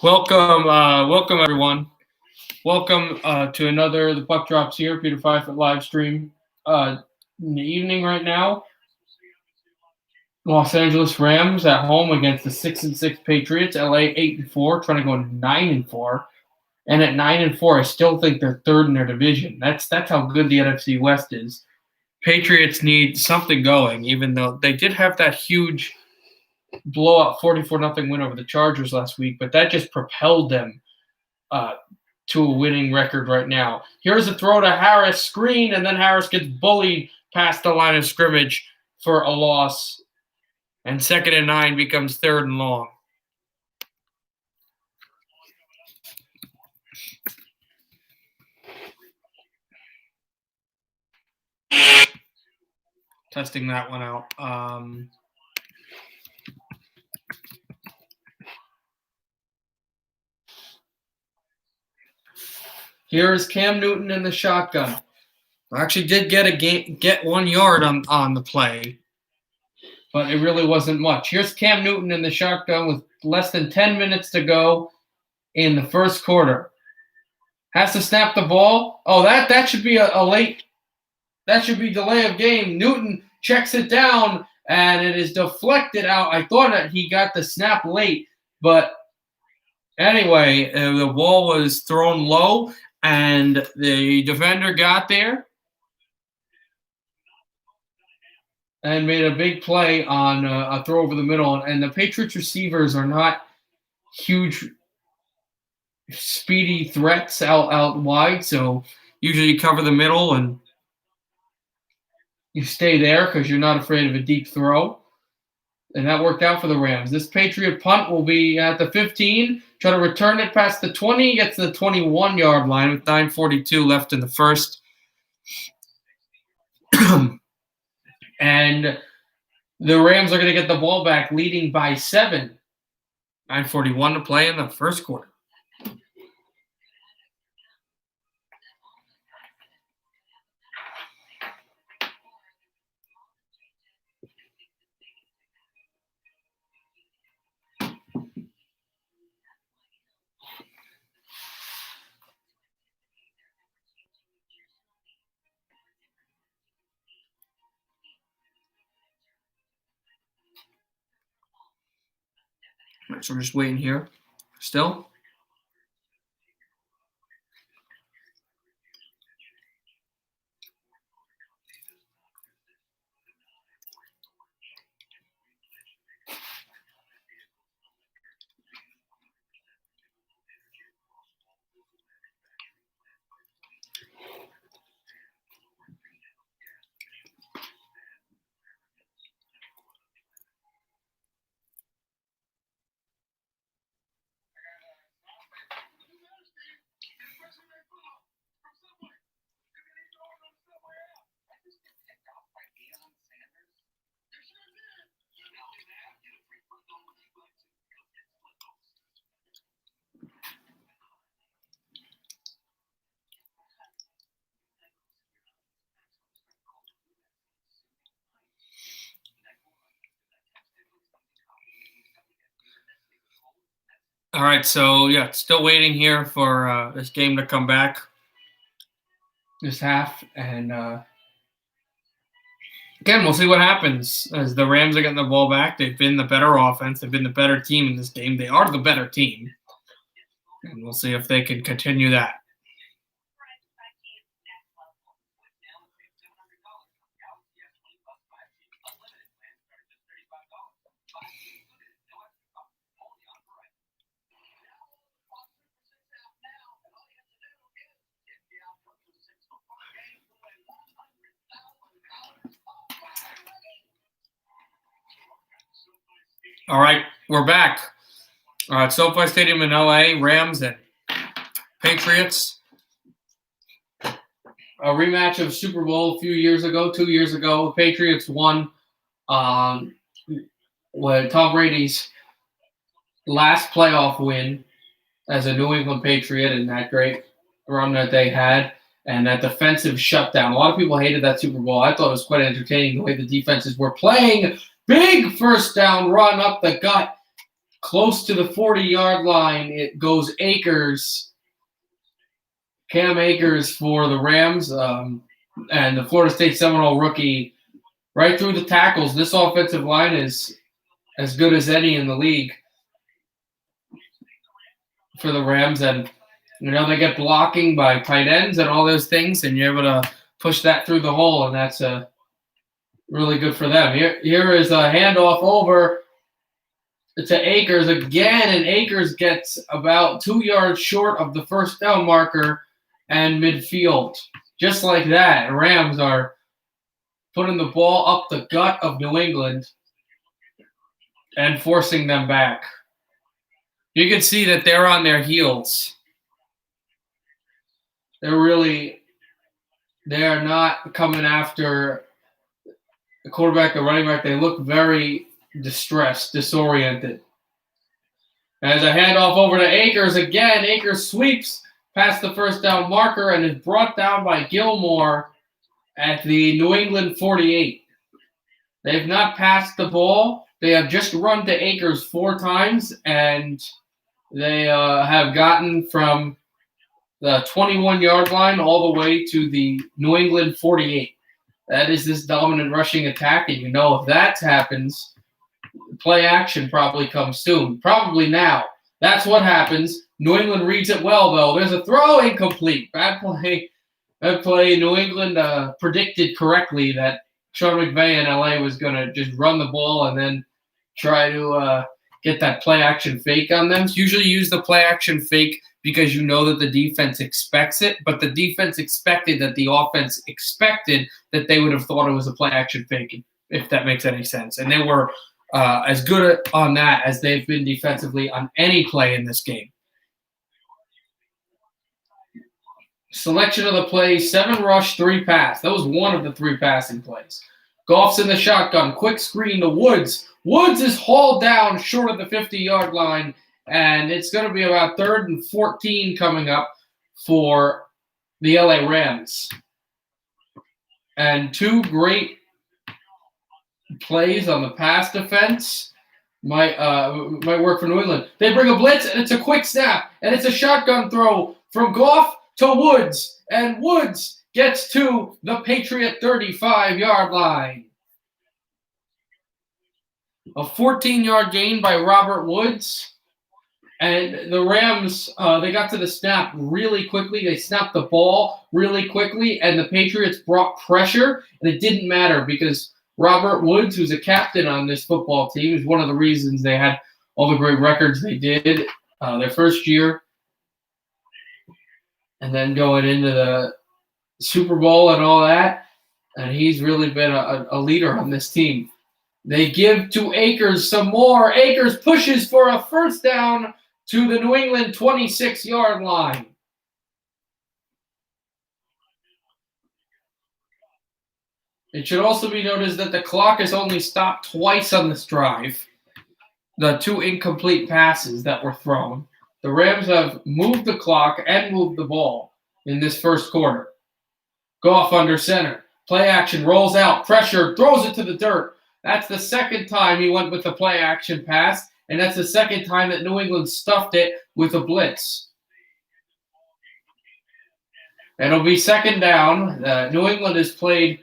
Welcome everyone. Welcome to another The Puck Drops here, Peter Fife at Livestream. In the evening right now, Los Angeles Rams at home against the 6-6 Patriots. LA 8-4, trying to go 9-4. And at 9-4, I still think they're third in their division. That's how good the NFC West is. Patriots need something going, even though they did have that huge blowout 44-0 win over the Chargers last week, but that just propelled them to a winning record right now. Here's a throw to Harris, screen, and then Harris gets bullied past the line of scrimmage for a loss. And 2nd and 9 becomes 3rd and long. Testing that one out. Here is Cam Newton in the shotgun. I actually did get 1 yard on the play, but it really wasn't much. Here's Cam Newton in the shotgun with less than 10 minutes to go in the first quarter. Has to snap the ball. Oh, that should be a late. That should be delay of game. Newton checks it down, and it is deflected out. I thought that he got the snap late, but anyway, the ball was thrown low, and the defender got there and made a big play on a throw over the middle. And the Patriots receivers are not huge, speedy threats out wide, so usually you cover the middle and you stay there because you're not afraid of a deep throw. And that worked out for the Rams. This Patriot punt will be at the 15. Try to return it past the 20. Gets to the 21-yard line with 9:42 left in the first. And the Rams are going to get the ball back, leading by 7. 9:41 to play in the first quarter. So we're just waiting here still. All right, so yeah, still waiting here for this game to come back this half. And again, we'll see what happens as the Rams are getting the ball back. They've been the better offense. They've been the better team in this game. They are the better team. And we'll see if they can continue that. All right, we're back. SoFi Stadium in LA, Rams and Patriots. A rematch of Super Bowl 2 years ago. Patriots won when Tom Brady's last playoff win as a New England Patriot and that great run that they had. And that defensive shutdown. A lot of people hated that Super Bowl. I thought it was quite entertaining the way the defenses were playing. Big first down run up the gut. close to the 40-yard line. It goes Akers, Cam Akers for the Rams, and the Florida State Seminole rookie right through the tackles. This offensive line is as good as any in the league for the Rams, and they get blocking by tight ends and all those things, and you're able to push that through the hole, and that's really good for them. Here is a handoff over to Akers again, and Akers gets about 2 yards short of the first down marker and midfield. Just like that, Rams are putting the ball up the gut of New England and forcing them back. You can see that they're on their heels. They are not coming after the quarterback, the running back. They look very distressed, disoriented. As a handoff over to Akers again, Akers sweeps past the first down marker and is brought down by Gilmore at the New England 48. They've not passed the ball. They have just run to Akers 4 times, and they have gotten from the 21-yard line all the way to the New England 48. That is this dominant rushing attack, and if that happens, play action probably comes soon. Probably now. That's what happens. New England reads it well, though. There's a throw, incomplete. Bad play. Bad play. New England predicted correctly that Sean McVay in LA was going to just run the ball and then try to get that play action fake on them. Usually use the play action fake because you know that the defense expects it, but the defense expected that the offense expected that they would have thought it was a play action fake, if that makes any sense. And they were as good on that as they've been defensively on any play in this game. Selection of the play, 7 rush, 3 pass. That was one of the 3 passing plays. Goff's in the shotgun. Quick screen to Woods. Woods is hauled down short of the 50-yard line, and it's going to be about 3rd and 14 coming up for the LA Rams. And 2 great plays on the pass defense might work for New England. They bring a blitz, and it's a quick snap, and it's a shotgun throw from Goff to Woods, and Woods gets to the Patriot 35-yard line. A 14-yard gain by Robert Woods. And the Rams, they got to the snap really quickly. They snapped the ball really quickly, and the Patriots brought pressure, and it didn't matter because Robert Woods, who's a captain on this football team, is one of the reasons they had all the great records they did their first year. And then going into the Super Bowl and all that, and he's really been a leader on this team. They give to Akers some more. Akers pushes for a first down to the New England 26-yard line. It should also be noticed that the clock is only stopped twice on this drive. The 2 incomplete passes that were thrown. The Rams have moved the clock and moved the ball in this first quarter. Goff under center. Play action, rolls out, pressure, throws it to the dirt. That's the second time he went with the play action pass, and that's the second time that New England stuffed it with a blitz. It'll be 2nd down. New England has played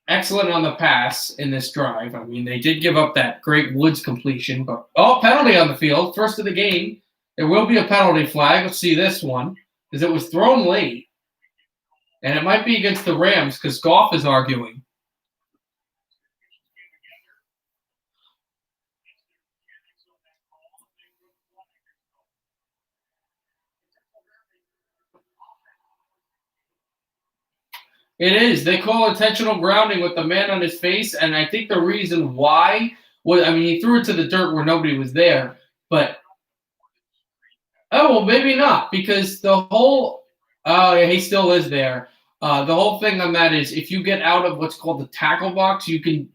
excellent on the pass in this drive. I mean, they did give up that great Woods completion, but penalty on the field, first of the game. There will be a penalty flag. Let's see this one, because it was thrown late. And it might be against the Rams because Goff is arguing. It is. They call intentional grounding with the man on his face, and I think the reason why was, he threw it to the dirt where nobody was there, but maybe not, because the whole he still is there. The whole thing on that is if you get out of what's called the tackle box, you can,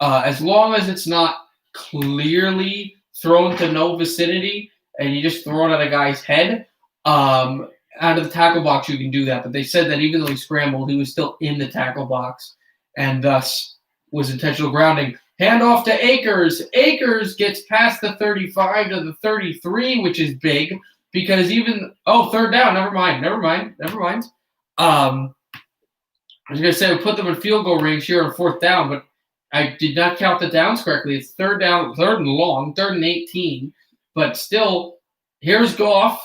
as long as it's not clearly thrown to no vicinity and you just throw it at a guy's head, out of the tackle box, you can do that. But they said that even though he scrambled, he was still in the tackle box and thus was intentional grounding. Hand off to Akers. Akers gets past the 35 to the 33, which is big because third down. Never mind. I was going to say we put them in field goal range here on fourth down, but I did not count the downs correctly. It's third down, third and long, 3rd and 18. But still, here's Goff.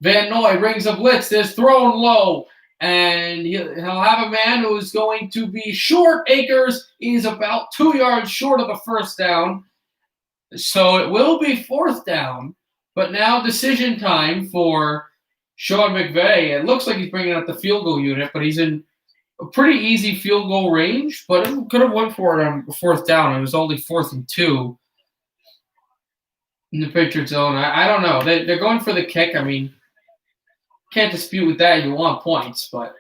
Van Noy rings a blitz. There's thrown low. And he'll have a man who is going to be short. Akers is about 2 yards short of the first down. So it will be fourth down. But now decision time for Sean McVay. It looks like he's bringing out the field goal unit, but he's in a pretty easy field goal range, but it could have went for it on fourth down. It was only 4th and 2 in the Patriots zone. I don't know. They're going for the kick. I mean, can't dispute with that. You want points, but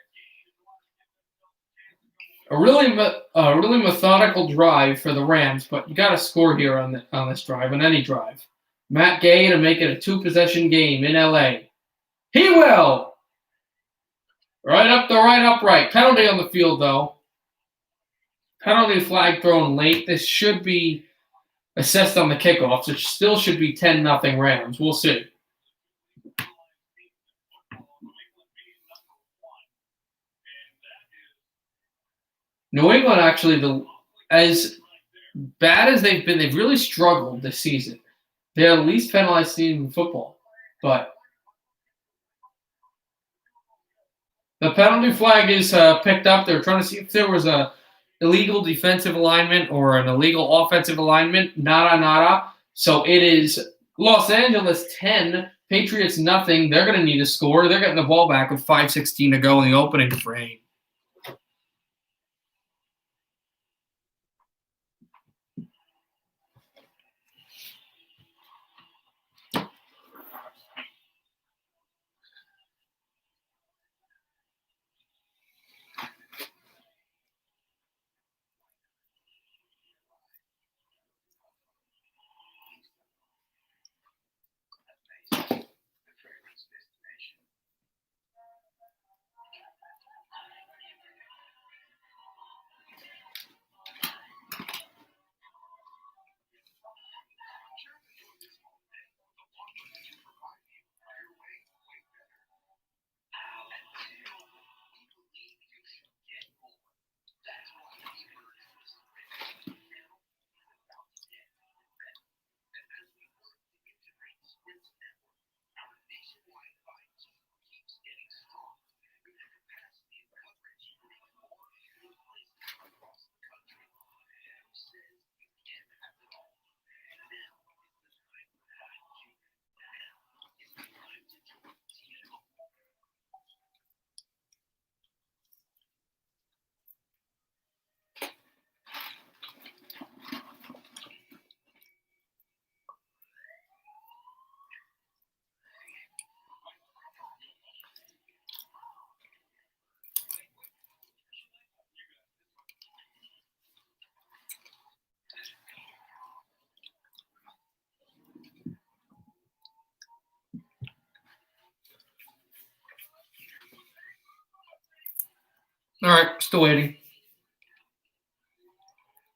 a really methodical drive for the Rams. But you got to score here on this drive, on any drive. Matt Gay to make it a 2-possession game in LA. He will. Right up the right upright. Penalty on the field, though. Penalty flag thrown late. This should be assessed on the kickoffs. It still should be 10-0 Rams. We'll see. New England, actually, as bad as they've been, they've really struggled this season. They're the least penalized team in football. But the penalty flag is picked up. They're trying to see if there was a illegal defensive alignment or an illegal offensive alignment. Nada. So it is Los Angeles 10, Patriots nothing. They're going to need a score. They're getting the ball back with 5:16 to go in the opening frame. All right, still waiting.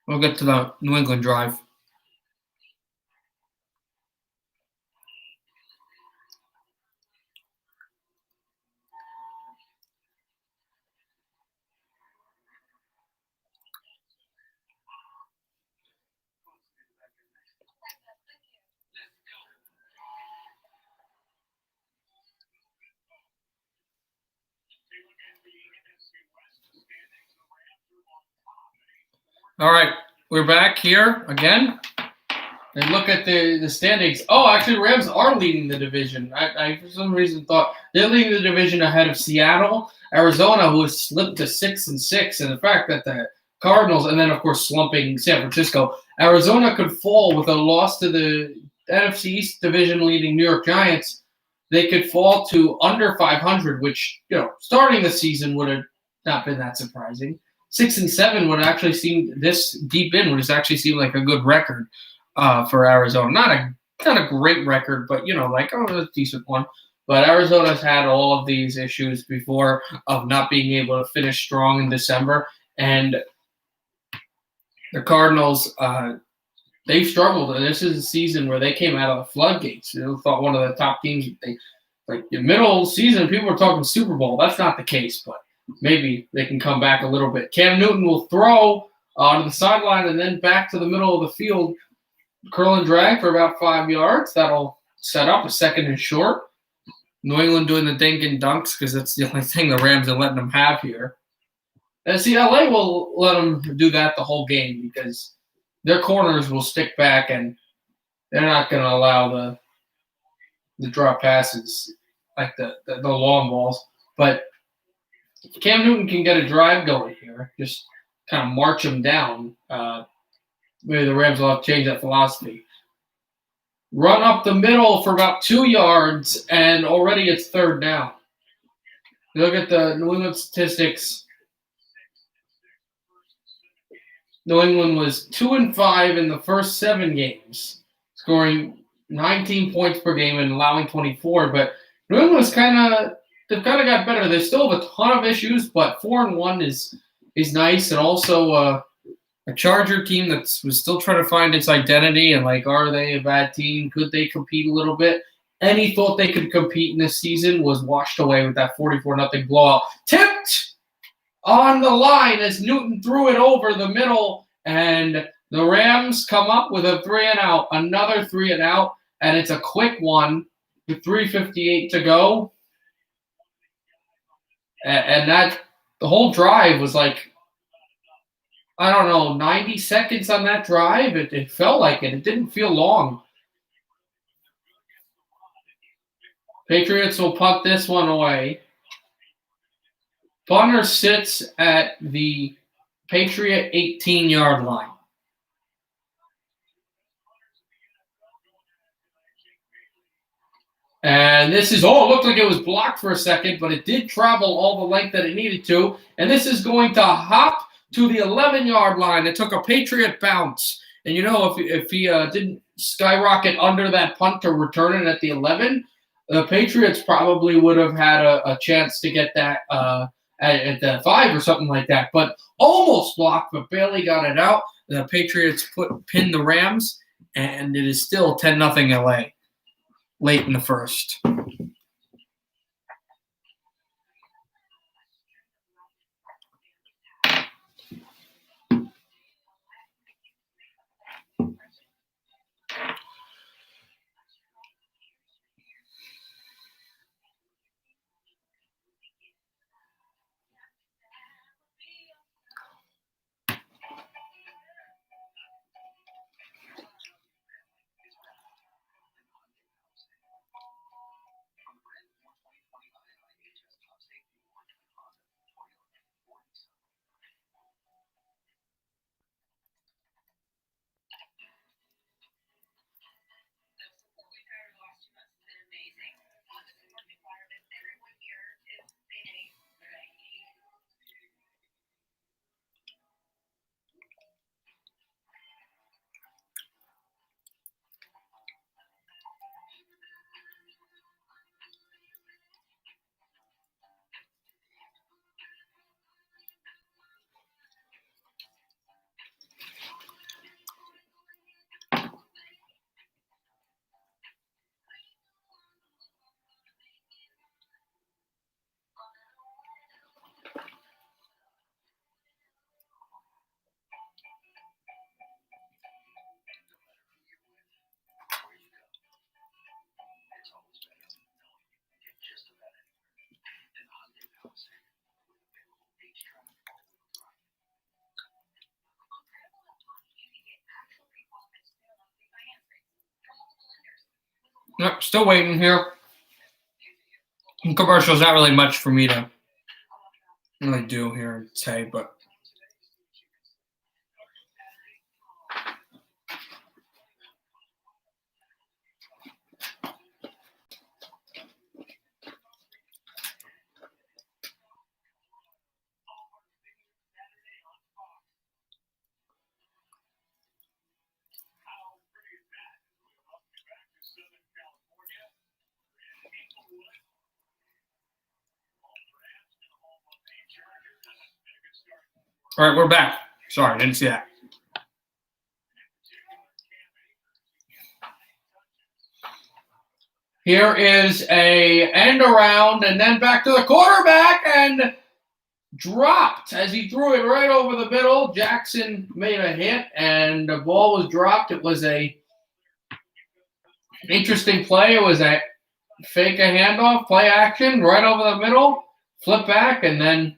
We'll get to the New England drive. All right, we're back here again. And look at the standings. Oh, actually, Rams are leading the division. I for some reason thought they're leading the division ahead of Seattle, Arizona, who has slipped to 6-6, and the fact that the Cardinals, and then of course slumping San Francisco, Arizona could fall with a loss to the NFC East division leading New York Giants. They could fall to under 500, which starting the season would have not been that surprising. 6-7 would actually seem this deep in would actually seem like a good record for Arizona. Not a great record, but a decent one. But Arizona's had all of these issues before of not being able to finish strong in December, and the Cardinals, they've struggled. This is a season where they came out of the floodgates. You thought one of the top teams. Like the middle of the season, people were talking Super Bowl. That's not the case, but maybe they can come back a little bit. Cam Newton will throw to the sideline and then back to the middle of the field, curl and drag for about 5 yards. That'll set up a 2nd and short. New England doing the dink and dunks because that's the only thing the Rams are letting them have here. And see, LA will let them do that the whole game because their corners will stick back and they're not going to allow the drop passes like the long balls. But if Cam Newton can get a drive going here, just kind of march him down, maybe the Rams will have to change that philosophy. Run up the middle for about 2 yards, and already it's 3rd down. You look at the New England statistics. New England was 2-5 in the first 7 games, scoring 19 points per game and allowing 24. But New England's they've kind of got better. They still have a ton of issues, but 4-1 is nice, and also a Charger team that was still trying to find its identity and are they a bad team? Could they compete a little bit? Any thought they could compete in this season was washed away with that 44-0 blowout. Tipped on the line as Newton threw it over the middle, and the Rams come up with a 3-and-out, another 3-and-out, and it's a quick one with 3:58 to go. And that the whole drive was 90 seconds on that drive. It felt like it. It didn't feel long. Patriots will punt this one away. Punter sits at the Patriot 18-yard line. And this is, it looked like it was blocked for a second, but it did travel all the length that it needed to. And this is going to hop to the 11-yard line. It took a Patriot bounce. And if he didn't skyrocket under that punt to return it at the 11, the Patriots probably would have had a chance to get that at the 5 or something like that. But almost blocked, but barely got it out. The Patriots pinned the Rams, and it is still 10-0 LA late in the first. Yep, still waiting here. Commercials, not really much for me to really do here and say, but all right, we're back. Sorry, I didn't see that. Here is a end around and then back to the quarterback and dropped as he threw it right over the middle. Jackson made a hit and the ball was dropped. It was an interesting play. It was a fake a handoff, play action, right over the middle, flip back, and then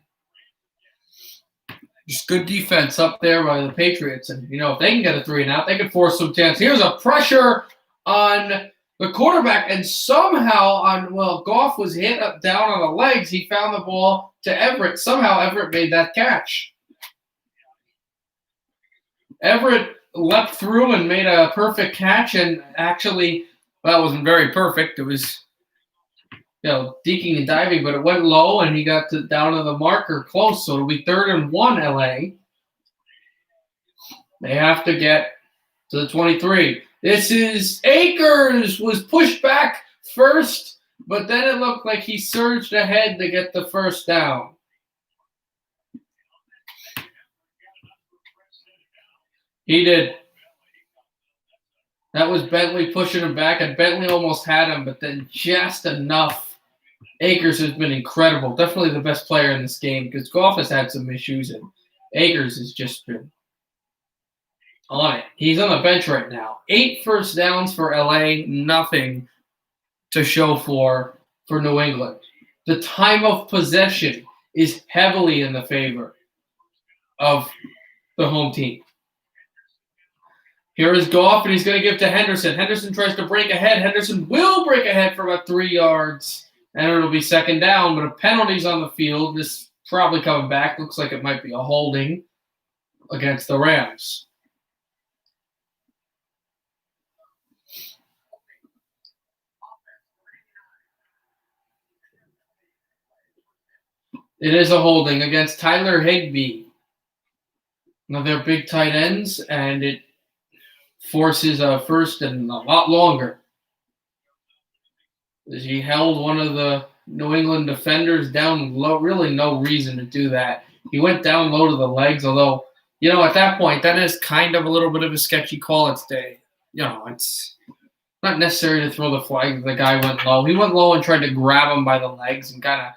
just good defense up there by the Patriots. And, if they can get a 3-and-out, they can force some chance. Here's a pressure on the quarterback, and somehow Goff was hit up down on the legs. He found the ball to Everett. Somehow Everett made that catch. Everett leapt through and made a perfect catch, and actually, well, it wasn't very perfect. It was, deking and diving, but it went low, and he got down to the marker close, so it'll be 3rd and 1, LA. They have to get to the 23. This is Akers was pushed back first, but then it looked like he surged ahead to get the first down. He did. That was Bentley pushing him back, and Bentley almost had him, but then just enough. Akers has been incredible. Definitely the best player in this game because Goff has had some issues, and Akers has just been on it. He's on the bench right now. 8 first downs for LA, nothing to show for New England. The time of possession is heavily in the favor of the home team. Here is Goff, and he's going to give to Henderson. Henderson tries to break ahead. Henderson will break ahead for about 3 yards, and it'll be 2nd down, but a penalty's on the field. This probably coming back. Looks like it might be a holding against the Rams. It is a holding against Tyler Higbee, one of their big tight ends, and it forces a 1st and a lot longer. He held one of the New England defenders down low. Really no reason to do that. He went down low to the legs, although, at that point, that is kind of a little bit of a sketchy call. It's not necessary to throw the flag. The guy went low. He went low and tried to grab him by the legs and kind of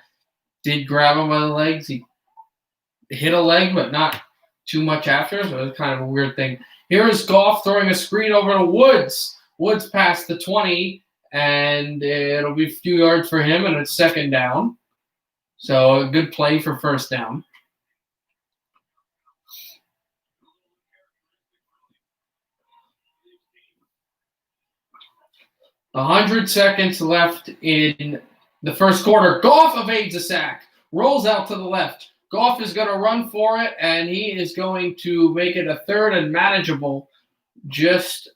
did grab him by the legs. He hit a leg, but not too much after, so it was kind of a weird thing. Here is Goff throwing a screen over to Woods. Woods past the 20, and it'll be a few yards for him, and it's 2nd down. So a good play for 1st down. $100 seconds left in the first quarter. Goff evades a sack, rolls out to the left. Goff is going to run for it, and he is going to make it a 3rd and manageable, just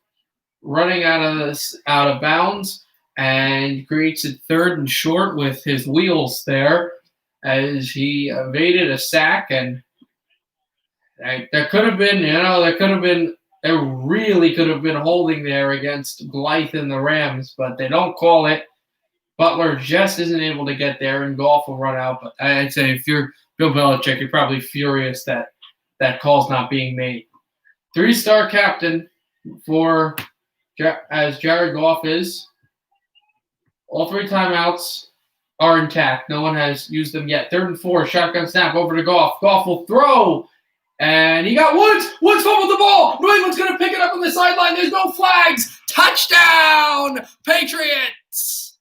running out of bounds, and creates it 3rd and short with his wheels there as he evaded a sack. And there could have been, there really could have been holding there against Blythe and the Rams, but they don't call it. Butler just isn't able to get there, and Goff will run out. But I'd say if you're Bill Belichick, you're probably furious that that call's not being made. 3-star captain as Jared Goff is. All 3 timeouts are intact. No one has used them yet. 3rd and 4, shotgun snap over to Goff. Goff will throw, and he got Woods. Woods fumbled the ball. New England's going to pick it up on the sideline. There's no flags. Touchdown, Patriots!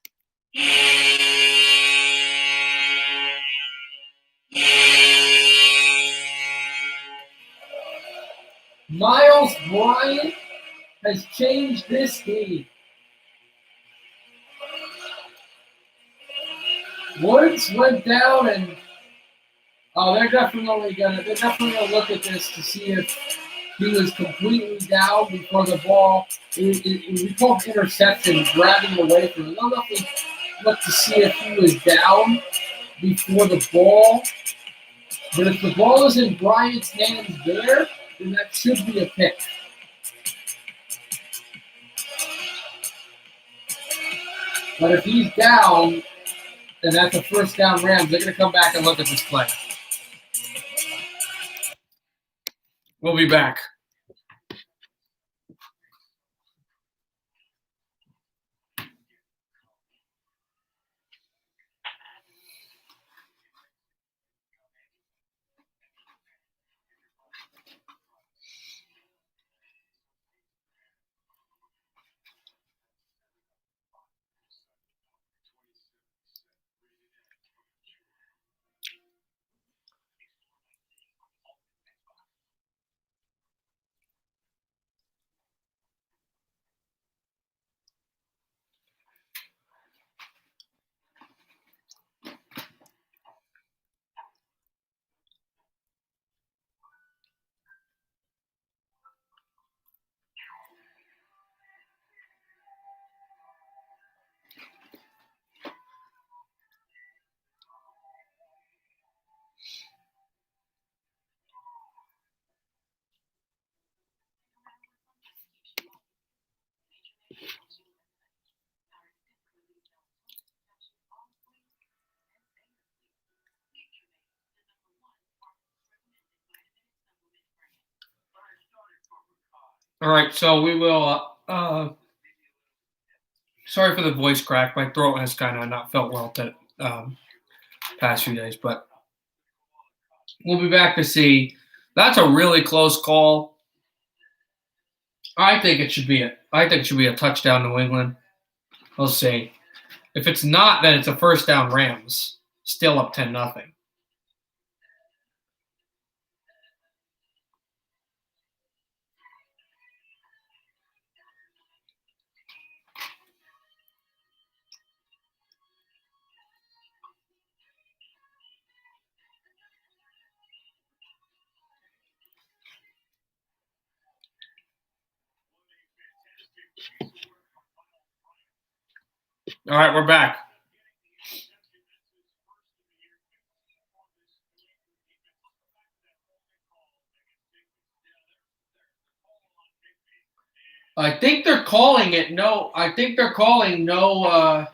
Miles Bryant has changed this game. Woods went down, and they're definitely gonna look at this to see if he was completely down before the ball. We called interception, grabbing away from him. They'll definitely look to see if he was down before the ball. But if the ball is in Bryant's hands there, then that should be a pick. But if he's down, then that's a 1st down Rams. They're going to come back and look at this play. We'll be back. All right, so we will. Sorry for the voice crack. My throat has kind of not felt well the past few days, but we'll be back to see. That's a really close call. I think it should be a touchdown New England. We'll see. If it's not, then it's a first down Rams. Still up 10-0. All right, we're back. I think they're calling it no. I think they're calling no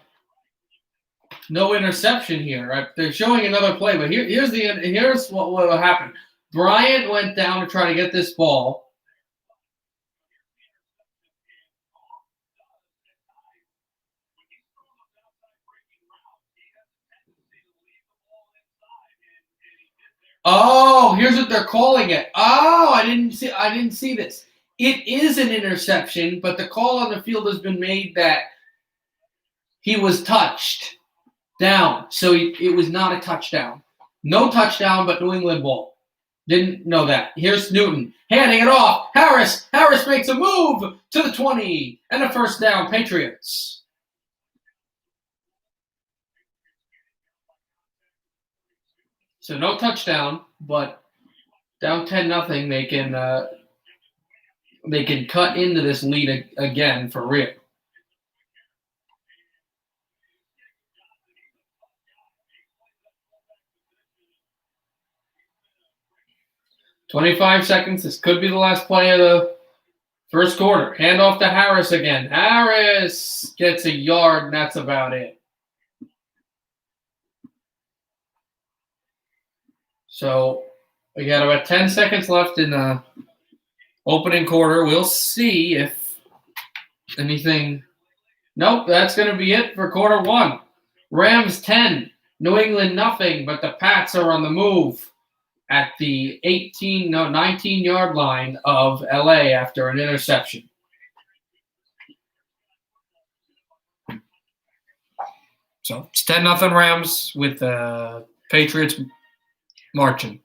interception here. They're showing another play, but here's what will happen. Bryant went down to try to get this ball. Oh, here's what they're calling it. Oh, I didn't see this. It is an interception, but the call on the field has been made that he was touched down. So it was not a touchdown. No touchdown, but New England ball. Didn't know that. Here's Newton handing it off. Harris makes a move to the 20 and a first down. Patriots. So no touchdown, but down 10-0. They can cut into this lead again for real. "25 seconds. This could be the last play of the first quarter. Hand off to Harris again. Harris gets a yard, and that's about it. So we got about 10 seconds left in the opening quarter. We'll see if anything. Nope, that's going to be it for quarter one. Rams 10, New England nothing, but the Pats are on the move at the 19-yard line of LA after an interception. So it's 10-0 Rams with the Patriots marching.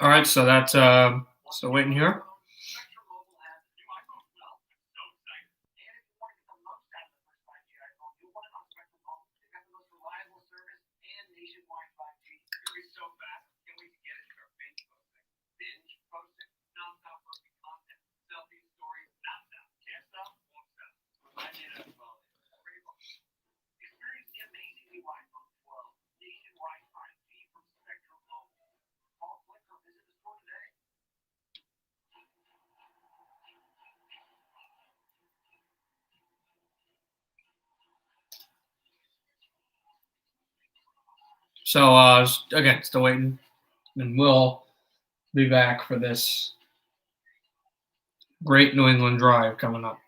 All right, so that's so waiting here. So again, still waiting, and we'll be back for this great New England drive coming up.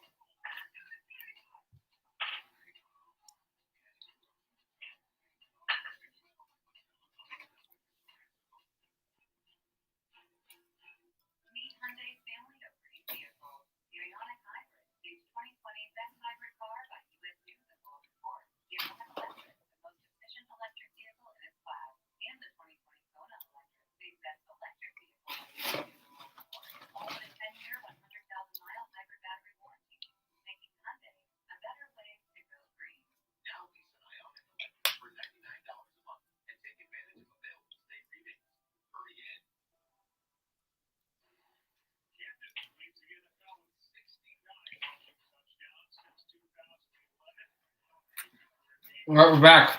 We're back.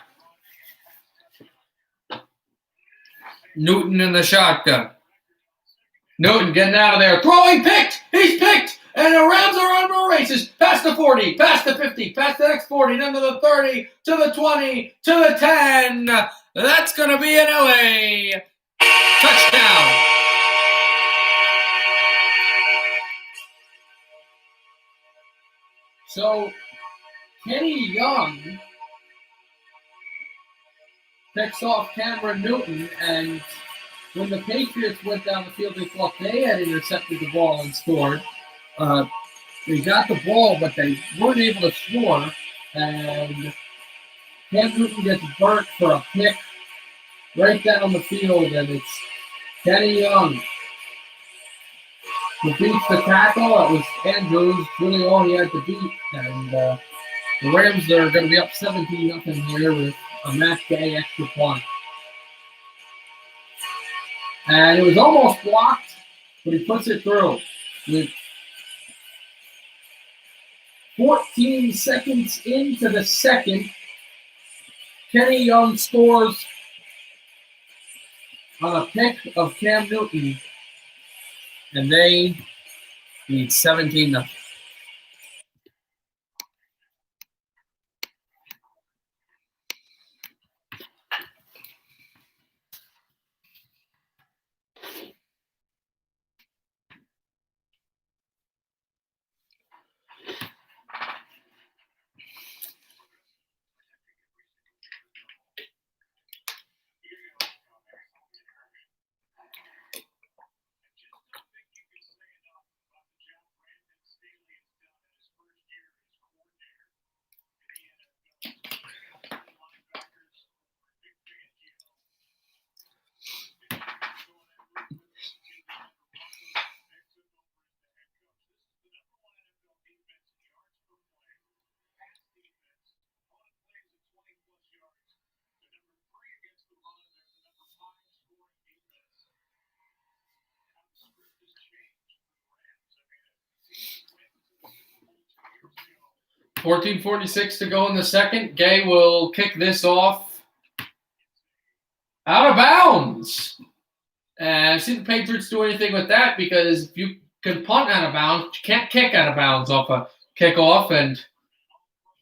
Newton in the shotgun. Newton getting out of there. Throwing, picked. He's picked. And the Rams are on the races. Past the 40, past the 50, past the next 40, then to the 30, to the 20, to the 10. That's going to be an LA touchdown. So, Kenny Young picks off Cameron Newton, and when the Patriots went down the field, they thought they had intercepted the ball and scored. They got the ball, but they weren't able to score, and Cam Newton gets burnt for a pick right down the field, and it's Kenny Young who beats the tackle. It was Andrews, really all he had to beat, and the Rams are going to be up 17-0 here with a match day extra point. And it was almost blocked, but he puts it through. With 14 seconds into the second, Kenny Young scores on a pick of Cam Newton, and they lead 17-0. .46 to go in the second. Gay will kick this off out of bounds. And see the Patriots do anything with that, because if you can punt out of bounds, you can't kick out of bounds off a kickoff. And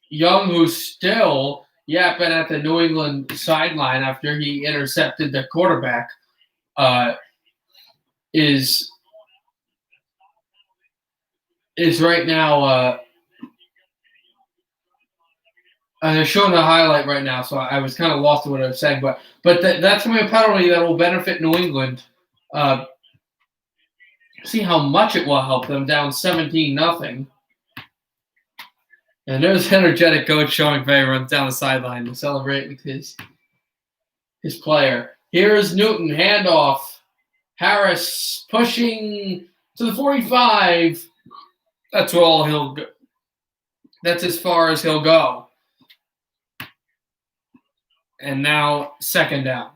Young, who's still yapping at the New England sideline after he intercepted the quarterback, is right now they're showing the highlight right now, so I was kind of lost in what I was saying. But that's going to be a penalty that will benefit New England. See how much it will help them, down 17-0. And there's energetic coach showing favor runs down the sideline to celebrate with his player. Here's Newton, handoff. Harris pushing to the 45. That's all he'll go. That's as far as he'll go. And now second down.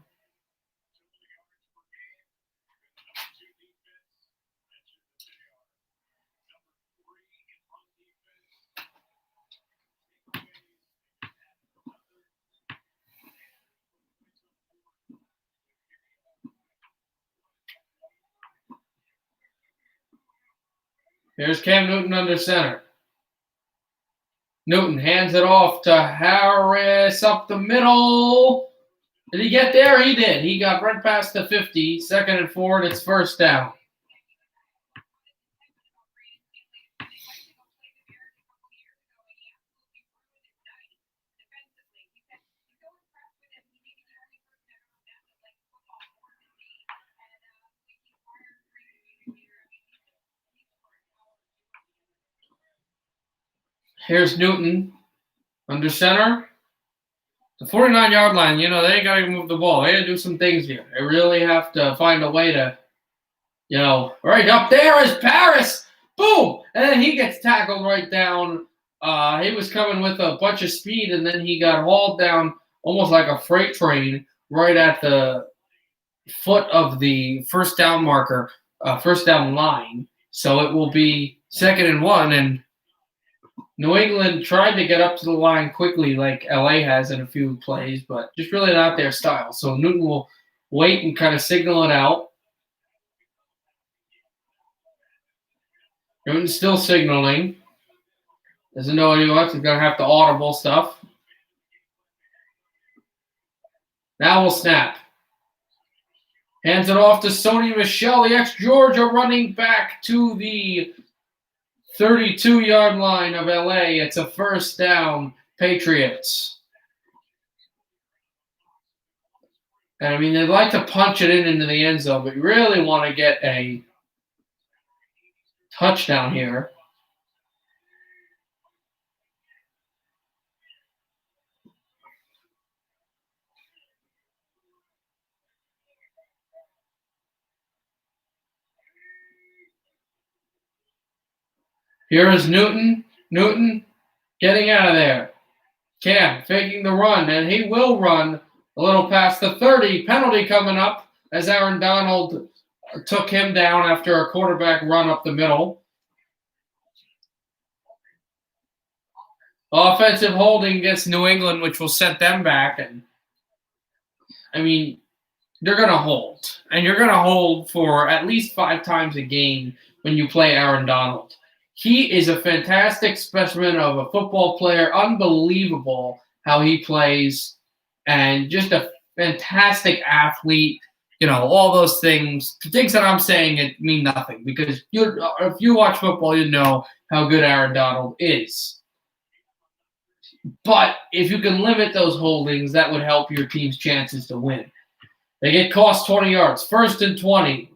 Here's Cam Newton under center. Newton hands it off to Harris up the middle. Did he get there? He did. He got right past the 50. 2nd and 4, and it's first down. Here's Newton under center. The 49-yard line, they got to move the ball. They got to do some things here. They really have to find a way to, right up there is Paris. Boom! And then he gets tackled right down. He was coming with a bunch of speed, and then he got hauled down almost like a freight train right at the foot of the first down marker, first down line. So it will be 2nd and 1, and New England tried to get up to the line quickly like LA has in a few plays, but just really not their style. So Newton will wait and kind of signal it out. Newton's still signaling. Doesn't know what he wants. He's going to have to audible stuff. Now we'll snap. Hands it off to Sony Michel, the ex-Georgia running back to the 32-yard line of LA. It's a first down, Patriots. And I mean, they'd like to punch it into the end zone, but you really want to get a touchdown here. Here is Newton. Newton getting out of there. Cam faking the run, and he will run a little past the 30. Penalty coming up as Aaron Donald took him down after a quarterback run up the middle. Offensive holding against New England, which will set them back. And I mean, they're going to hold. And you're going to hold for at least 5 times a game when you play Aaron Donald. He is a fantastic specimen of a football player. Unbelievable how he plays. And just a fantastic athlete. You know, all those things. Things that I'm saying it mean nothing. Because if you watch football, you know how good Aaron Donald is. But if you can limit those holdings, that would help your team's chances to win. They get cost 20 yards. 1st and 20.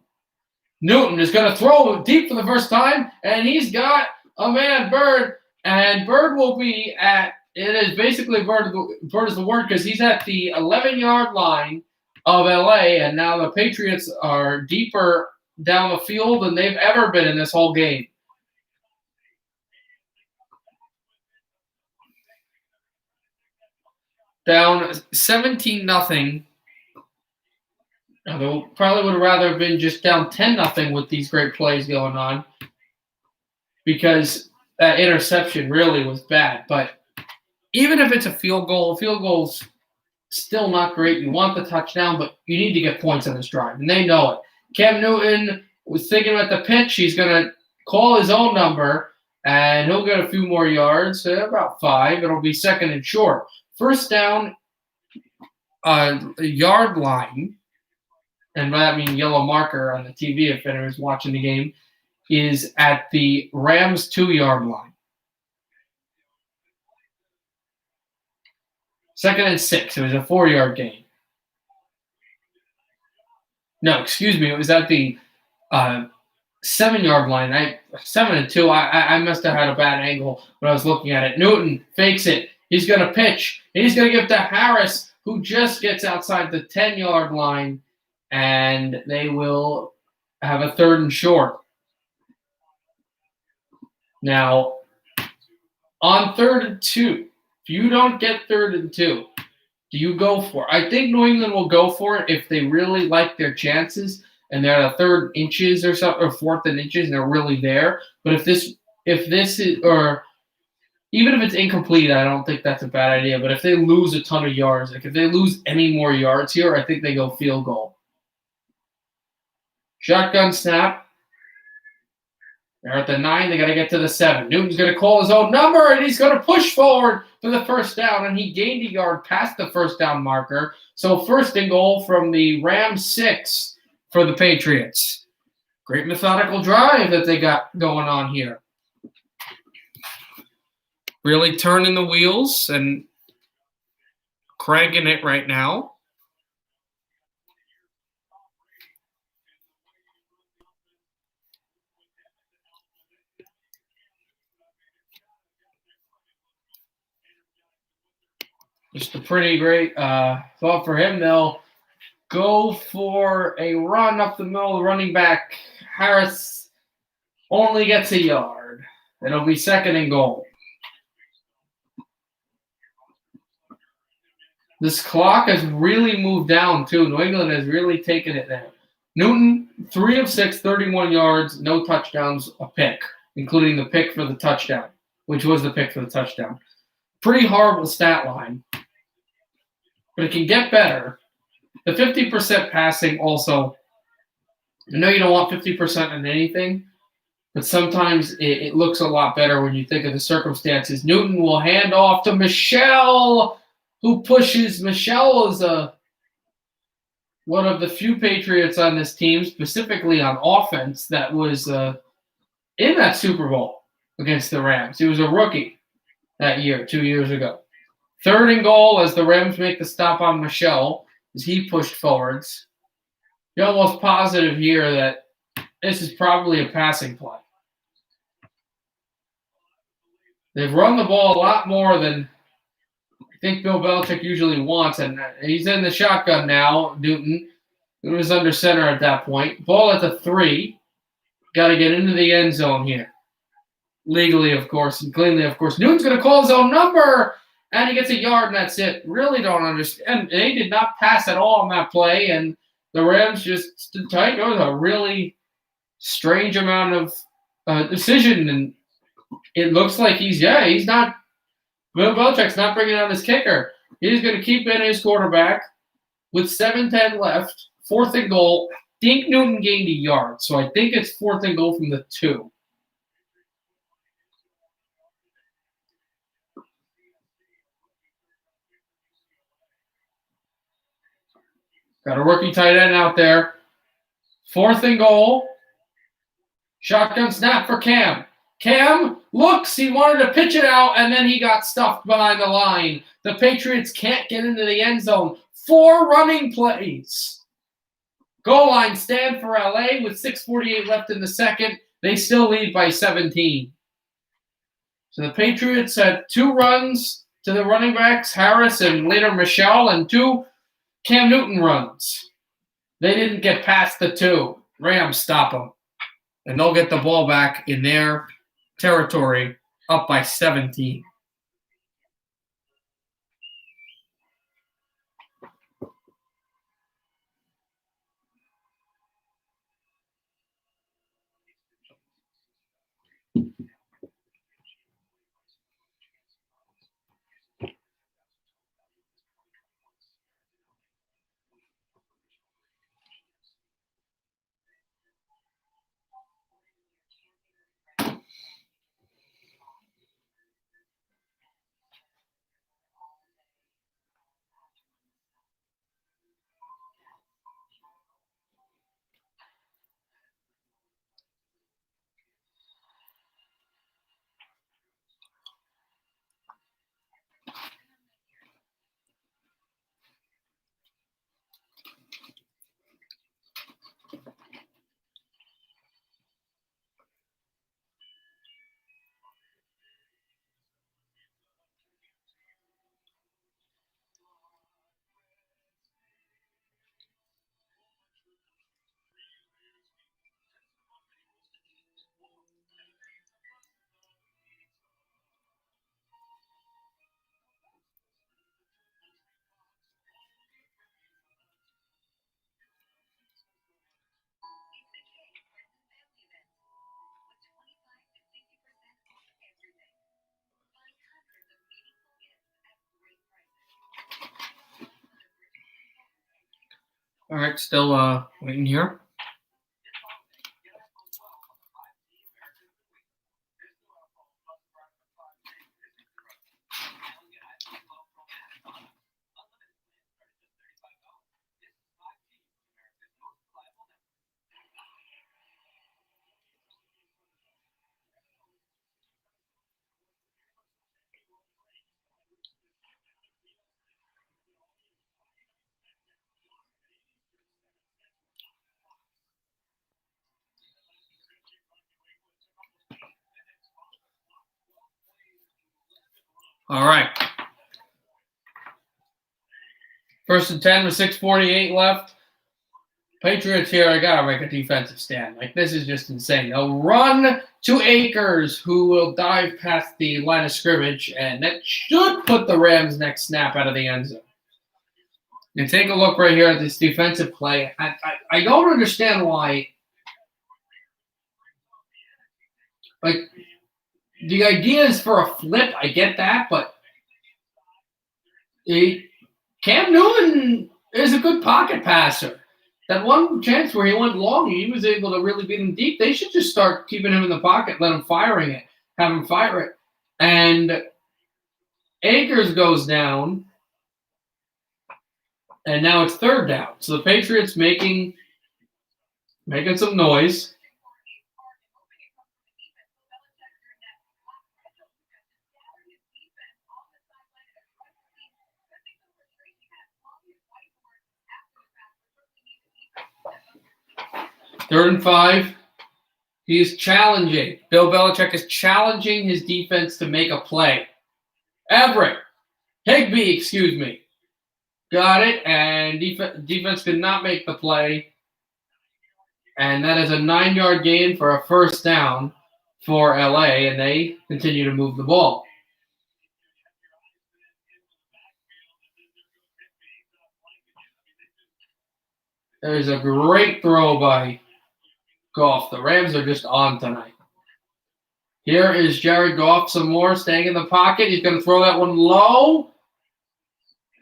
Newton is going to throw deep for the first time, and he's got a man, Bird. And Bird will be at, it is basically Bird is the word, because he's at the 11-yard line of LA, and now the Patriots are deeper down the field than they've ever been in this whole game. Down 17-0. Although probably would have rather have been just down 10-0 with these great plays going on, because that interception really was bad. But even if it's a field goal's still not great. You want the touchdown, but you need to get points on this drive, and they know it. Cam Newton was thinking about the pitch. He's going to call his own number, and he'll get a few more yards, about 5. It'll be 2nd and short. First down, yard line, and by that I mean yellow marker on the TV if anyone's watching the game, is at the Rams 2-yard line. 2nd and 6. It was a 4-yard gain. No, excuse me. It was at the 7-yard line. 7 and 2. I must have had a bad angle when I was looking at it. Newton fakes it. He's going to pitch. He's going to give to Harris, who just gets outside the 10-yard line, and they will have a 3rd and short. Now, on 3rd and 2, if you don't get 3rd and 2, do you go for it? I think New England will go for it if they really like their chances and they're at a 3rd inches or something, or 4th and inches, and they're really there. But if this is, or even if it's incomplete, I don't think that's a bad idea. But if they lose a ton of yards, like if they lose any more yards here, I think they go field goal. Shotgun snap. They're at the 9. They got to get to the 7. Newton's going to call his own number, and he's going to push forward for the first down, and he gained a yard past the first down marker. So 1st and goal from the Rams 6 for the Patriots. Great methodical drive that they got going on here. Really turning the wheels and cranking it right now. Just a pretty great thought for him. They'll go for a run up the middle. The running back, Harris, only gets a yard. It'll be 2nd and goal. This clock has really moved down, too. New England has really taken it there. Newton, 3 of 6, 31 yards, no touchdowns, a pick, including the pick for the touchdown. which was the pick for the touchdown. Pretty horrible stat line, but it can get better. The 50% passing also, I know you don't want 50% in anything, but sometimes it looks a lot better when you think of the circumstances. Newton will hand off to Michel, who pushes. Michel is one of the few Patriots on this team, specifically on offense, that was in that Super Bowl against the Rams. He was a rookie that year, 2 years ago. 3rd and goal as the Rams make the stop on Michel as he pushed forwards. You're almost positive here that this is probably a passing play. They've run the ball a lot more than I think Bill Belichick usually wants, and he's in the shotgun now, Newton. It was under center at that point. Ball at the 3. Got to get into the end zone here. Legally, of course, and cleanly, of course. Newton's going to call his own number, and he gets a yard, and that's it. Really don't understand. They did not pass at all on that play, and the Rams just stood tight. It was a really strange amount of decision, and it looks like he's not – Bill Belichick's not bringing on his kicker. He's going to keep in his quarterback with 7:10 left. 4th and goal. I think Newton gained a yard, so I think it's 4th and goal from the 2. Got a rookie tight end out there. 4th and goal. Shotgun snap for Cam. Cam looks, he wanted to pitch it out, and then he got stuffed behind the line. The Patriots can't get into the end zone. 4 running plays. Goal line stand for LA with 6:48 left in the second. They still lead by 17. So the Patriots had 2 runs to the running backs, Harris and later Michel, and 2 Cam Newton runs. They didn't get past the 2. Rams stop them. And they'll get the ball back in their territory, up by 17. All right, still waiting here. All right. 1st and 10 with 6:48 left. Patriots here, I got to make a defensive stand. Like, this is just insane. They'll run to Akers, who will dive past the line of scrimmage, and that should put the Rams' next snap out of the end zone. And take a look right here at this defensive play. I don't understand why. Like, the idea is for a flip. I get that, but Cam Newton is a good pocket passer. That one chance where he went long, he was able to really beat him deep. They should just start keeping him in the pocket, let him firing it, have him fire it. And Akers goes down, and now it's third down. So the Patriots making some noise. Third and 5. He's challenging. Bill Belichick is challenging his defense to make a play. Higbee, excuse me. Got it, and defense could not make the play. And that is a 9-yard gain for a first down for LA, and they continue to move the ball. There's a great throw by Goff. The Rams are just on tonight. Here is Jared Goff some more, staying in the pocket. He's going to throw that one low.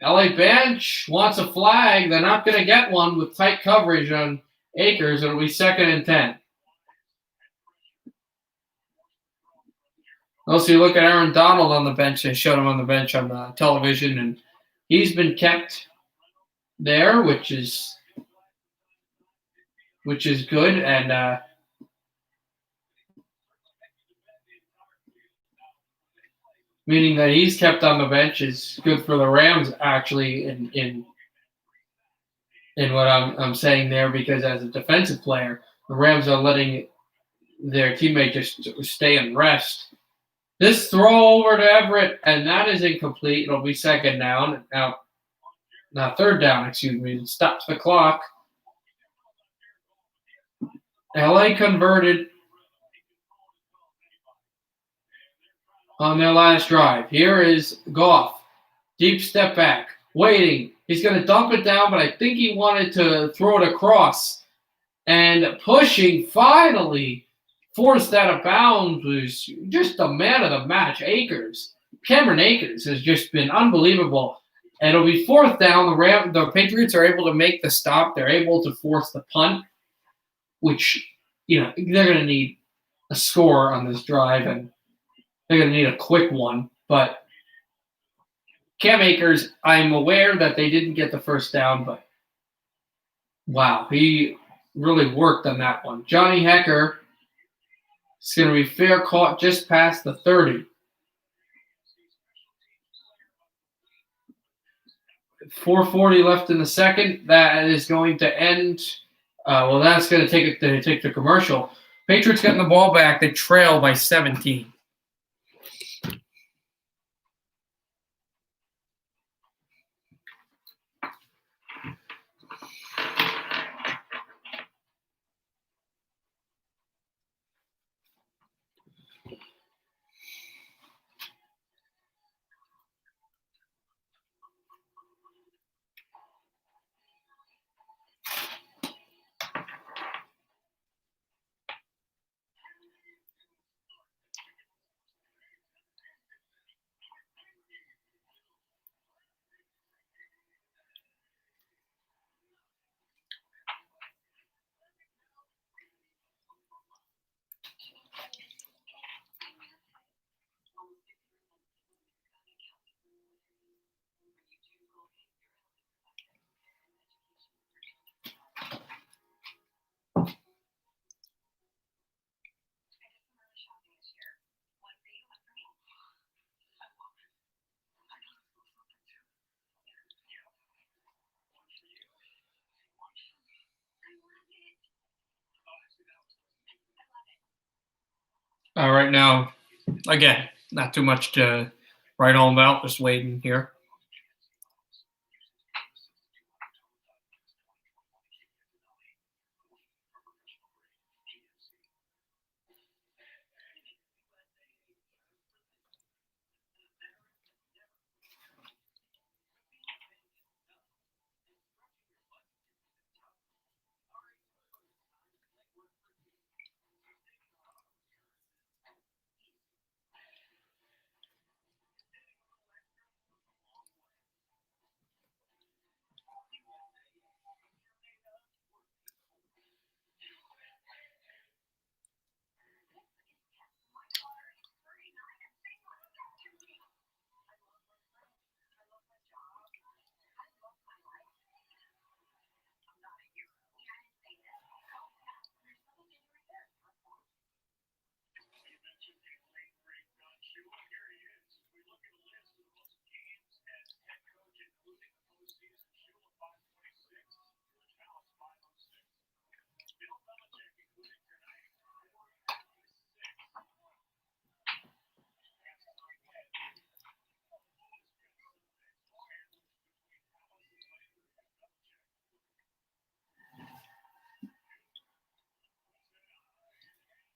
LA bench wants a flag. They're not going to get one with tight coverage on Akers. It'll be 2nd and 10. Also, you look at Aaron Donald on the bench. They showed him on the bench on the television, and he's been kept there, which is good. And meaning that he's kept on the bench is good for the Rams, actually, in what I'm saying there, because as a defensive player, the Rams are letting their teammate just stay and rest. This throw over to Everett, and that is incomplete. It'll be 2nd down. Now 3rd down, excuse me. It stops the clock. LA converted on their last drive. Here is Goff. Deep step back. Waiting. He's going to dump it down, but I think he wanted to throw it across. And pushing, finally forced out of bounds, was just the man of the match, Akers. Cameron Akers has just been unbelievable. And it'll be 4th down. The Patriots are able to make the stop. They're able to force the punt, which, they're going to need a score on this drive, and they're going to need a quick one. But Cam Akers, I'm aware that they didn't get the first down, but wow, he really worked on that one. Johnny Hekker is going to be fair caught just past the 30. 4:40 left in the second. That is going to end. That's going to take the commercial. Patriots getting the ball back. They trail by 17. Right now, again, not too much to write home about. Just waiting here.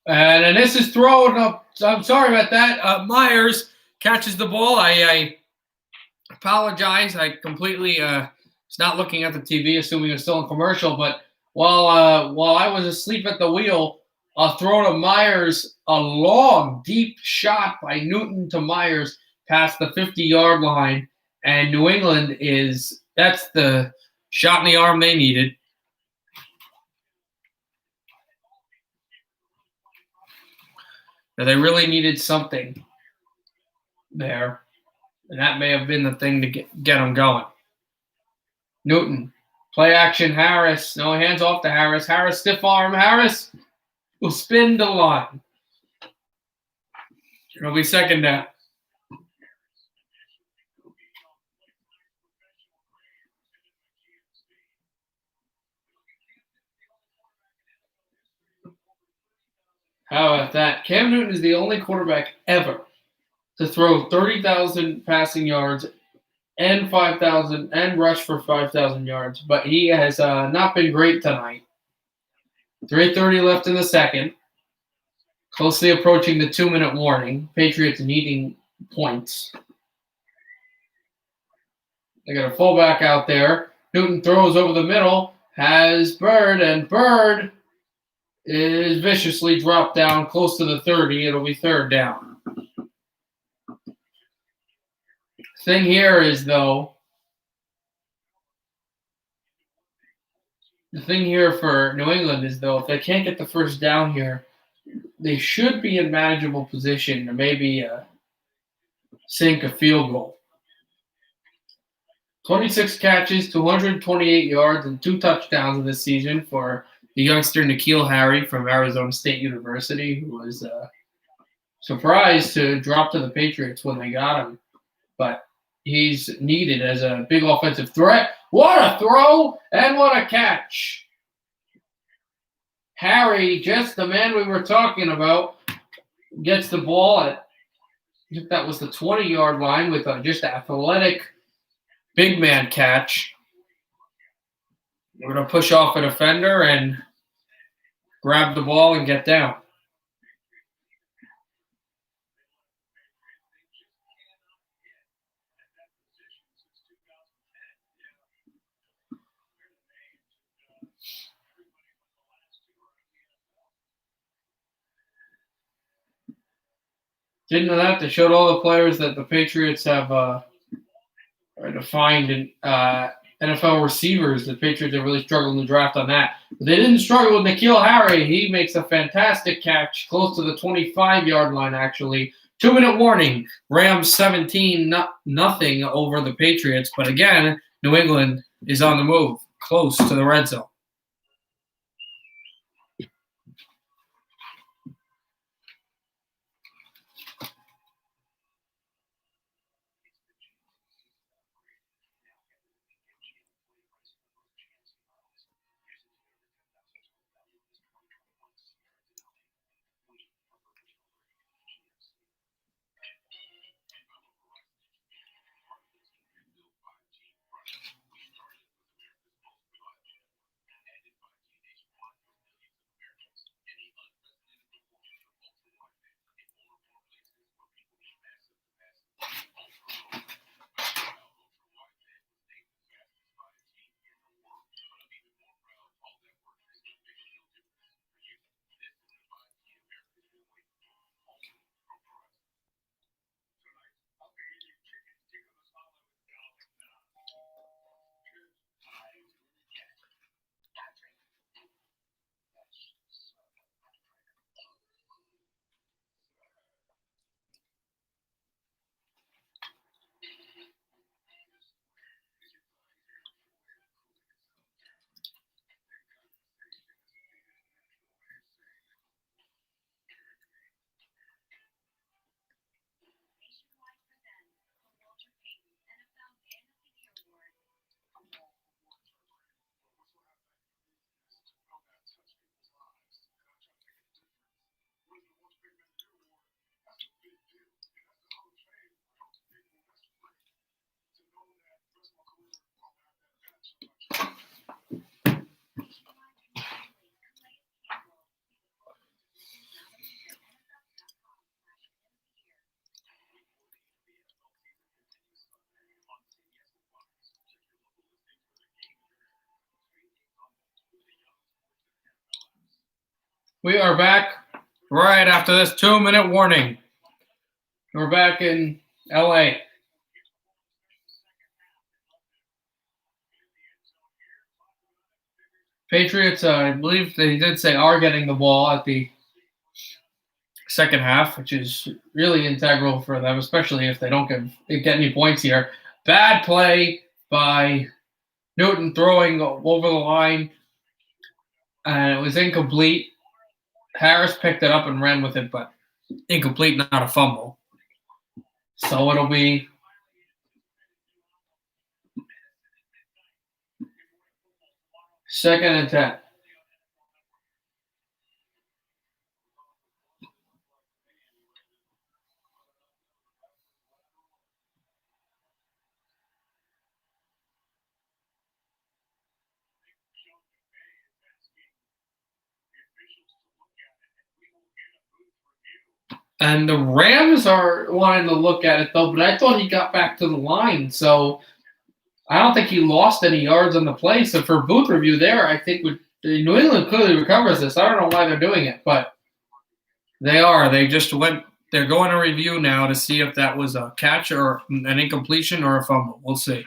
And this is thrown up. I'm sorry about that. Myers catches the ball. I apologize. I completely was not looking at the TV, assuming it was still in commercial. But while I was asleep at the wheel, a throw to Myers, a long, deep shot by Newton to Myers past the 50-yard line, and New England that's the shot in the arm they needed. Now, they really needed something there, and that may have been the thing to get them going. Newton, play action, Harris. No, hands off to Harris. Harris, stiff arm. Harris will spin the line. It'll be second down. How about that? Cam Newton is the only quarterback ever to throw 30,000 passing yards and 5,000 and rush for 5,000 yards, but he has not been great tonight. 3:30 left in the second. Closely approaching the 2-minute warning. Patriots needing points. They got a fullback out there. Newton throws over the middle. Has Bird, and Bird is viciously dropped down close to the 30. It'll be third down. Thing here is, though, the thing here for New England is, though, if they can't get the first down here, they should be in manageable position to maybe sink a field goal. 26 catches, 228 yards, and 2 touchdowns in this season for the youngster N'Keal Harry from Arizona State University, who was surprised to drop to the Patriots when they got him. But he's needed as a big offensive threat. What a throw and what a catch. Harry, just the man we were talking about, gets the ball at, I think that was the 20-yard line with just an athletic big man catch. We're going to push off a defender and grab the ball and get down. Didn't know that. They showed all the players that the Patriots have defined in NFL receivers. The Patriots are really struggling to draft on that. But they didn't struggle with N'Keal Harry. He makes a fantastic catch close to the 25-yard line, actually. 2-minute warning. Rams 17-0 over the Patriots. But again, New England is on the move, close to the red zone. We are back right after this 2-minute warning. We're back in LA. Patriots, I believe they did say, are getting the ball at the second half, which is really integral for them, especially if they don't get any points here. Bad play by Newton throwing over the line, and it was incomplete. Harris picked it up and ran with it, but incomplete, not a fumble. So it'll be second and 10. And the Rams are wanting to look at it, though, but I thought he got back to the line. So I don't think he lost any yards on the play. So for booth review there, I think New England clearly recovers this. I don't know why they're doing it, but they are. They just went. They're going to review now to see if that was a catch or an incompletion or a fumble. We'll see.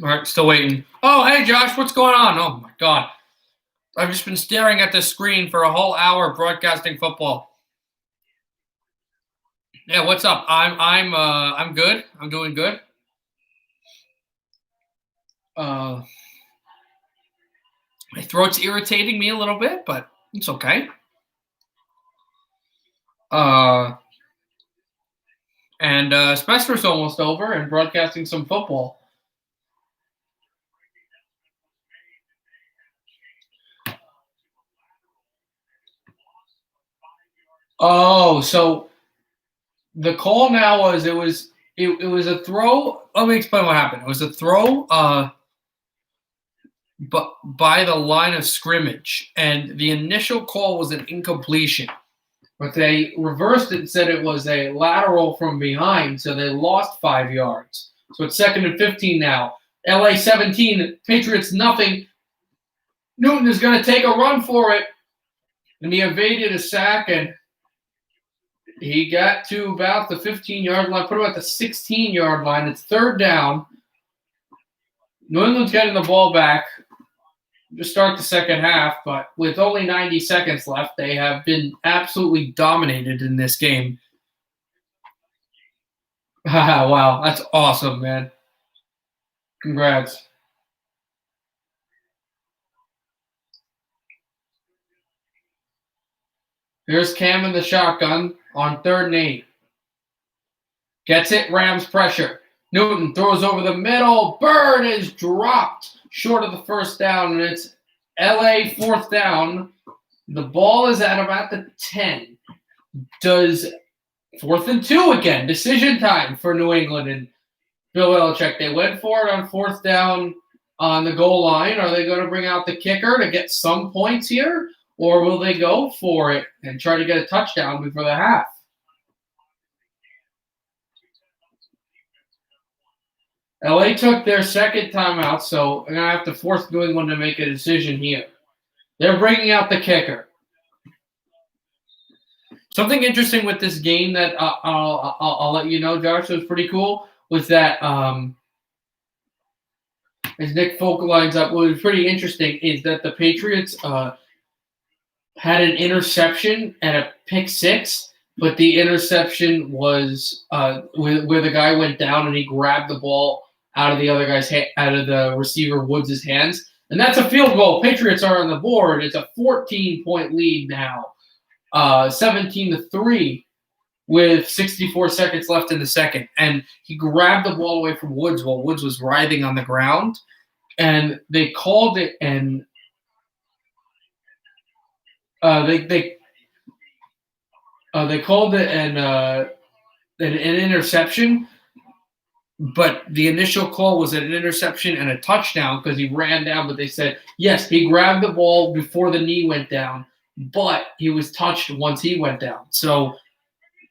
All right, still waiting. Oh, hey, Josh, what's going on? Oh, my God. I've just been staring at this screen for a whole hour broadcasting football. Yeah, what's up? I'm good. I'm doing good. My throat's irritating me a little bit, but it's okay. And Spencer's almost over and broadcasting some football. Oh, so the call now was it was a throw. Let me explain what happened. It was a throw but by the line of scrimmage, and the initial call was an incompletion. But they reversed it and said it was a lateral from behind, so they lost 5 yards. So it's second and 15 now. LA 17, Patriots nothing. Newton is going to take a run for it, and he evaded a sack, and he got to about the 15-yard line, put him at the 16-yard line. It's third down. New England's getting the ball back to start the second half, but with only 90 seconds left, they have been absolutely dominated in this game. Wow, that's awesome, man. Congrats. Here's Cam in the shotgun on 3rd and 8. Gets it, Rams pressure. Newton throws over the middle. Bird is dropped short of the first down, and it's LA 4th down. The ball is at about the 10. Does 4th and 2 again. Decision time for New England and Bill Belichick. They went for it on 4th down. on the goal line. Are they going to bring out the kicker to get some points here? Or will they go for it and try to get a touchdown before the half? LA took their second timeout, so I'm going to have to force New England to make a decision here. They're bringing out the kicker. Something interesting with this game that I'll let you know, Josh, was pretty cool, was that as Nick Folk lines up, what was pretty interesting is that the Patriots had an interception and a pick six, but the interception was where the guy went down and he grabbed the ball out of the receiver Woods' hands, and that's a field goal. Patriots are on the board. It's a 14-point lead now, 17-3, with 64 seconds left in the second, and he grabbed the ball away from Woods while Woods was writhing on the ground, and they called it an they called it an interception, but the initial call was an interception and a touchdown because he ran down. But they said, yes, he grabbed the ball before the knee went down, but he was touched once he went down. So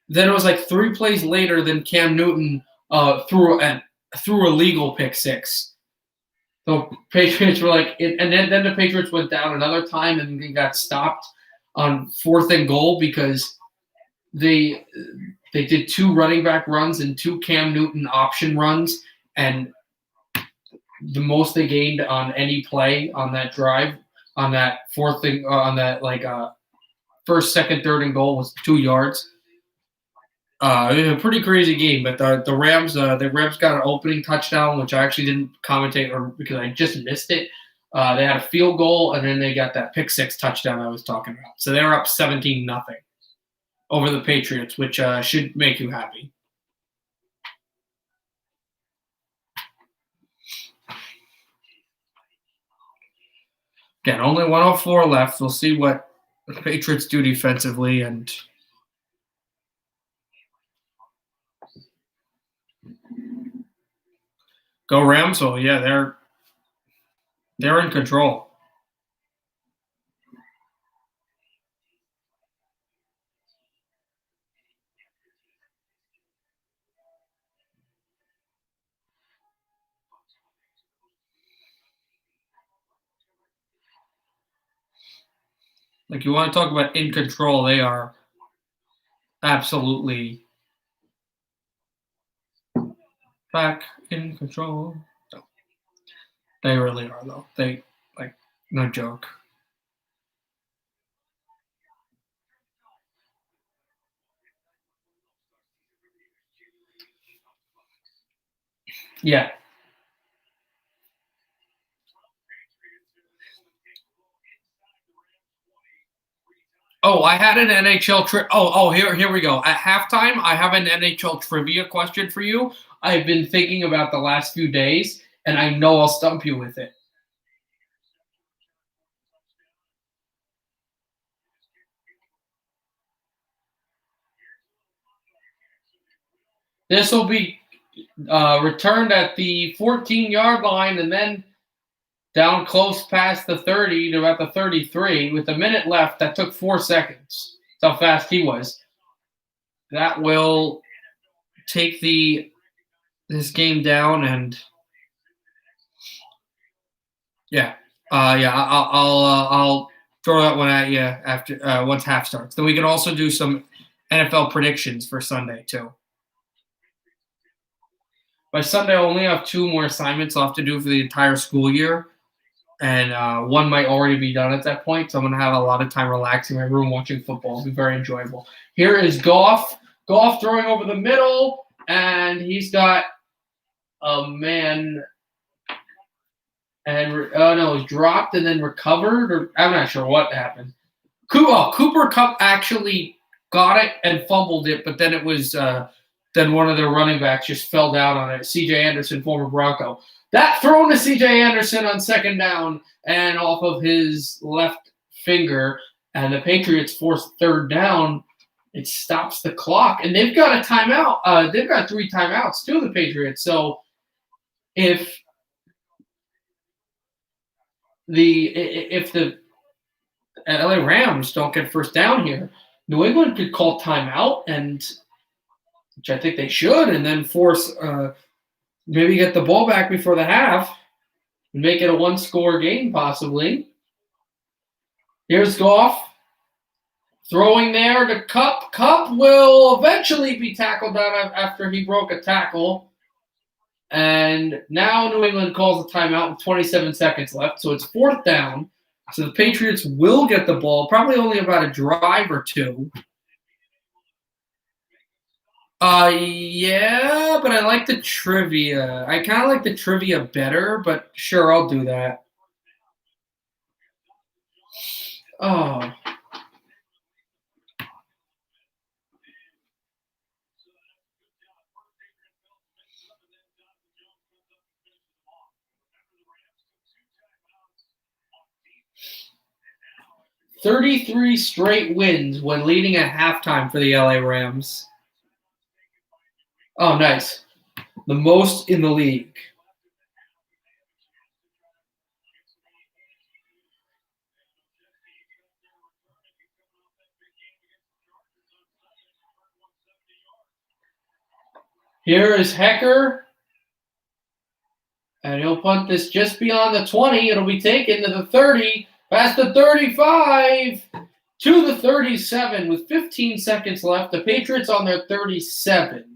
then it was like 3 plays later, then Cam Newton threw a legal pick six. So Patriots were like, and then the Patriots went down another time and they got stopped on 4th and goal because they did 2 running back runs and 2 Cam Newton option runs, and the most they gained on any play on that drive, on that first, second, third and goal was 2 yards. It was a pretty crazy game, but the Rams got an opening touchdown, which I actually didn't commentate because I just missed it. They had a field goal, and then they got that pick six touchdown I was talking about. So they were up 17-0 over the Patriots, which should make you happy. Again, only 104 left. We'll see what the Patriots do defensively, and go Rams. Oh yeah, they're in control. Like, you want to talk about in control, they are absolutely back in control. No. They really are, though. They, like, no joke. Yeah. Oh, I had an NHL trip. Here we go. At halftime, I have an NHL trivia question for you. I've been thinking about the last few days, and I know I'll stump you with it. This will be returned at the 14-yard line and then down close past the 30 to about the 33 with a minute left. That took 4 seconds. That's how fast he was. That will take this game down, and I'll throw that one at you after once half starts. Then we can also do some NFL predictions for Sunday too. By Sunday, I only have 2 more assignments I'll have to do for the entire school year, and one might already be done at that point. So I'm going to have a lot of time relaxing in my room watching football. It'll be very enjoyable. Here is Goff. Goff throwing over the middle, and he's got a man. And he's dropped and then recovered, or I'm not sure what happened. Cooper Kupp actually got it and fumbled it, but then it was then one of their running backs just fell down on it. C.J. Anderson, former Bronco. That thrown to C.J. Anderson on second down and off of his left finger, and the Patriots forced third down. It stops the clock, and they've got a timeout. They've got 3 timeouts too, the Patriots. So if if the LA Rams don't get first down here, New England could call timeout, and which I think they should, and then force maybe get the ball back before the half and make it a one-score game possibly. Here's Goff throwing there to Kupp. Kupp will eventually be tackled down after he broke a tackle. And now New England calls a timeout with 27 seconds left, so it's fourth down. So the Patriots will get the ball, probably only about a drive or two. Yeah, but I like the trivia. I kind of like the trivia better, but sure, I'll do that. Oh. "33 straight wins when leading at halftime for the LA Rams." Oh, nice. The most in the league. Here is Hecker. And he'll punt this just beyond the 20. It'll be taken to the 30, past the 35, to the 37 with 15 seconds left. The Patriots on their 37.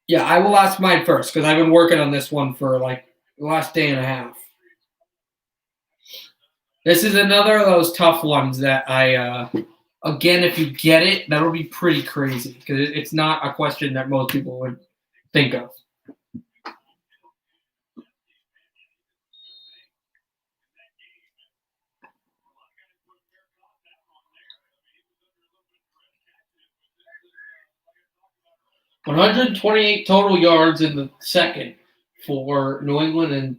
Yeah, I will ask mine first because I've been working on this one for like the last day and a half. This is another of those tough ones that again, if you get it, that'll be pretty crazy because it's not a question that most people would think of. "128 total yards in the second for New England and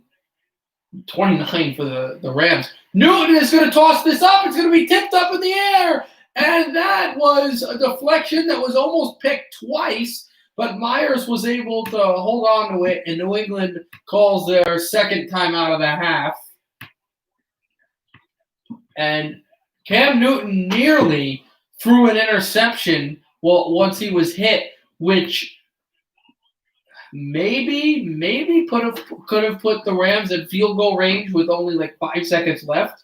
29 for the Rams. Newton is going to toss this up. It's going to be tipped up in the air. And that was a deflection that was almost picked twice, but Myers was able to hold on to it, and New England calls their second timeout of the half. And Cam Newton nearly threw an interception once he was hit, which maybe could have put the Rams in field goal range with only like 5 seconds left.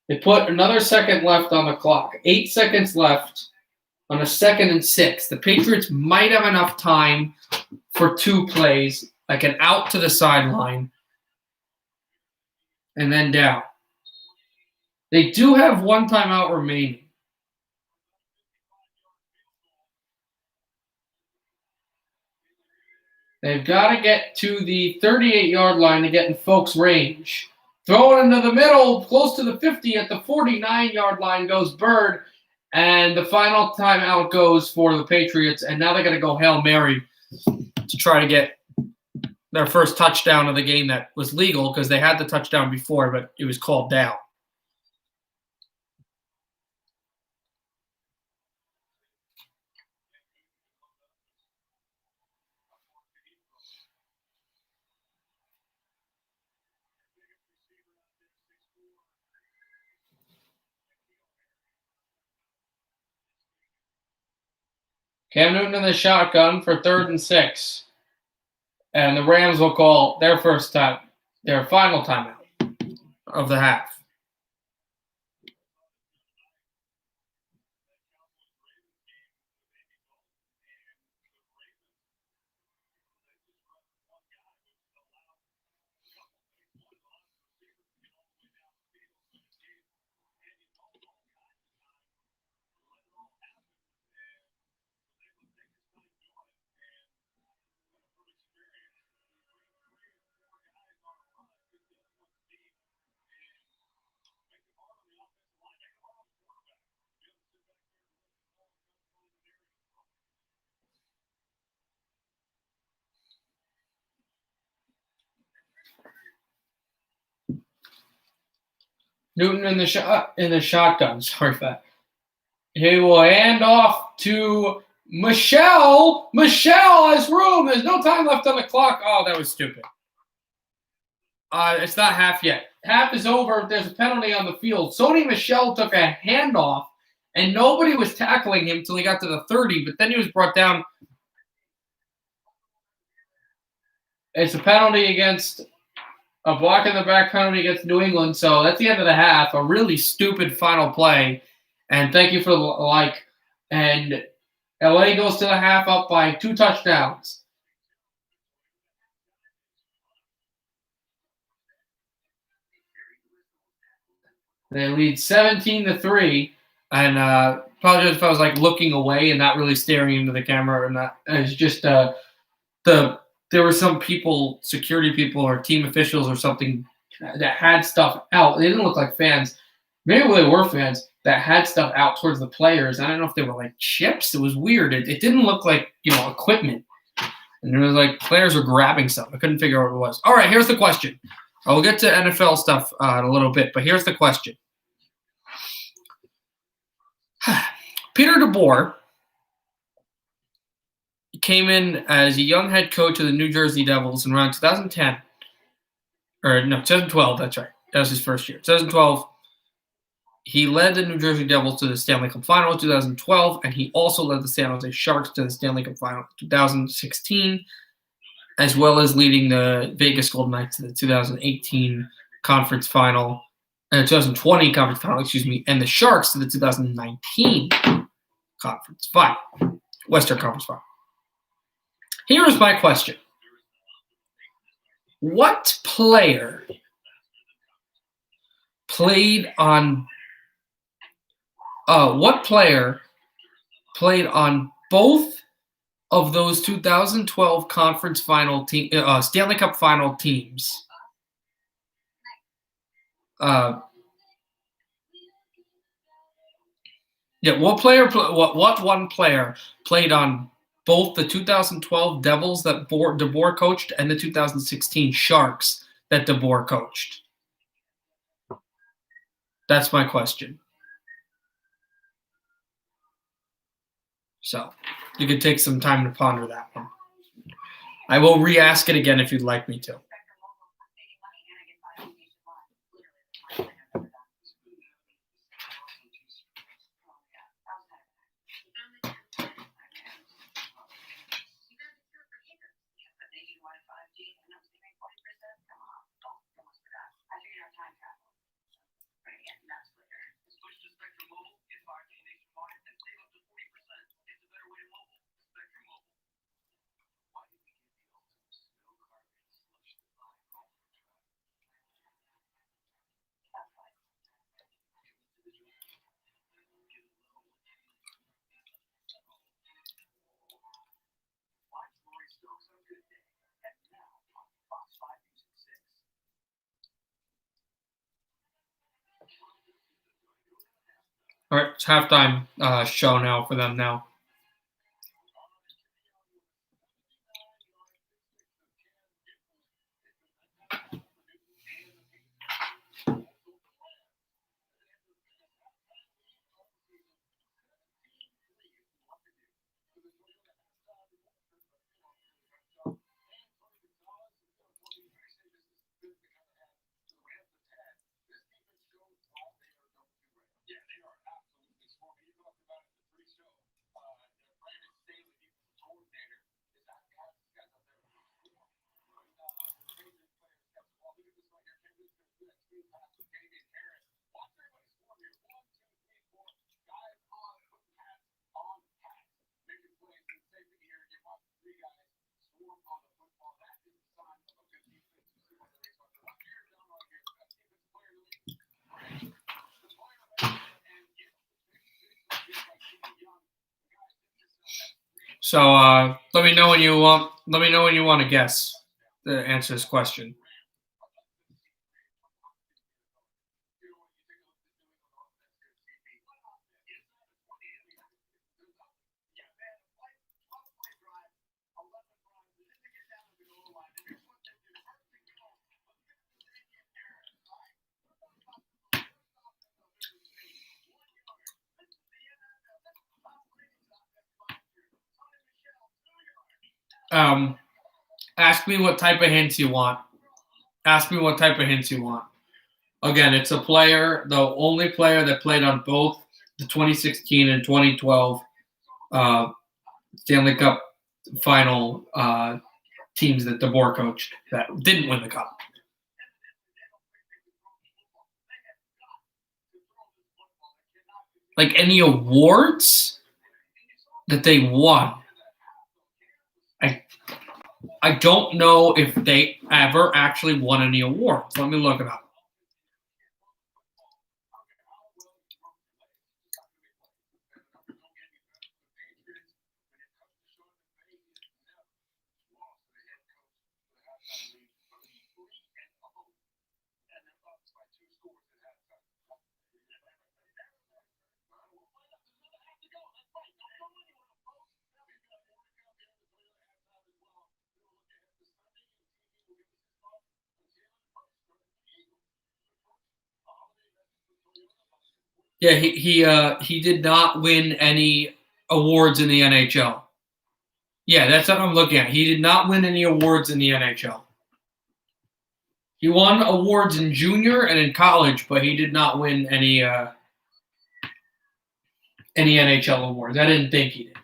They put another second left on the clock. 8 seconds left on a 2nd and 6. The Patriots might have enough time for 2 plays, like an out to the sideline and then down. They do have 1 timeout remaining. They've got to get to the 38-yard line to get in folks' range. Throw it into the middle, close to the 50 at the 49-yard line goes Bird, and the final timeout goes for the Patriots, and now they're going to go Hail Mary to try to get their first touchdown of the game that was legal because they had the touchdown before, but it was called down. Cam Newton in the shotgun for 3rd and 6. And the Rams will call their final timeout of the half. Newton in the shotgun. Sorry for that. He will hand off to Michelle has room. There's no time left on the clock. Oh, that was stupid. It's not half yet. Half is over. There's a penalty on the field. Sony Michel took a handoff, and nobody was tackling him until he got to the 30, but then he was brought down. It's a penalty against a block in the back penalty against New England. So that's the end of the half. A really stupid final play. And thank you for the like. And LA goes to the half up by 2 touchdowns. They lead 17-3. And apologize if I was like looking away and not really staring into the camera or not. It's just there were some people, security people or team officials or something that had stuff out. They didn't look like fans. Maybe they were fans that had stuff out towards the players. I don't know if they were like chips. It was weird. It didn't look like, equipment. And there was like players were grabbing stuff. I couldn't figure out what it was. All right, here's the question. I will get to NFL stuff in a little bit, but here's the question. Peter DeBoer came in as a young head coach of the New Jersey Devils in around 2010. Or no, 2012, that's right. That was his first year. 2012, he led the New Jersey Devils to the Stanley Cup Final in 2012, and he also led the San Jose Sharks to the Stanley Cup Final in 2016, as well as leading the Vegas Golden Knights to the 2018 Conference Final, 2020 Conference Final, and the Sharks to the 2019 Conference Final, Western Conference Final. Here is my question. What player played on both of those 2012 Conference Final Stanley Cup Final teams? What one player played on both the 2012 Devils that DeBoer coached and the 2016 Sharks that DeBoer coached? That's my question. So you could take some time to ponder that one. I will re-ask it again if you'd like me to. All right, it's halftime show now for them now. So let me know when you want. Let me know when you want to guess to answer this question. Ask me what type of hints you want. Ask me what type of hints you want. Again, it's a player, the only player that played on both the 2016 and 2012 Stanley Cup final teams that DeBoer coached that didn't win the cup. Like any awards that they won, I don't know if they ever actually won any awards. Let me look it up. Yeah, he did not win any awards in the NHL. Yeah, that's what I'm looking at. He did not win any awards in the NHL. He won awards in junior and in college, but he did not win any NHL awards. I didn't think he did.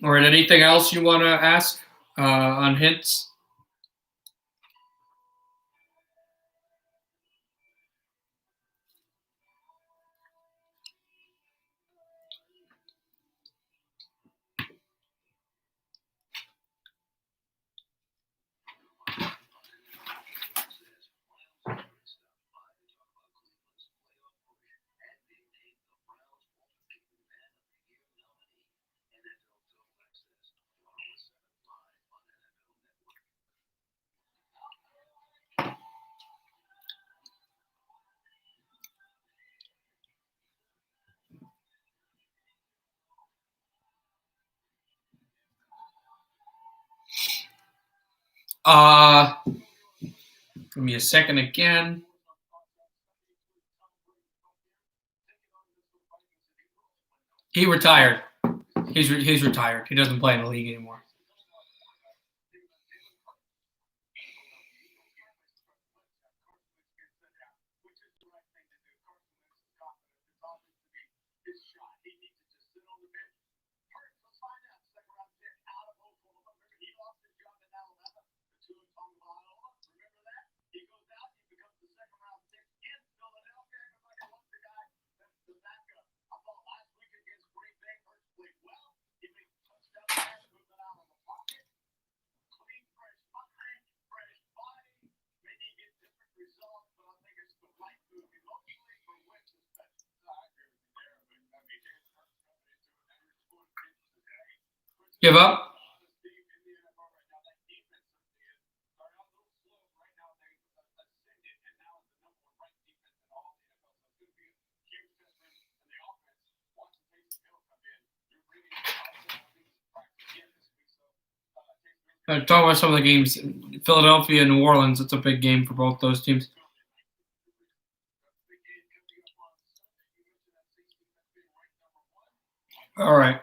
All right, anything else you want to ask on hints? Give me a second again. He retired. He's retired. He doesn't play in the league anymore. Give up? Talk about some of the games. Philadelphia and New Orleans, it's a big game for both those teams. All right.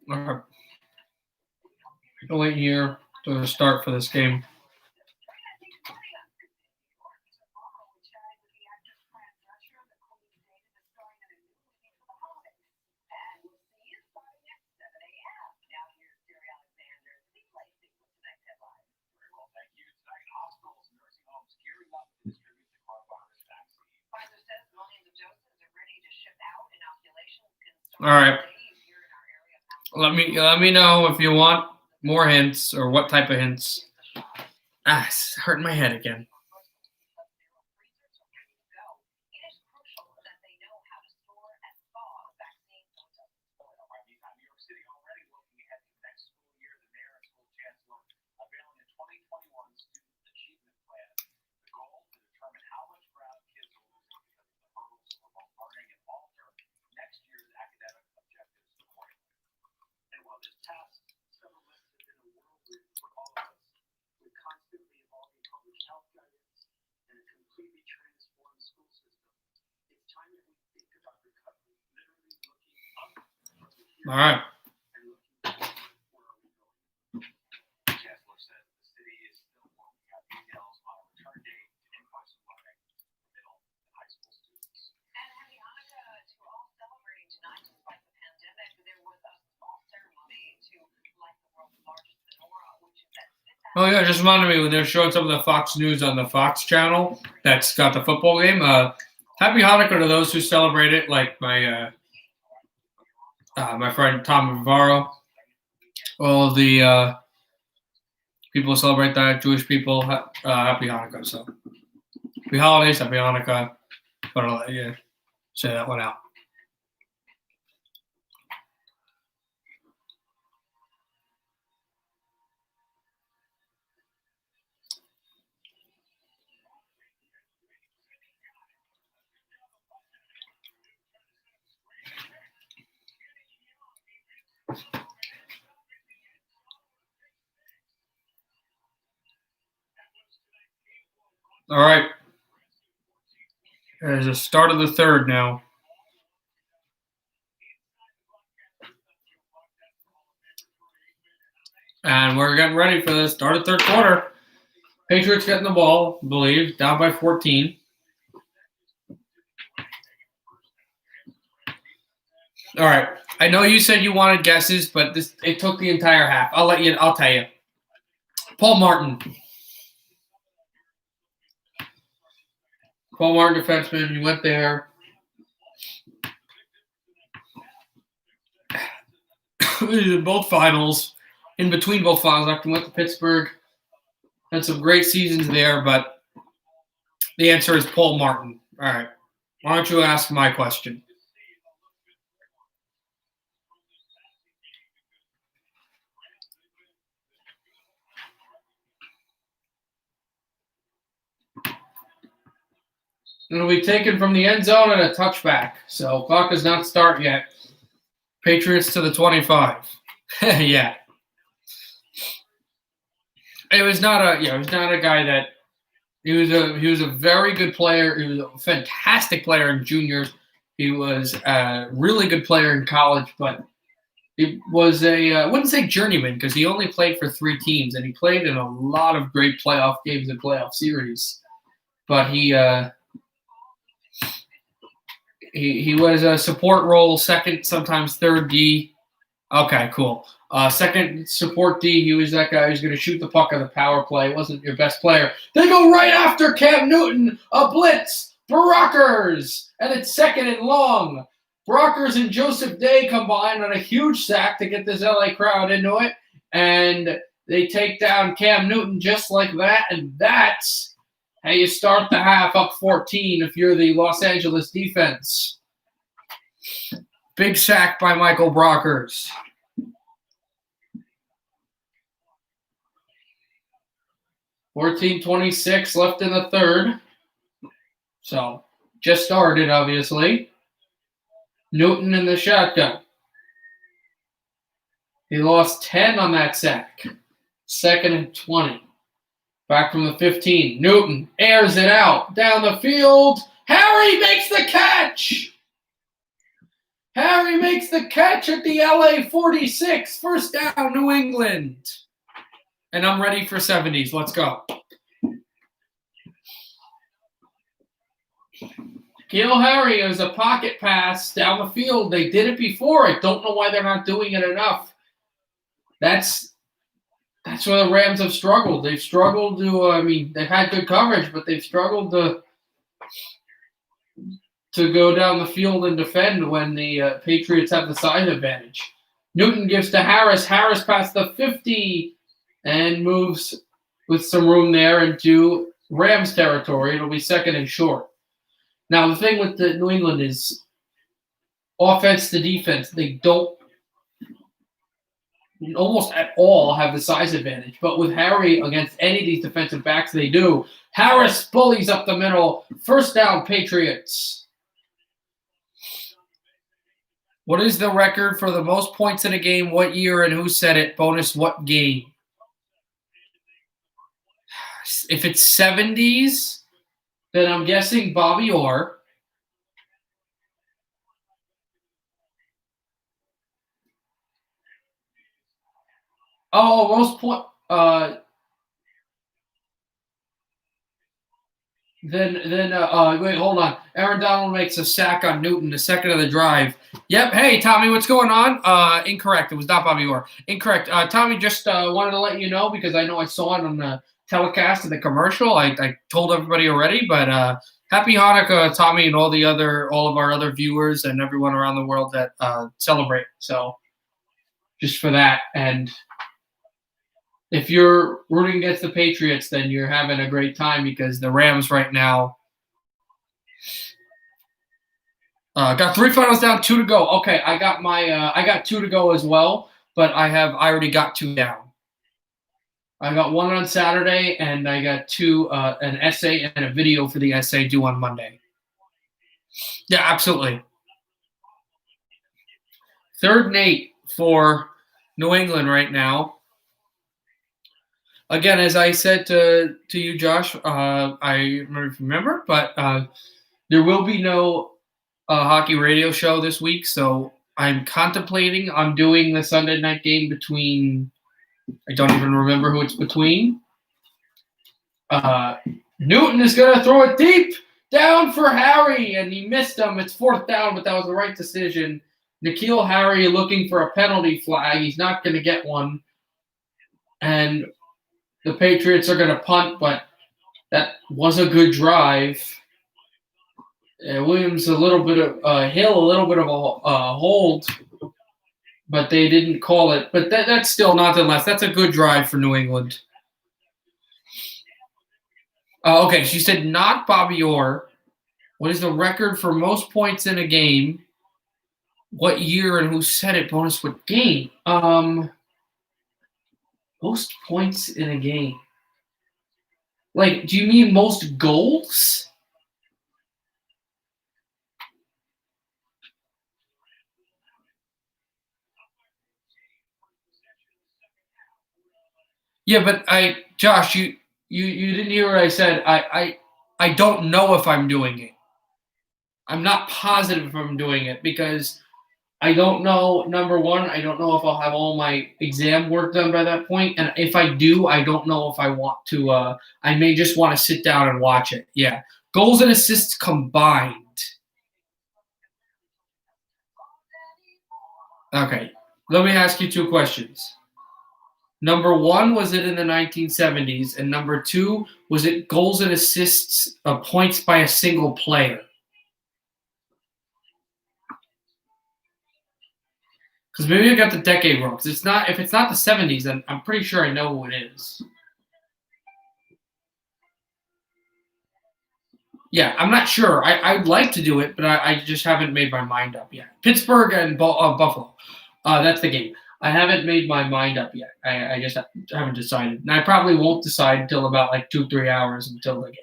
All right. I'll wait here to start for this game. All right. Let me know if you want more hints or what type of hints. It's hurting my head again. All right. Oh yeah, just reminded me when they're showing some of the Fox News on the Fox channel that's got the football game. Happy Hanukkah to those who celebrate it, like my friend Tom Navarro. All of the people who celebrate that, Jewish people, happy Hanukkah. So happy holidays, happy Hanukkah. But I'll let you say that one out. All right. There's the start of the third now. And we're getting ready for the start of third quarter. Patriots getting the ball, I believe, down by 14. All right. I know you said you wanted guesses, but it took the entire half. I'll tell you. Paul Martin. Paul Martin, defenseman. You went there. Both finals. In between both finals, after went to Pittsburgh. Had some great seasons there, but the answer is Paul Martin. All right. Why don't you ask my question? It'll be taken from the end zone and a touchback. So clock does not start yet. Patriots to the 25. Yeah. It was not a guy that he was a very good player. He was a fantastic player in juniors. He was a really good player in college, but he was I wouldn't say journeyman because he only played for 3 teams and he played in a lot of great playoff games and playoff series. But he was a support role, second, sometimes third D. Okay, cool. Second support D, he was that guy who's going to shoot the puck on the power play. Wasn't your best player. They go right after Cam Newton, a blitz, Brockers, and it's second and long. Brockers and Joseph Day combine on a huge sack to get this LA crowd into it, and they take down Cam Newton just like that, and that's how you start the half up 14 if you're the Los Angeles defense. Big sack by Michael Brockers. 14:26 left in the third. So, just started, obviously. Newton in the shotgun. He lost 10 on that sack. Second and 20. Back from the 15. Newton airs it out. Down the field. Harry makes the catch! Harry makes the catch at the LA 46. First down, New England. And I'm ready for 70s. Let's go. N'Keal Harry is a pocket pass down the field. They did it before. I don't know why they're not doing it enough. That's where the Rams have struggled. They've struggled to, they've had good coverage, but they've struggled to go down the field and defend when the Patriots have the size advantage. Newton gives to Harris. Harris past the 50 and moves with some room there into Rams territory. It'll be second and short. Now, the thing with the New England is offense to defense. They don't almost at all have the size advantage. But with Harry against any of these defensive backs, they do. Harris bullies up the middle. First down, Patriots. What is the record for the most points in a game? What year and who said it? Bonus, what game? If it's 70s, then I'm guessing Bobby Orr. Oh, most point. Wait, hold on. Aaron Donald makes a sack on Newton, the second of the drive. Yep. Hey, Tommy, what's going on? Incorrect. It was not Bobby Orr. Incorrect. Tommy, just wanted to let you know because I know I saw it on the telecast of the commercial. I told everybody already, but happy Hanukkah, Tommy, and all of our other viewers and everyone around the world that celebrate. So, just for that, and if you're rooting against the Patriots, then you're having a great time because the Rams right now got 3 finals down, 2 to go. Okay, I got 2 to go as well, but I already got 2 down. I got 1 on Saturday, and I got 2, an essay and a video for the essay due on Monday. Yeah, absolutely. 3rd and 8 for New England right now. Again, as I said to you, Josh, I remember, but there will be no hockey radio show this week, so I'm contemplating on doing the Sunday night game between – I don't even remember who it's between. Newton is going to throw it deep down for Harry, and he missed him. It's 4th down, but that was the right decision. N'Keal Harry looking for a penalty flag. He's not going to get one. And the Patriots are going to punt, but that was a good drive. Williams a little bit of Hill, a little bit of a hold, but they didn't call it. But that's still nothing less. That's a good drive for New England. Okay, she said not Bobby Orr. What is the record for most points in a game? What year and who said it? Bonus what game? Most points in a game. Like, do you mean most goals? Yeah, but Josh, you didn't hear what I said. I don't know if I'm doing it. I'm not positive if I'm doing it because I don't know. Number one, I don't know if I'll have all my exam work done by that point, and if I do, I don't know if I want to. I may just want to sit down and watch it. Yeah, goals and assists combined. Okay, let me ask you 2 questions. Number 1, was it in the 1970s? And number 2, was it goals and assists, points by a single player? Because maybe I got the decade wrong. Because if it's not the 70s, then I'm pretty sure I know who it is. Yeah, I'm not sure. I'd like to do it, but I just haven't made my mind up yet. Pittsburgh and Buffalo. That's the game. I haven't made my mind up yet. I just haven't decided. And I probably won't decide until about like 2-3 hours until the game.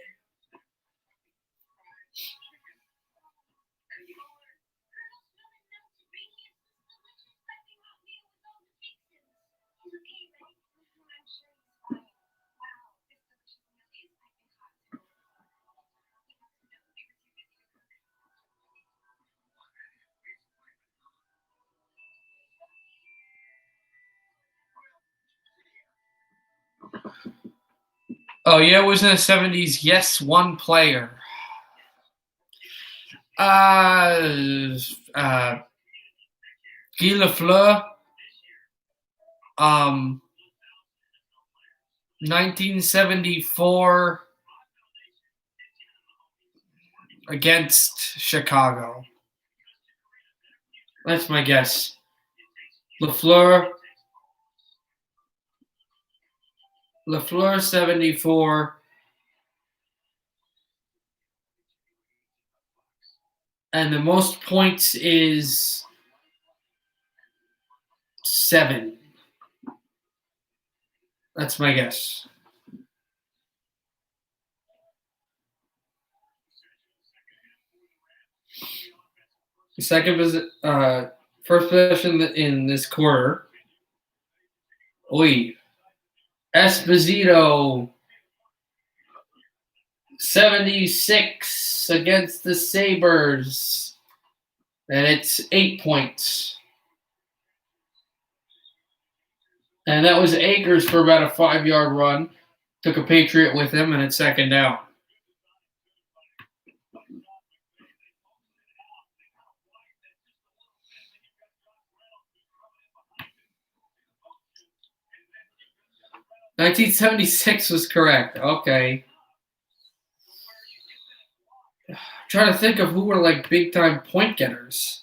Oh, yeah, it was in the 70s. Yes, one player. Guy Lafleur. 1974 against Chicago. That's my guess. Lafleur 74. And the most points is 7. That's my guess. The first possession in this quarter. Esposito 76 against the Sabres. And it's 8 points. And that was Akers for about a 5-yard run. Took a Patriot with him, and it's second down. $1976 was correct. Okay. I'm trying to think of who were like big-time point getters.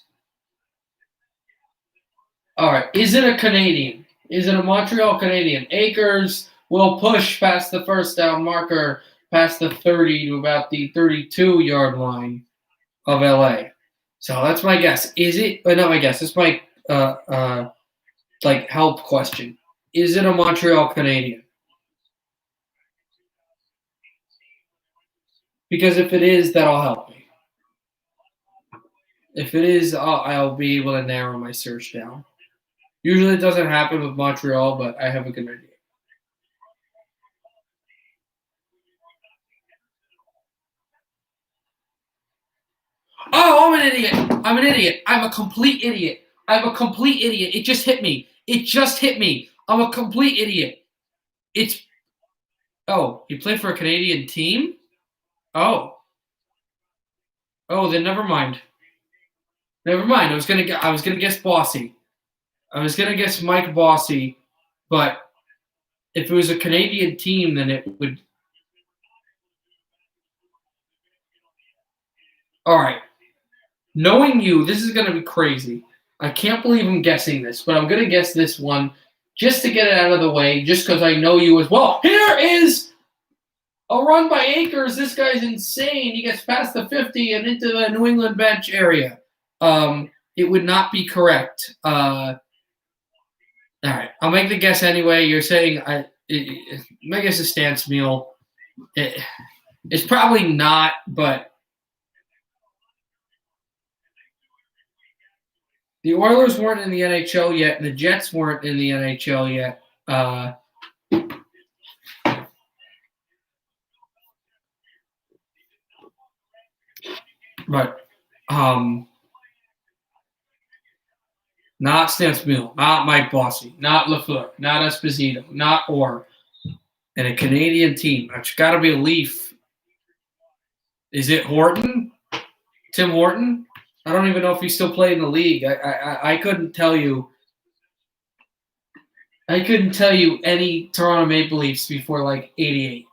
All right. Is it a Canadian? Is it a Montreal Canadian? Akers will push past the first down marker, past the 30 to about the 32-yard line of LA. So that's my guess. Is it? Not my guess. It's my help question. Is it a Montreal Canadian? Because if it is, that'll help me. If it is, I'll be able to narrow my search down. Usually it doesn't happen with Montreal, but I have a good idea. Oh, I'm an idiot. I'm a complete idiot. It just hit me. I'm a complete idiot. He played for a Canadian team? Oh, then never mind. I was gonna guess Bossy. I was gonna guess Mike Bossy, but if it was a Canadian team, then it would. All right. Knowing you, this is gonna be crazy. I can't believe I'm guessing this, but I'm gonna guess this one just to get it out of the way, just because I know you as well. Here is a run by Akers. This guy's insane. He gets past the 50 and into the New England bench area. It would not be correct. All right, I'll make the guess anyway. You're saying my guess is Stan Smeel. It's probably not, but the Oilers weren't in the NHL yet, and the Jets weren't in the NHL yet. But not Stan Smeel, not Mike Bossy, not Lafleur, not Esposito, not Orr, and a Canadian team. It's got to be a Leaf. Is it Horton? Tim Horton? I don't even know if he still played in the league. I couldn't tell you. I couldn't tell you any Toronto Maple Leafs before like 88.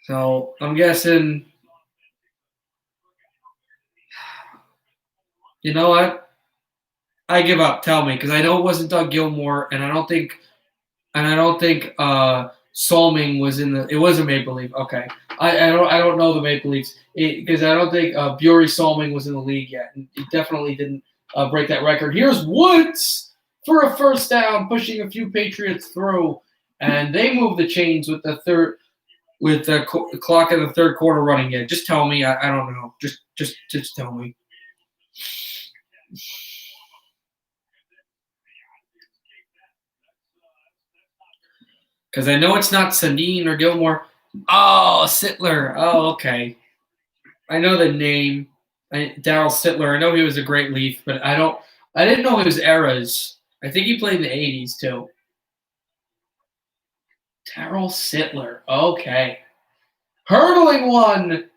So I'm guessing. You know what? I give up. Tell me, because I know it wasn't Doug Gilmour, and I don't think Solming was in the. It was a Maple Leaf. Okay, I don't know the Maple Leafs because I don't think Bury Solming was in the league yet. And he definitely didn't break that record. Here's Woods for a first down, pushing a few Patriots through, and they move the chains with the clock in the third quarter running. Yeah, just tell me. I don't know. Just tell me. Because I know it's not Sandin or Gilmore. Oh, Sittler. Oh, okay. I know the name. Daryl Sittler. I know he was a great Leaf, but I didn't know it was Eras. I think he played in the 80s too. Terrell Sittler. Okay. Hurdling one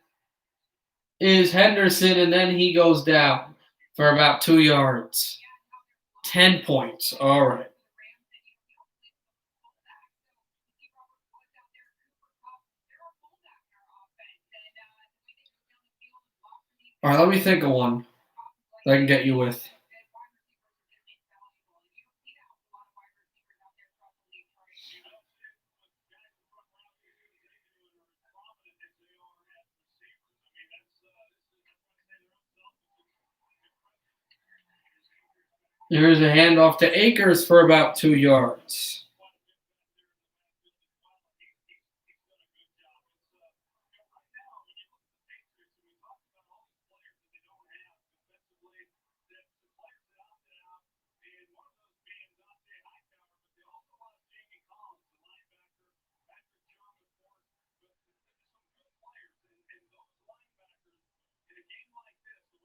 is Henderson, and then he goes down for about 2 yards. 10 points. All right. All right, let me think of one that I can get you with. Here's a handoff to Akers for about 2 yards.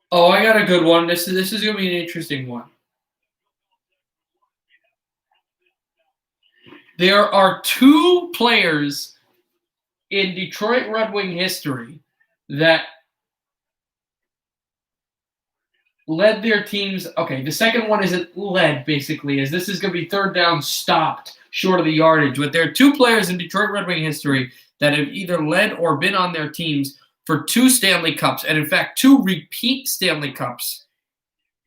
Oh, I got a good one. This is going to be an interesting one. There are 2 players in Detroit Red Wing history that led their teams. Okay, the second one isn't led, basically, as this is going to be third down stopped short of the yardage. But there are 2 players in Detroit Red Wing history that have either led or been on their teams for 2 Stanley Cups, and in fact, 2 repeat Stanley Cups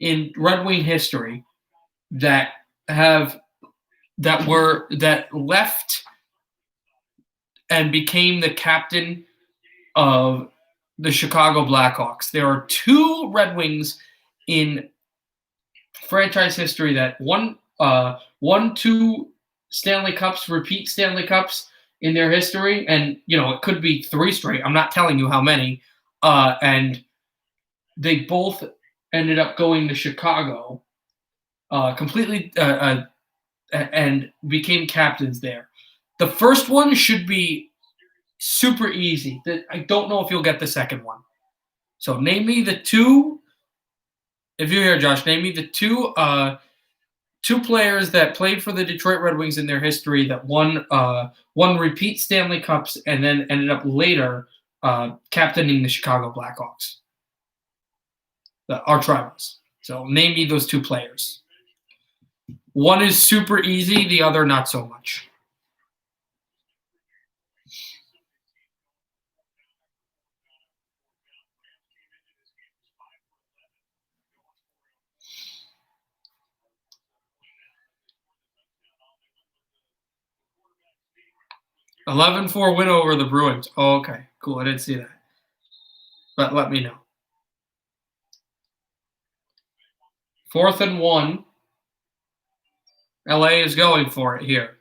in Red Wing history that left and became the captain of the Chicago Blackhawks. There are 2 Red Wings in franchise history that won 2 Stanley Cups, repeat Stanley Cups in their history, and it could be 3 straight. I'm not telling you how many. And they both ended up going to Chicago, completely, and became captains there. The first one should be super easy. I don't know if you'll get the second one. So name me the 2. If you're here, Josh, name me the 2 players that played for the Detroit Red Wings in their history that won repeat Stanley Cups and then ended up later captaining the Chicago Blackhawks, the arch rivals. So name me those 2 players. One is super easy, the other not so much. – 11-4 win over the Bruins. Oh, okay, cool. I didn't see that. But let me know. 4th and 1. LA is going for it here.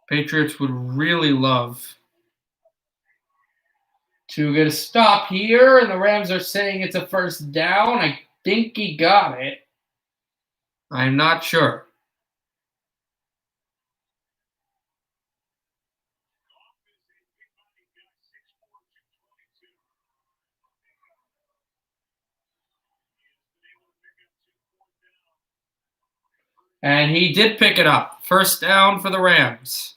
Patriots would really love to get a stop here, and the Rams are saying it's a first down. I think he got it. I'm not sure. And he did pick it up. First down for the Rams.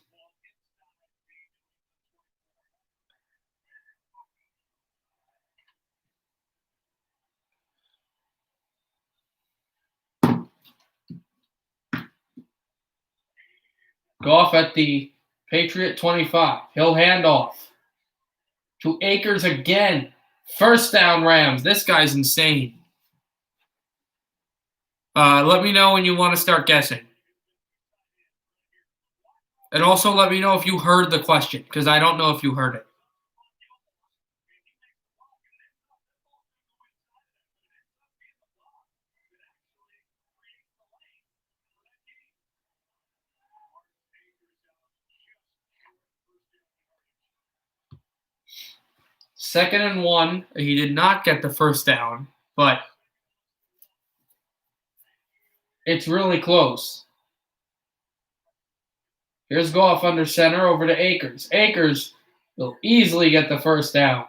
Goff at the Patriot 25. He'll hand off to Akers again. First down, Rams. This guy's insane. Let me know when you want to start guessing. And also let me know if you heard the question, because I don't know if you heard it. Second and 1. He did not get the first down, but it's really close. Here's Goff under center over to Akers. Akers will easily get the first down.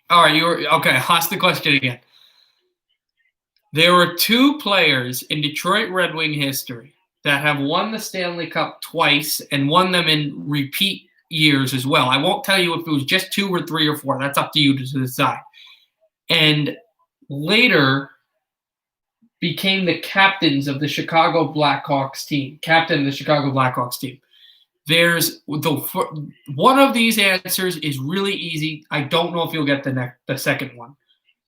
All right, you were okay. Ask the question again. There were two players in Detroit Red Wing history that have won the Stanley Cup twice and won them in repeat years as well. I won't tell you if it was just 2 or 3 or 4. That's up to you to decide. And later became the captains of the Chicago Blackhawks team. Captain of the Chicago Blackhawks team. There's one of these answers is really easy. I don't know if you'll get the second one.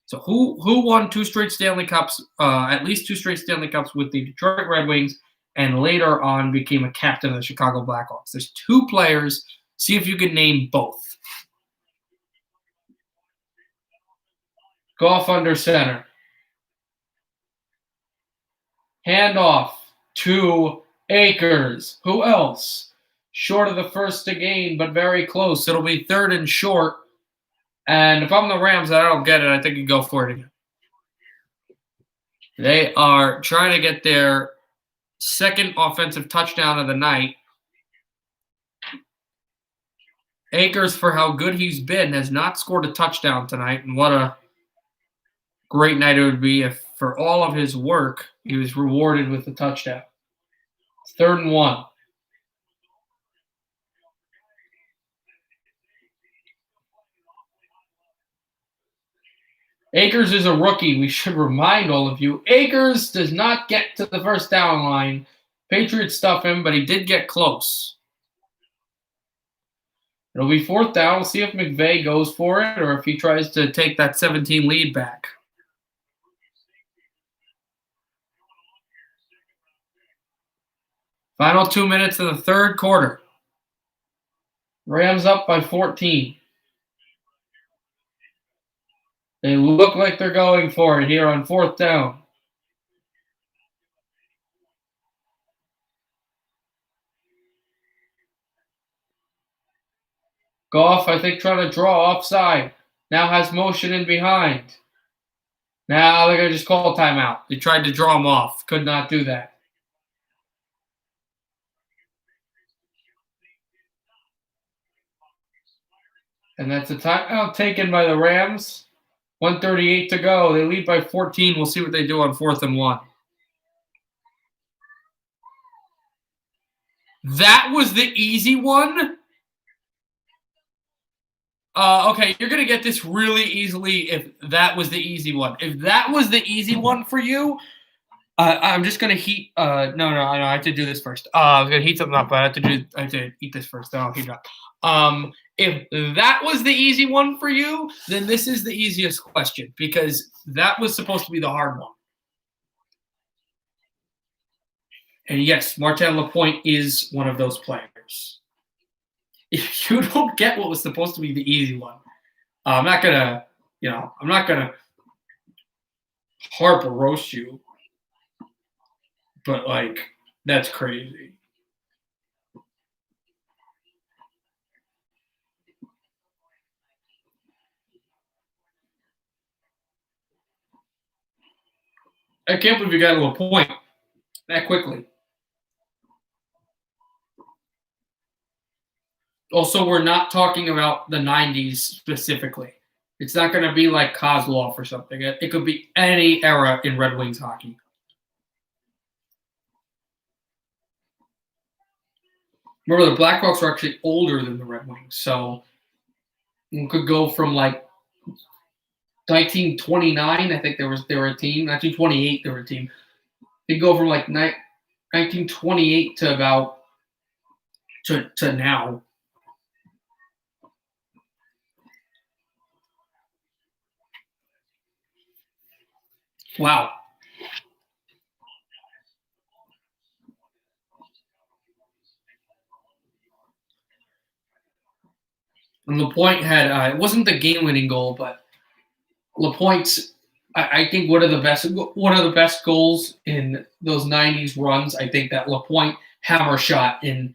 So who won 2 straight Stanley Cups, at least 2 straight Stanley Cups with the Detroit Red Wings, and later on became a captain of the Chicago Blackhawks? There's 2 players. See if you can name both. Goff under center. Handoff to Akers. Who else? Short of the first to gain, but very close. It'll be 3rd and short. And if I'm the Rams, I don't get it. I think you go for it again. They are trying to get their second offensive touchdown of the night. Akers, for how good he's been, has not scored a touchdown tonight. And what a great night it would be if, for all of his work, he was rewarded with a touchdown. 3rd and 1. Akers is a rookie. We should remind all of you. Akers does not get to the first down line. Patriots stuff him, but he did get close. It'll be 4th down. We'll see if McVay goes for it or if he tries to take that 17 lead back. Final 2 minutes of the 3rd quarter. Rams up by 14. They look like they're going for it here on 4th down. Goff, I think, trying to draw offside. Now has motion in behind. Now they're going to just call timeout. They tried to draw him off. Could not do that. And that's a timeout taken by the Rams. 1:38 to go. They lead by 14. We'll see what they do on 4th and 1. That was the easy one? Okay, you're going to get this really easily if that was the easy one. If that was the easy one for you, I'm just going to heat no, I have to do this first. I was going to heat something up, but I have to eat this first. Then I'll heat it up. If that was the easy one for you, then this is the easiest question because that was supposed to be the hard one. And yes, Martin Lapointe is one of those players. If you don't get what was supposed to be the easy one, I'm not gonna harp or roast you, but like that's crazy. I can't believe you got to a point that quickly. Also, we're not talking about the 90s specifically. It's not going to be like Kozlov or something. It could be any era in Red Wings hockey. Remember, the Blackhawks are actually older than the Red Wings. So we could go from like 1929, I think they were a team. 1928, they were a team. They go from like 1928 to about to now. Wow. And Lapointe had it wasn't the game-winning goal, but Lapointe's I think one of the best goals in those 90s runs. I think that Lapointe hammer shot in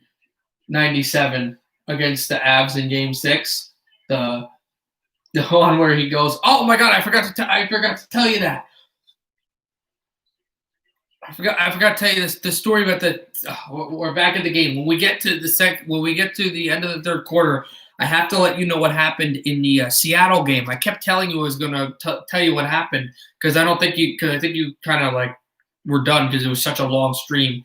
97 against the Avs in Game 6, the one where he goes, "Oh my God, I forgot to tell you that. I forgot to tell you the story about we're back in the game when we get to the end of the 3rd quarter. I have to let you know what happened in the Seattle game. I kept telling you I was going to tell you what happened because I don't think you, because I think you kind of like were done because it was such a long stream.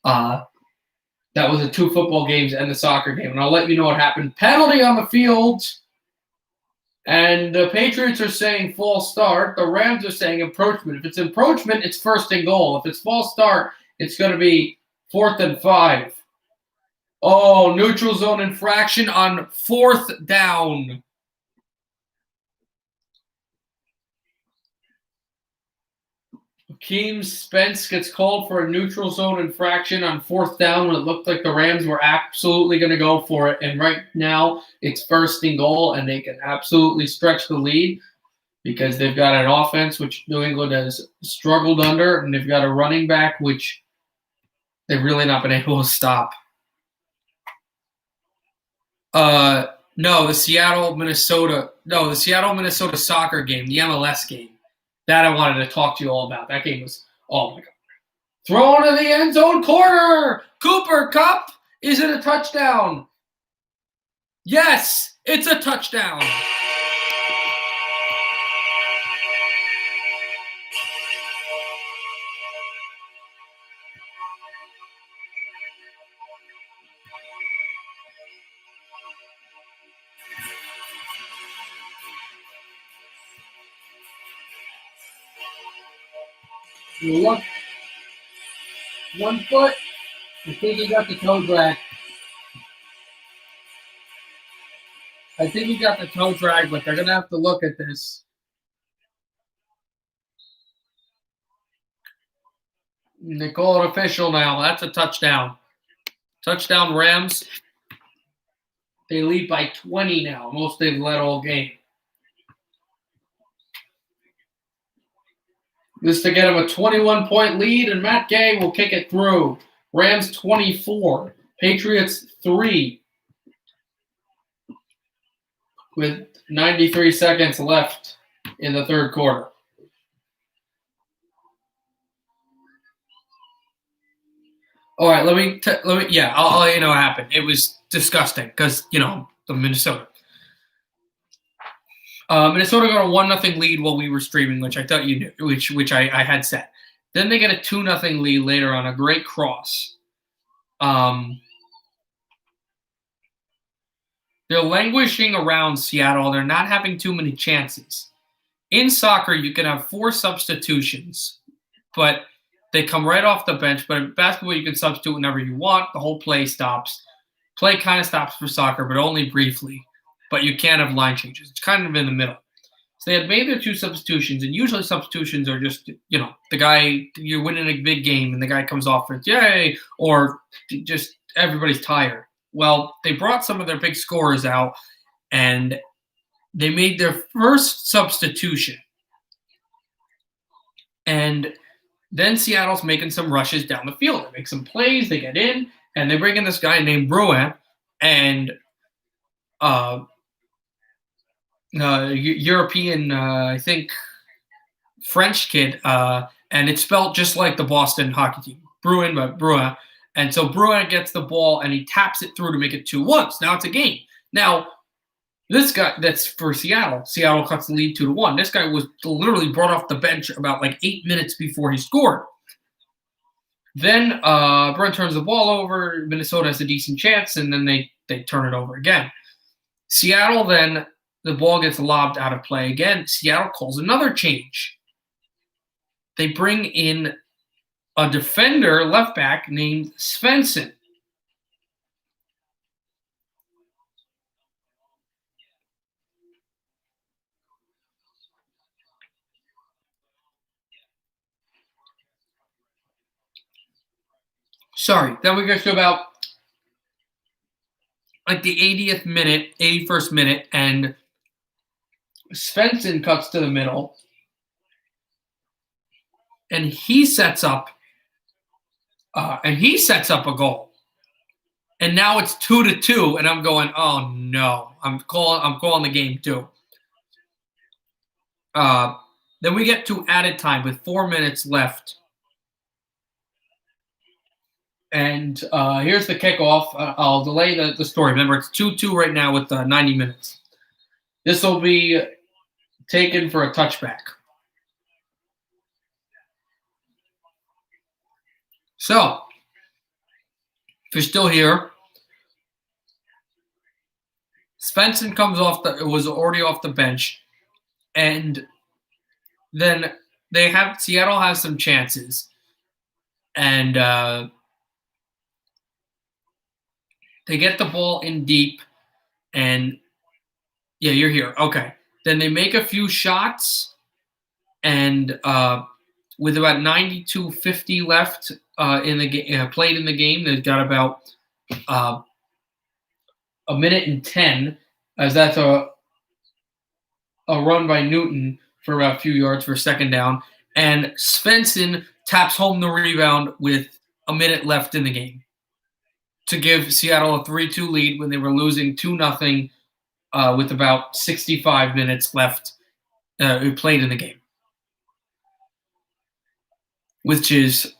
That was the 2 football games and the soccer game, and I'll let you know what happened. Penalty on the field, and the Patriots are saying false start. The Rams are saying encroachment. If it's encroachment, it's 1st and goal. If it's false start, it's going to be 4th and 5. Oh, neutral zone infraction on 4th down. Akeem Spence gets called for a neutral zone infraction on 4th down when it looked like the Rams were absolutely going to go for it. And right now, it's 1st and goal, and they can absolutely stretch the lead because they've got an offense which New England has struggled under, and they've got a running back which they've really not been able to stop. No, the Seattle Minnesota soccer game, the MLS game. That I wanted to talk to you all about. That game was, oh my God. Thrown to the end zone corner. Cooper Kupp. Is it a touchdown? Yes, it's a touchdown. Look, 1 foot. I think he got the toe drag. but they're going to have to look at this. They call it official now. That's a touchdown. Touchdown Rams. They lead by 20 now. Most they've led all game. This to get him a 21-point lead, and Matt Gay will kick it through. Rams 24, Patriots 3. With 93 seconds left in the 3rd quarter. All right, I'll let you know what happened. It was disgusting because, the Minnesota. Minnesota got a 1-0 lead while we were streaming, which I thought you knew, which I had said. Then they get a 2-0 lead later on a great cross. They're languishing around Seattle. They're not having too many chances. In soccer, you can have 4 substitutions, but they come right off the bench. But in basketball, you can substitute whenever you want. The whole play stops. Play kind of stops for soccer, but only briefly. But you can't have line changes. It's kind of in the middle. So they had made their 2 substitutions, and usually substitutions are just, the guy, you're winning a big game, and the guy comes off for yay, or just everybody's tired. Well, they brought some of their big scorers out, and they made their first substitution. And then Seattle's making some rushes down the field. They make some plays, they get in, and they bring in this guy named Bruin, and European, I think, French kid, and it's spelled just like the Boston hockey team. Bruin, but Bruin. And so Bruin gets the ball, and he taps it through to make it 2-1. So now it's a game. Now, this guy, that's for Seattle. Seattle cuts the lead 2-1. This guy was literally brought off the bench about 8 minutes before he scored. Then Bruin turns the ball over. Minnesota has a decent chance, and then they turn it over again. Seattle then, the ball gets lobbed out of play again. Seattle calls another change. They bring in a defender, left back, named Svensson. Sorry, then we go to about the 80th minute, 81st minute, and Svensson cuts to the middle, and he sets up a goal. And now it's 2-2, and I'm going, oh no, I'm calling the game too. Then we get to added time with 4 minutes left. And here's the kickoff. I'll delay the story. Remember, it's 2-2 right now with 90 minutes. This will be taken for a touchback. So, if you're still here, Svensson comes off was already off the bench, and then Seattle has some chances, and they get the ball in deep, and yeah, you're here. Okay. Then they make a few shots, and with about 92:50 left in the game, played in the game, they've got about a minute and 10, as that's a run by Newton for about a few yards for second down, and Svensson taps home the rebound with a minute left in the game to give Seattle a 3-2 lead when they were losing 2-0 with about 65 minutes left played in the game, which is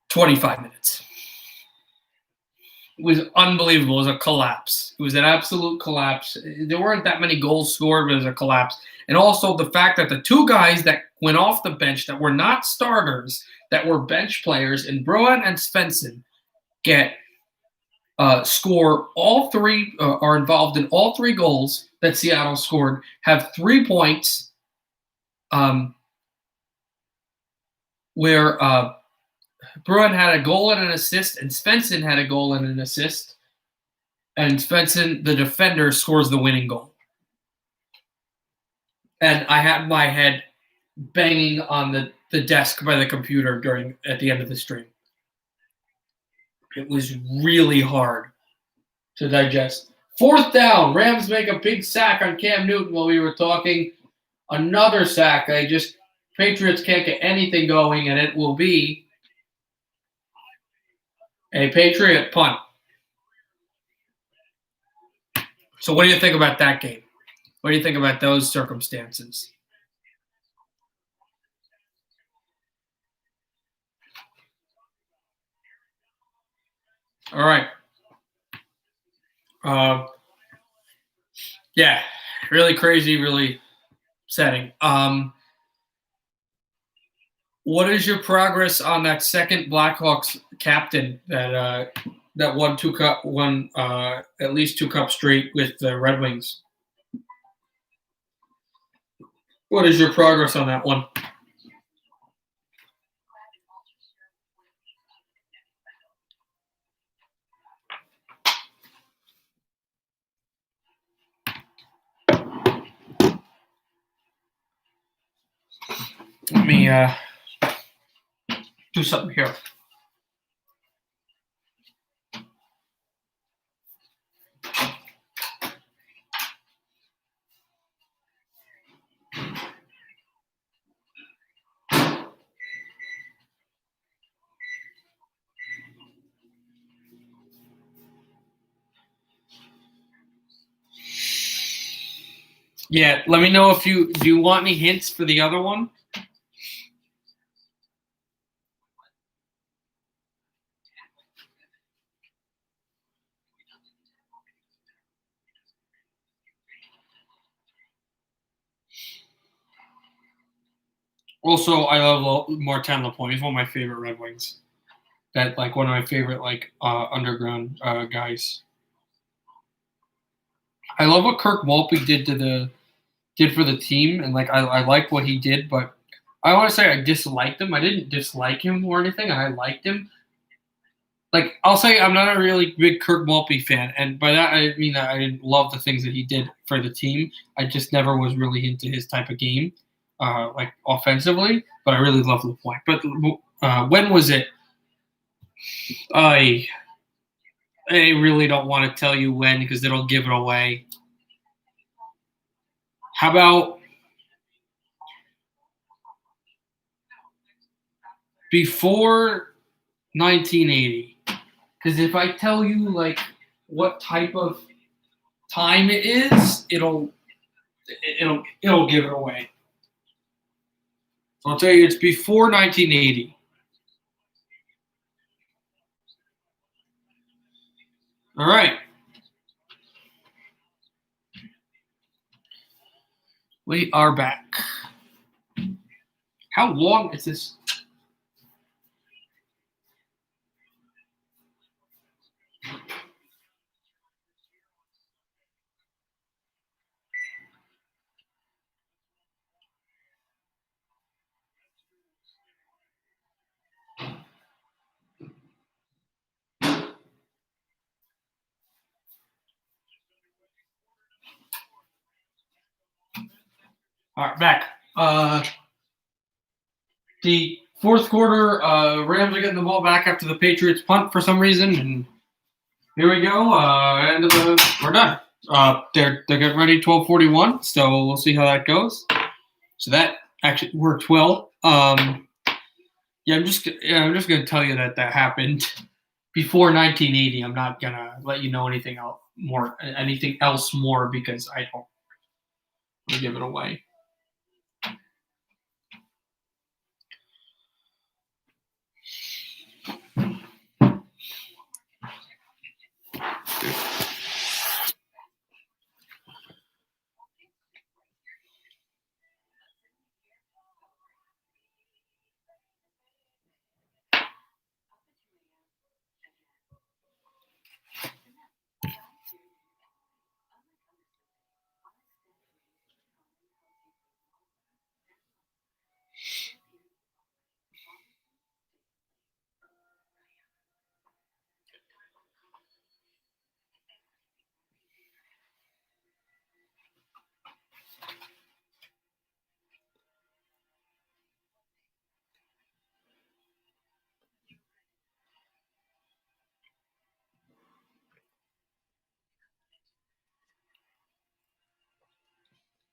25 minutes. It was unbelievable. It was a collapse. It was an absolute collapse. There weren't that many goals scored, but it was a collapse. And also the fact that the two guys that went off the bench that were not starters, that were bench players, and Bruin and Svensson score all three, are involved in all three goals that Seattle scored, have 3 points, where Bruin had a goal and an assist, and Svensson had a goal and an assist. And Svensson, the defender, scores the winning goal. And I had my head banging on the desk by the computer at the end of the stream. It was really hard to digest. 4th down. Rams make a big sack on Cam Newton while we were talking. Another sack. Patriots can't get anything going, and it will be a Patriot punt. So what do you think about that game? What do you think about those circumstances? All right. Yeah, really crazy, really upsetting. What is your progress on that second Blackhawks captain that won at least 2 cups straight with the Red Wings? What is your progress on that one? Let me do something here. Yeah, let me know do you want any hints for the other one? Also, I love Martin Lapointe. He's one of my favorite Red Wings. One of my favorite underground guys. I love what Kirk Maltby did for the team, and I like what he did, but I want to say I disliked him. I didn't dislike him or anything. I liked him. I'll say I'm not a really big Kirk Maltby fan, and by that I mean that I didn't love the things that he did for the team. I just never was really into his type of game, offensively. But I really love LaPointe. But when was it? I really don't want to tell you when because it'll give it away. How about before 1980? Because if I tell you what type of time it is, it'll give it away. So I'll tell you, it's before 1980. All right. We are back. How long is this? All right, back. The fourth quarter, Rams are getting the ball back after the Patriots punt for some reason, and here we go. We're done. They're getting ready 12:41, so we'll see how that goes. So that actually worked well. I'm just gonna tell you that happened before 1980. I'm not gonna let you know anything else more because I don't want to give it away.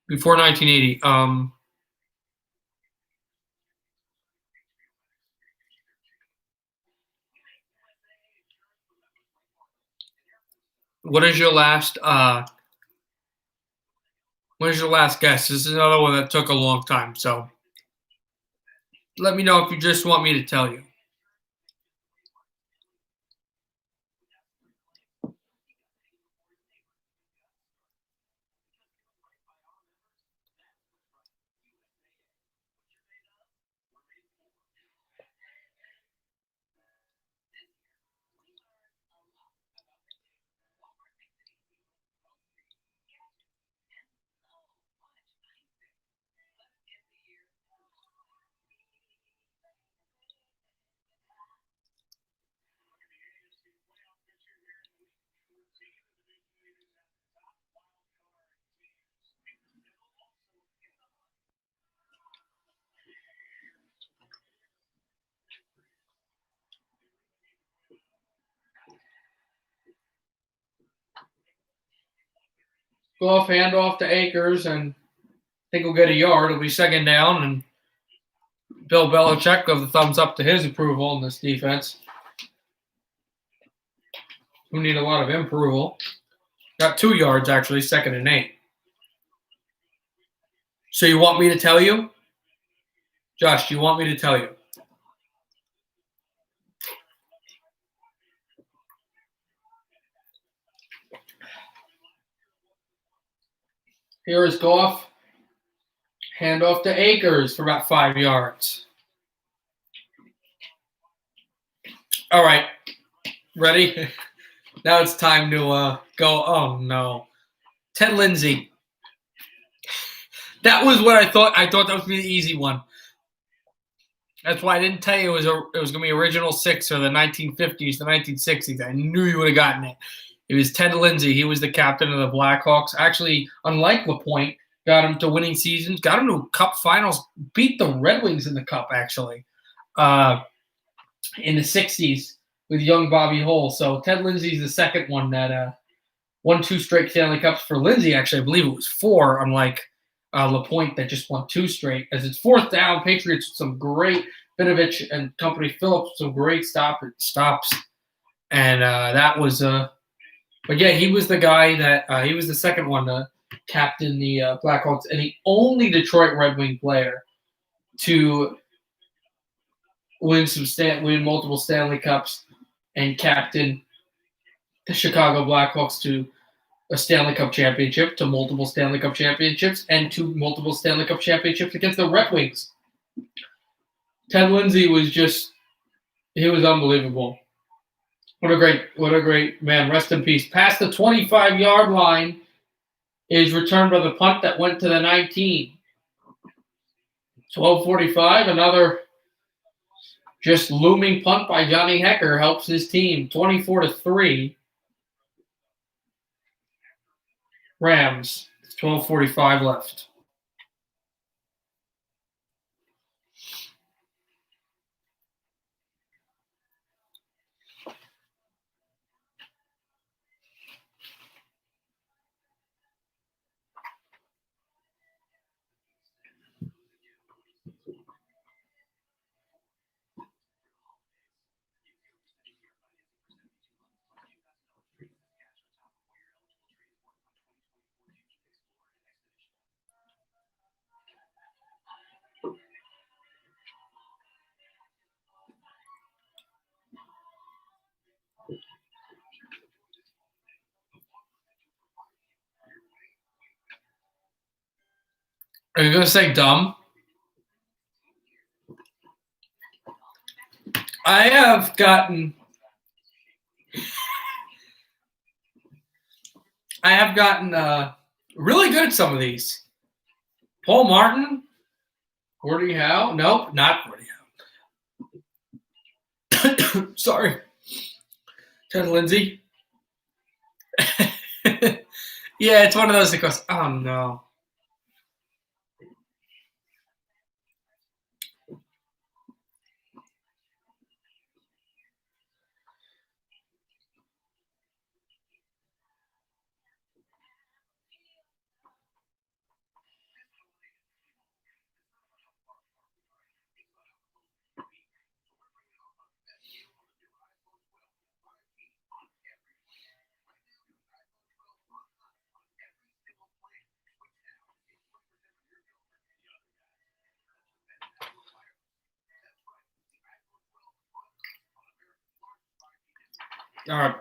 Before 1980, what is your last guess? This is another one that took a long time, so let me know if you just want me to tell you. Goff, hand off to Akers, and I think we'll get a yard. It'll be second down, and Bill Belichick give the thumbs up to his approval in this defense. Who need a lot of approval. Got 2 yards, actually, second and 8. So you want me to tell you? Josh, do you want me to tell you? Here is Goff. Hand off to Akers for about 5 yards. All right. Ready? Now it's time to go. Oh, no. Ted Lindsay. That was what I thought. I thought that was going to be the easy one. That's why I didn't tell you it was going to be original 6 or the 1950s, the 1960s. I knew you would have gotten it. It was Ted Lindsay. He was the captain of the Blackhawks. Actually, unlike LaPointe, got him to winning seasons, got him to Cup finals, beat the Red Wings in the Cup, actually, in the 60s with young Bobby Hull. So Ted Lindsay's the second one that won 2 straight Stanley Cups for Lindsay. Actually, I believe it was 4, unlike LaPointe that just won 2 straight. As it's fourth down, Patriots with some great Vinovich and company, Phillips, some great stops. And that was but yeah, he was the guy that he was the second one to captain the Blackhawks and the only Detroit Red Wing player to win multiple Stanley Cups and captain the Chicago Blackhawks to a Stanley Cup championship, to multiple Stanley Cup championships, and to multiple Stanley Cup championships against the Red Wings. Ted Lindsay was he was unbelievable. What a great man. Rest in peace. Past the 25-yard line is returned by the punt that went to the 19. 12:45, another just looming punt by Johnny Hecker helps his team. 24-3. Rams. 12:45 left. Are you going to say dumb? I have gotten really good at some of these. Paul Martin, Gordie Howe. Nope, not Gordie Howe. Sorry. Ted Lindsay. Yeah, it's one of those that goes, oh no. All right.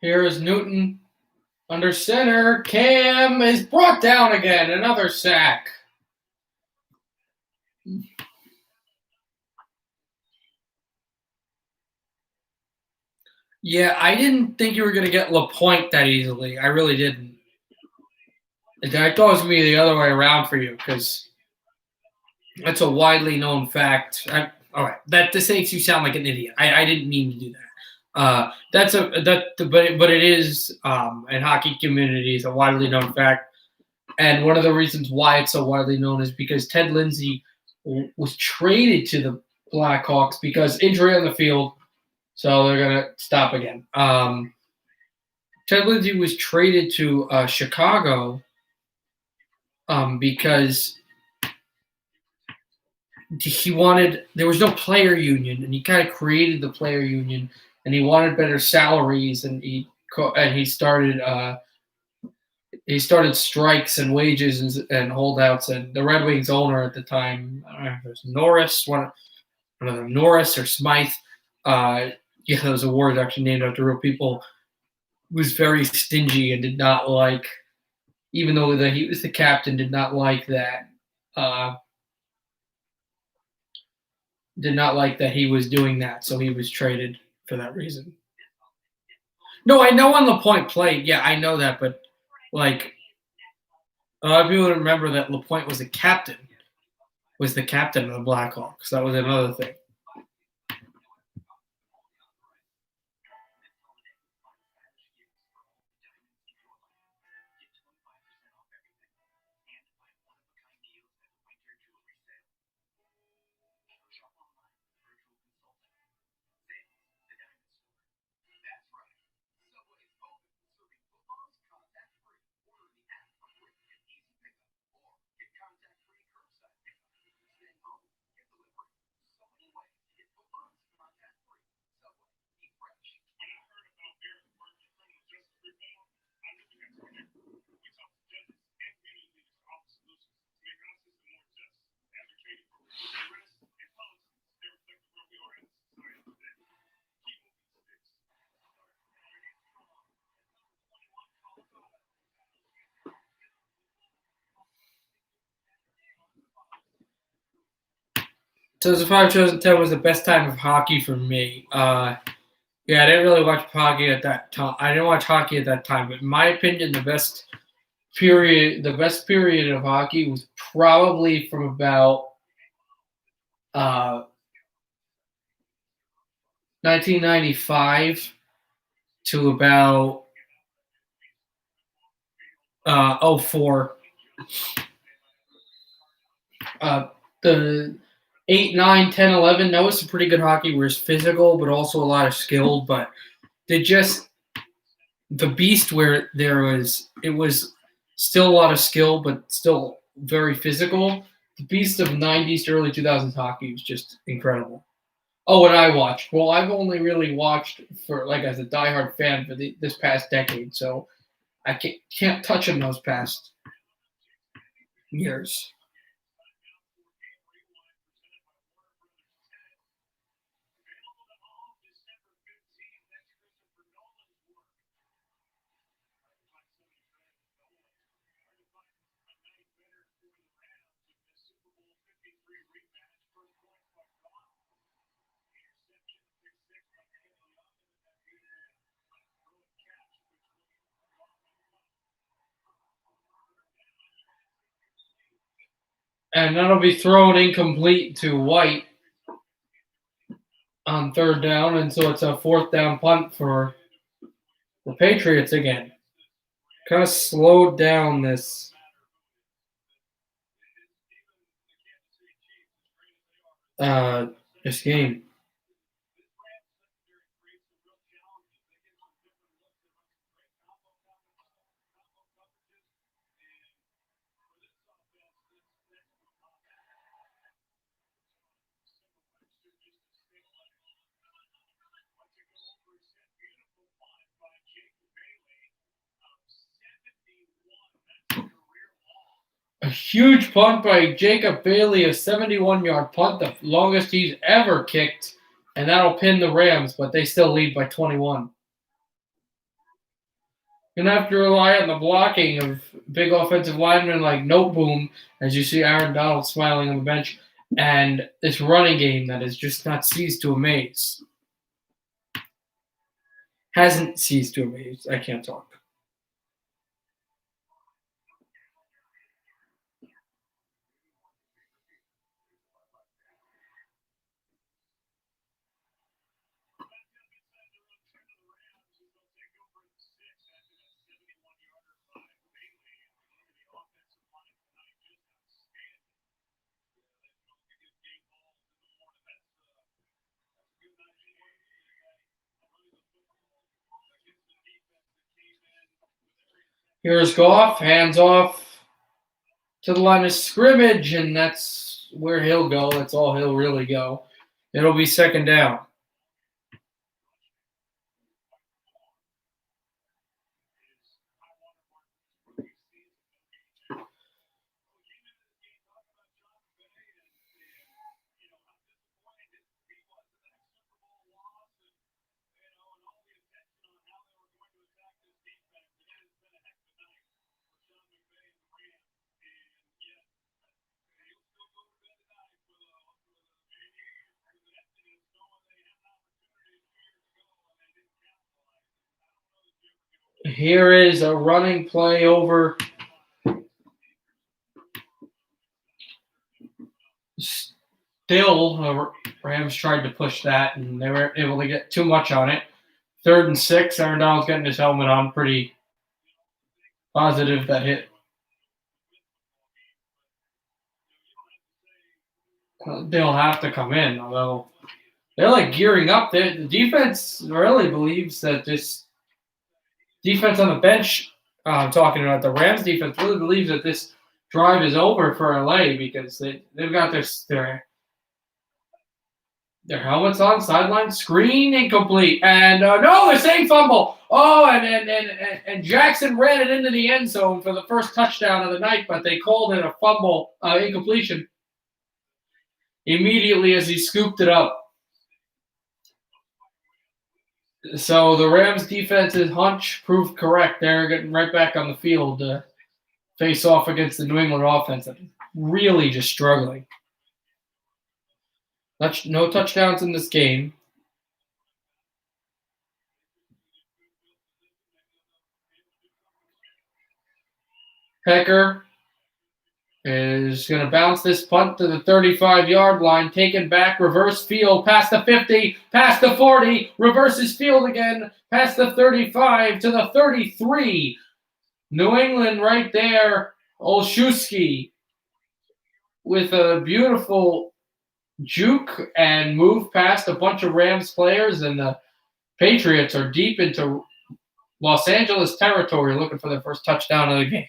Here is Newton under center. Cam is brought down again. Another sack. Yeah, I didn't think you were going to get LaPointe that easily. I really didn't. That thought it was going to be the other way around for you because that's a widely known fact. All right, this makes you sound like an idiot. I didn't mean to do that. But it is in hockey communities a widely known fact, and one of the reasons why it's so widely known is because Ted Lindsay was traded to the Blackhawks because injury on the field, so they're gonna stop again. Ted Lindsay was traded to Chicago because there was no player union, and he kind of created the player union, and he wanted better salaries, and he started strikes and wages and holdouts, and the Red Wings owner at the time, I don't know if it was Norris, one of them, Norris or Smythe, those awards actually named after real people, was very stingy and did not like, even though that he was the captain, did not like that. Did not like that he was doing that, so he was traded for that reason. No, I know when LaPointe played. Yeah, I know that, but like a lot of people remember that LaPointe was the captain of the Blackhawks. That was another thing. 2005, 2010 was the best time of hockey for me. Yeah, I didn't really watch hockey at that time. I didn't watch hockey at that time, but in my opinion, the best period of hockey was probably from about 1995 to about 04. The 8, 9, 10, 11, that was some pretty good hockey where it's physical, but also a lot of skill. But they just, the beast where it was still a lot of skill, but still very physical. The beast of 90s to early 2000s hockey was just incredible. Oh, what I watched. Well, I've only really watched for, like, as a diehard fan for this past decade, so I can't touch on those past years. And that'll be thrown incomplete to White on third down, and so it's a fourth down punt for the Patriots again. Kind of slowed down this this game. A huge punt by Jacob Bailey, a 71-yard punt, the longest he's ever kicked, and that'll pin the Rams, but they still lead by 21. Gonna have to rely on the blocking of big offensive linemen like Noteboom, as you see Aaron Donald smiling on the bench, and this running game that has just not ceased to amaze. Hasn't ceased to amaze. I can't talk. Here's Goff, hands off to the line of scrimmage, and that's where he'll go. That's all he'll really go. It'll be second down. Here is a running play over. Still, the Rams tried to push that, and they were able to get too much on it. 3rd and 6. Aaron Donald's getting his helmet on. Pretty positive that hit. They'll have to come in, although they're like gearing up. The defense really believes that this defense on the bench, I'm talking about the Rams defense, really believes that this drive is over for LA because they've got their helmets on, sideline, screen incomplete, and no, they're saying fumble. Oh, and Jackson ran it into the end zone for the first touchdown of the night, but they called it a fumble, incompletion, immediately as he scooped it up. So the Rams defense's hunch proved correct. They're getting right back on the field to face off against the New England offense, really just struggling. No touchdowns in this game. Pecker is going to bounce this punt to the 35-yard line, taken back, reverse field, past the 50, past the 40, reverses field again, past the 35 to the 33. New England right there, Olszewski with a beautiful juke and move past a bunch of Rams players, and the Patriots are deep into Los Angeles territory looking for their first touchdown of the game.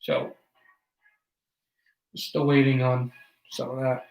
So, still waiting on some of that.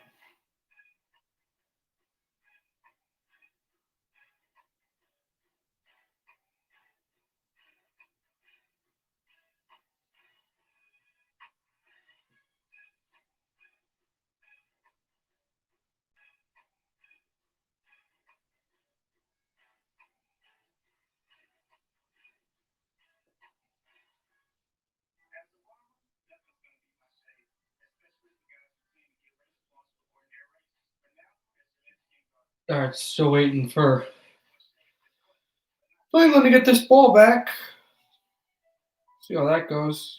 All right, still waiting for England to get this ball back. See how that goes.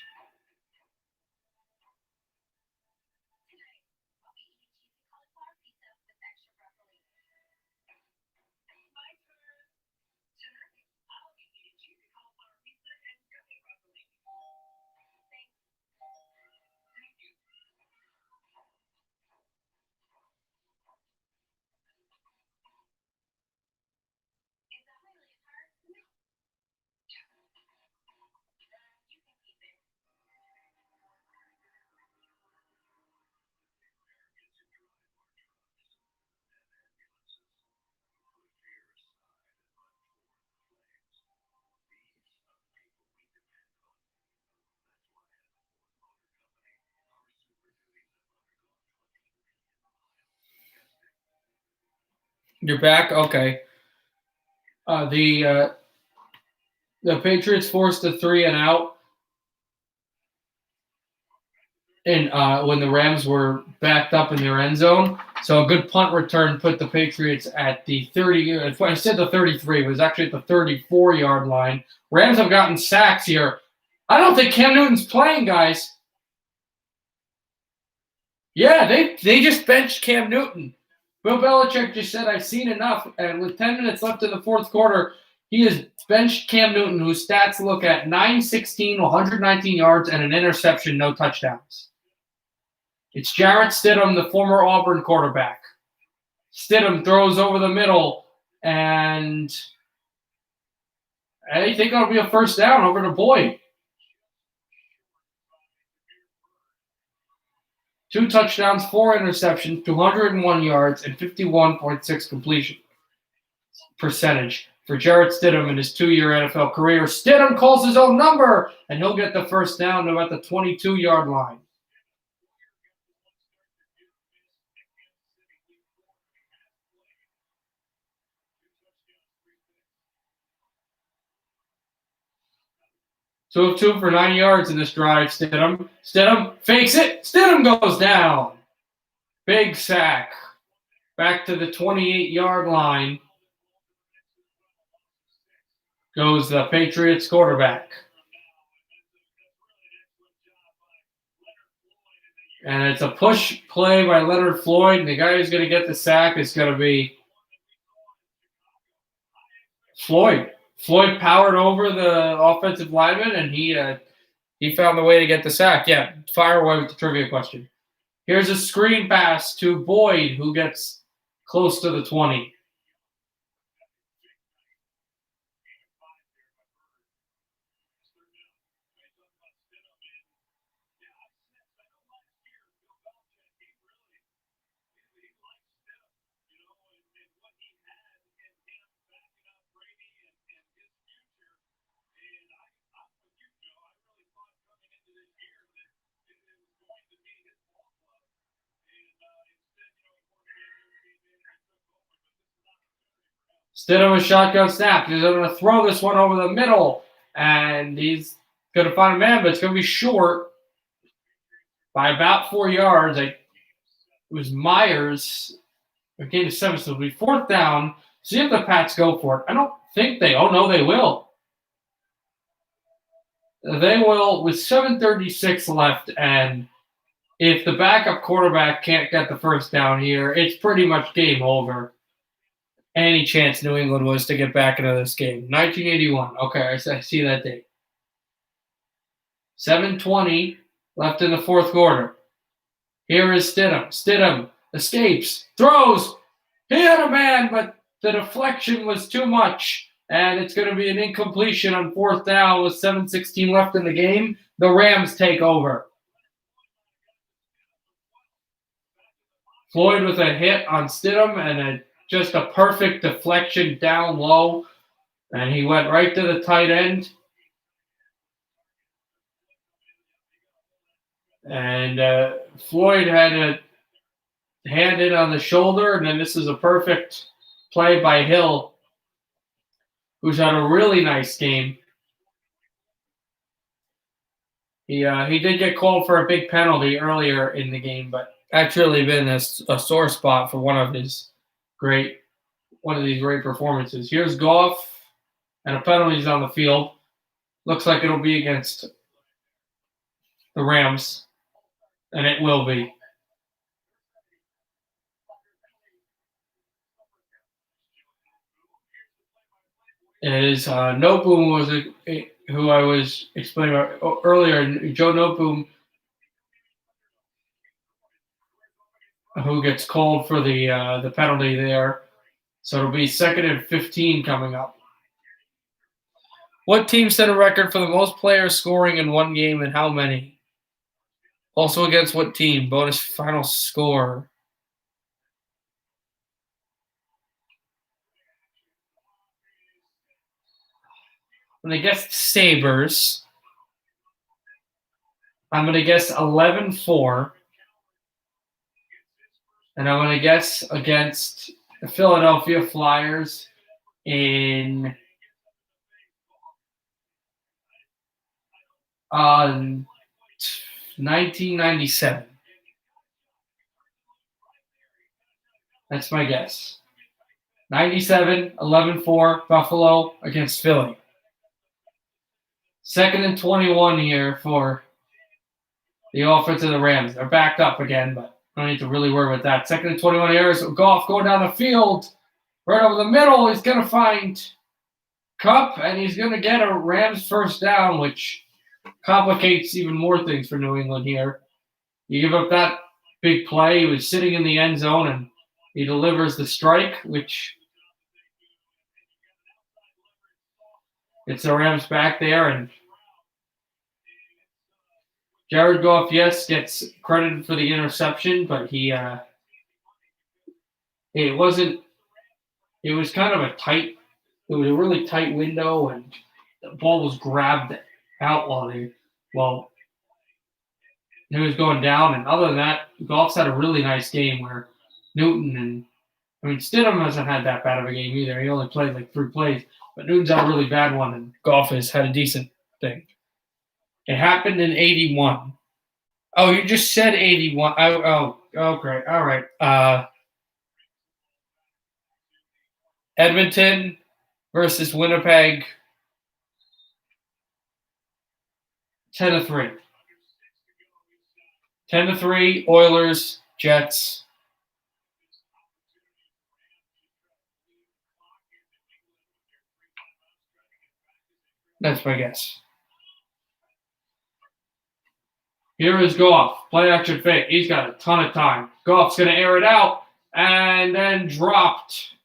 You're back? Okay. The Patriots forced a 3-and-out, and when the Rams were backed up in their end zone. So a good punt return put the Patriots at the 30. I said the 33. It was actually at the 34-yard line. Rams have gotten sacks here. I don't think Cam Newton's playing, guys. Yeah, they just benched Cam Newton. Bill Belichick just said, I've seen enough. And with 10 minutes left in the fourth quarter, he has benched Cam Newton, whose stats look at 9-16, 119 yards, and an interception, no touchdowns. It's Jarrett Stidham, the former Auburn quarterback. Stidham throws over the middle, and I think it'll be a first down over to Boyd. 2 touchdowns, 4 interceptions, 201 yards, and 51.6 completion percentage for Jarrett Stidham in his 2-year NFL career. Stidham calls his own number, and he'll get the first down to about the 22-yard line. Two of 2 for 9 yards in this drive, Stidham. Stidham fakes it. Stidham goes down. Big sack. Back to the 28-yard line goes the Patriots quarterback. And it's a push play by Leonard Floyd. And the guy who's going to get the sack is going to be Floyd. Floyd powered over the offensive lineman, and he found the way to get the sack. Yeah, fire away with the trivia question. Here's a screen pass to Boyd, who gets close to the 20. Stidham a shotgun snap. He's going to throw this one over the middle, and he's going to find a man, but it's going to be short by about 4 yards. It was Myers. A gain of 7, so it'll be 4th down. See if the Pats go for it. I don't think they. Oh no, they will. They will with 7:36 left, and if the backup quarterback can't get the first down here, it's pretty much game over. Any chance New England was to get back into this game. 1981. Okay, I see that date. 7:20 left in the 4th quarter. Here is Stidham. Stidham escapes, throws. He had a man, but the deflection was too much. And it's going to be an incompletion on 4th down with 7:16 left in the game. The Rams take over. Floyd with a hit on Stidham and just a perfect deflection down low. And he went right to the tight end. And Floyd had a hand in on the shoulder. And then this is a perfect play by Hill, who's had a really nice game. He did get called for a big penalty earlier in the game, but that's really been a sore spot for one of these great performances. Here's Goff, and a penalty's on the field. Looks like it'll be against the Rams, and it will be. It is Noteboom who I was explaining about earlier. Joe Noteboom, who gets called for the penalty there. So it'll be 2nd and 15 coming up. What team set a record for the most players scoring in one game and how many? Also against what team? Bonus final score. I'm going to guess Sabres. I'm going to guess 11-4. And I'm going to guess against the Philadelphia Flyers in 1997. That's my guess. 97, 11-4, Buffalo against Philly. 2nd and 21 here for the offense of the Rams. They're backed up again, but I don't need to really worry about that. 2nd and 21 here is Goff going down the field. Right over the middle, he's going to find Kupp, and he's going to get a Rams first down, which complicates even more things for New England here. You give up that big play. He was sitting in the end zone, and he delivers the strike, which gets the Rams back there. And Jared Goff, yes, gets credited for the interception, but it wasn't. It was kind of it was a really tight window, and the ball was grabbed out while he was going down. And other than that, Goff's had a really nice game where Newton Stidham hasn't had that bad of a game either. He only played like 3 plays, but Newton's had a really bad one, and Goff has had a decent thing. It happened in 81. Oh, you just said 81. Okay. All right. Edmonton versus Winnipeg. 10-3. 10-3. Oilers, Jets. That's my guess. Here is Goff. Play action fake. He's got a ton of time. Goff's going to air it out and then dropped.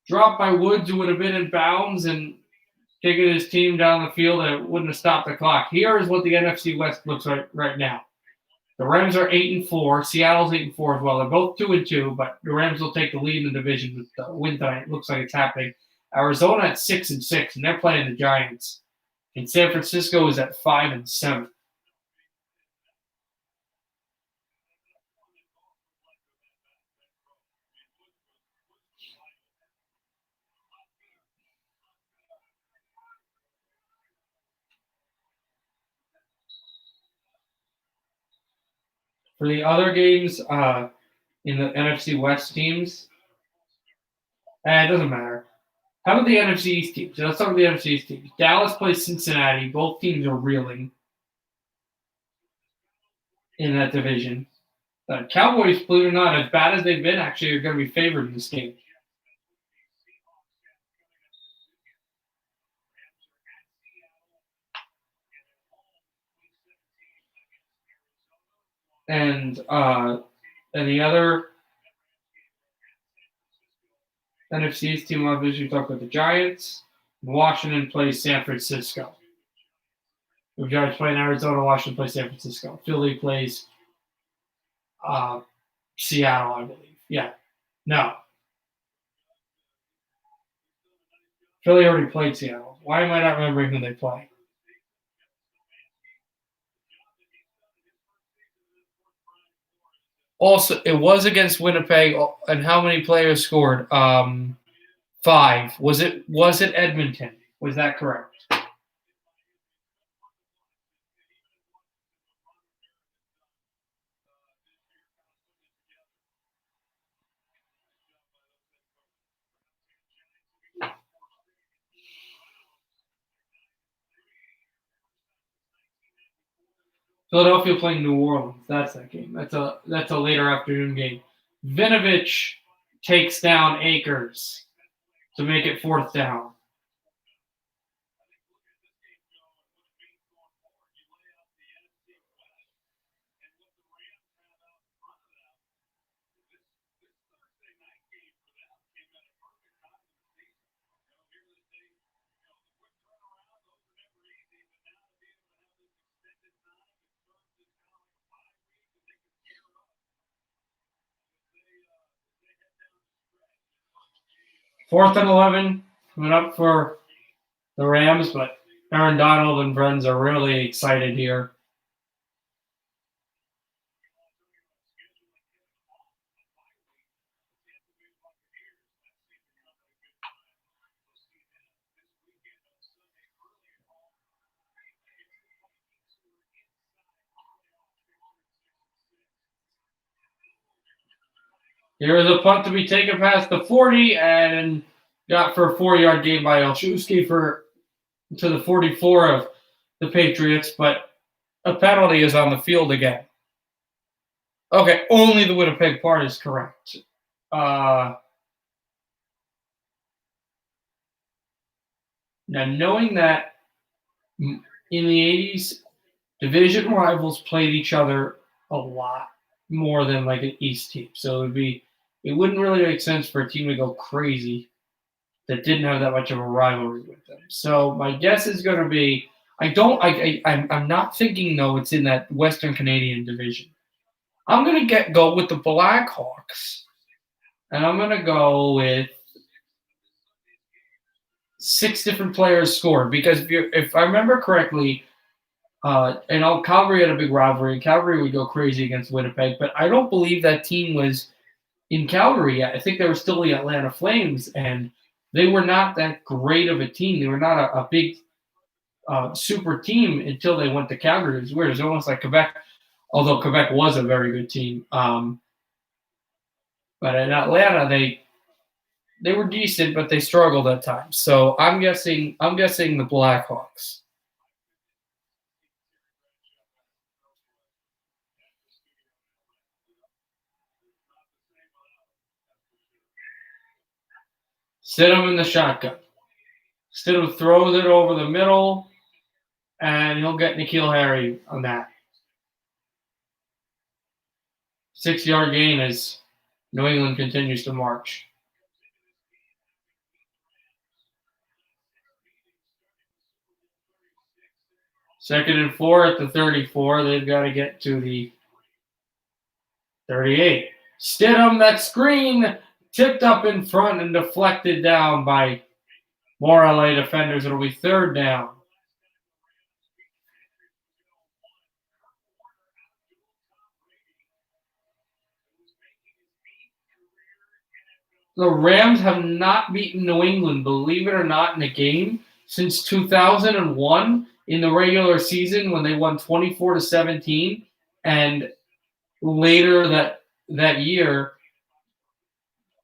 Dropped by Woods, who would have been in bounds and taken his team down the field, and it wouldn't have stopped the clock. Here is what the NFC West looks like right now. The Rams are 8-4. Seattle's 8-4 as well. They're both 2-2, but the Rams will take the lead in the division with the win tonight. It looks like it's happening. Arizona at 6-6, and they're playing the Giants. And San Francisco is at 5-7. For the other games in the NFC West teams, it doesn't matter. How about the NFC East teams? Let's start with the NFC East teams. Dallas plays Cincinnati. Both teams are reeling in that division. The Cowboys, believe it or not, as bad as they've been, actually are going to be favored in this game. And the other NFC East team, obviously, we talk about the Giants. Washington plays San Francisco. The Giants play in Arizona. Washington plays San Francisco. Philly plays Seattle, I believe. Yeah. No. Philly already played Seattle. Why am I not remembering who they play? Also, it was against Winnipeg, and how many players scored? 5. Was it Edmonton? Was that correct? Philadelphia playing New Orleans. That's that game. That's a later afternoon game. Vinovich takes down Akers to make it 4th down. Fourth and 11 coming up for the Rams, but Aaron Donald and friends are really excited here. Here is a punt to be taken past the 40 and got for a 4-yard gain by Olszewski to the 44 of the Patriots, but a penalty is on the field again. Okay, only the Winnipeg part is correct. Now, knowing that in the 80s, division rivals played each other a lot more than like an East team. So it wouldn't really make sense for a team to go crazy that didn't have that much of a rivalry with them. So my guess is going to be I'm not thinking though it's in that Western Canadian division. I'm going to go with the Blackhawks, and I'm going to go with 6 different players scored because if I remember correctly, Calgary had a big rivalry, and Calgary would go crazy against Winnipeg, but I don't believe that team was in Calgary yet. I think they were still the Atlanta Flames, and they were not that great of a team. They were not a big super team until they went to Calgary. It was weird. It was almost like Quebec, although Quebec was a very good team. But in Atlanta, they were decent, but they struggled at times. So I'm guessing the Blackhawks. Stidham in the shotgun. Stidham throws it over the middle, and he'll get N'Keal Harry on that. 6-yard gain as New England continues to march. Second and 4 at the 34. They've got to get to the 38. Stidham, that screen tipped up in front and deflected down by more LA defenders. It'll be 3rd down. The Rams have not beaten New England, believe it or not, in a game since 2001 in the regular season when they won 24-17. And later that year,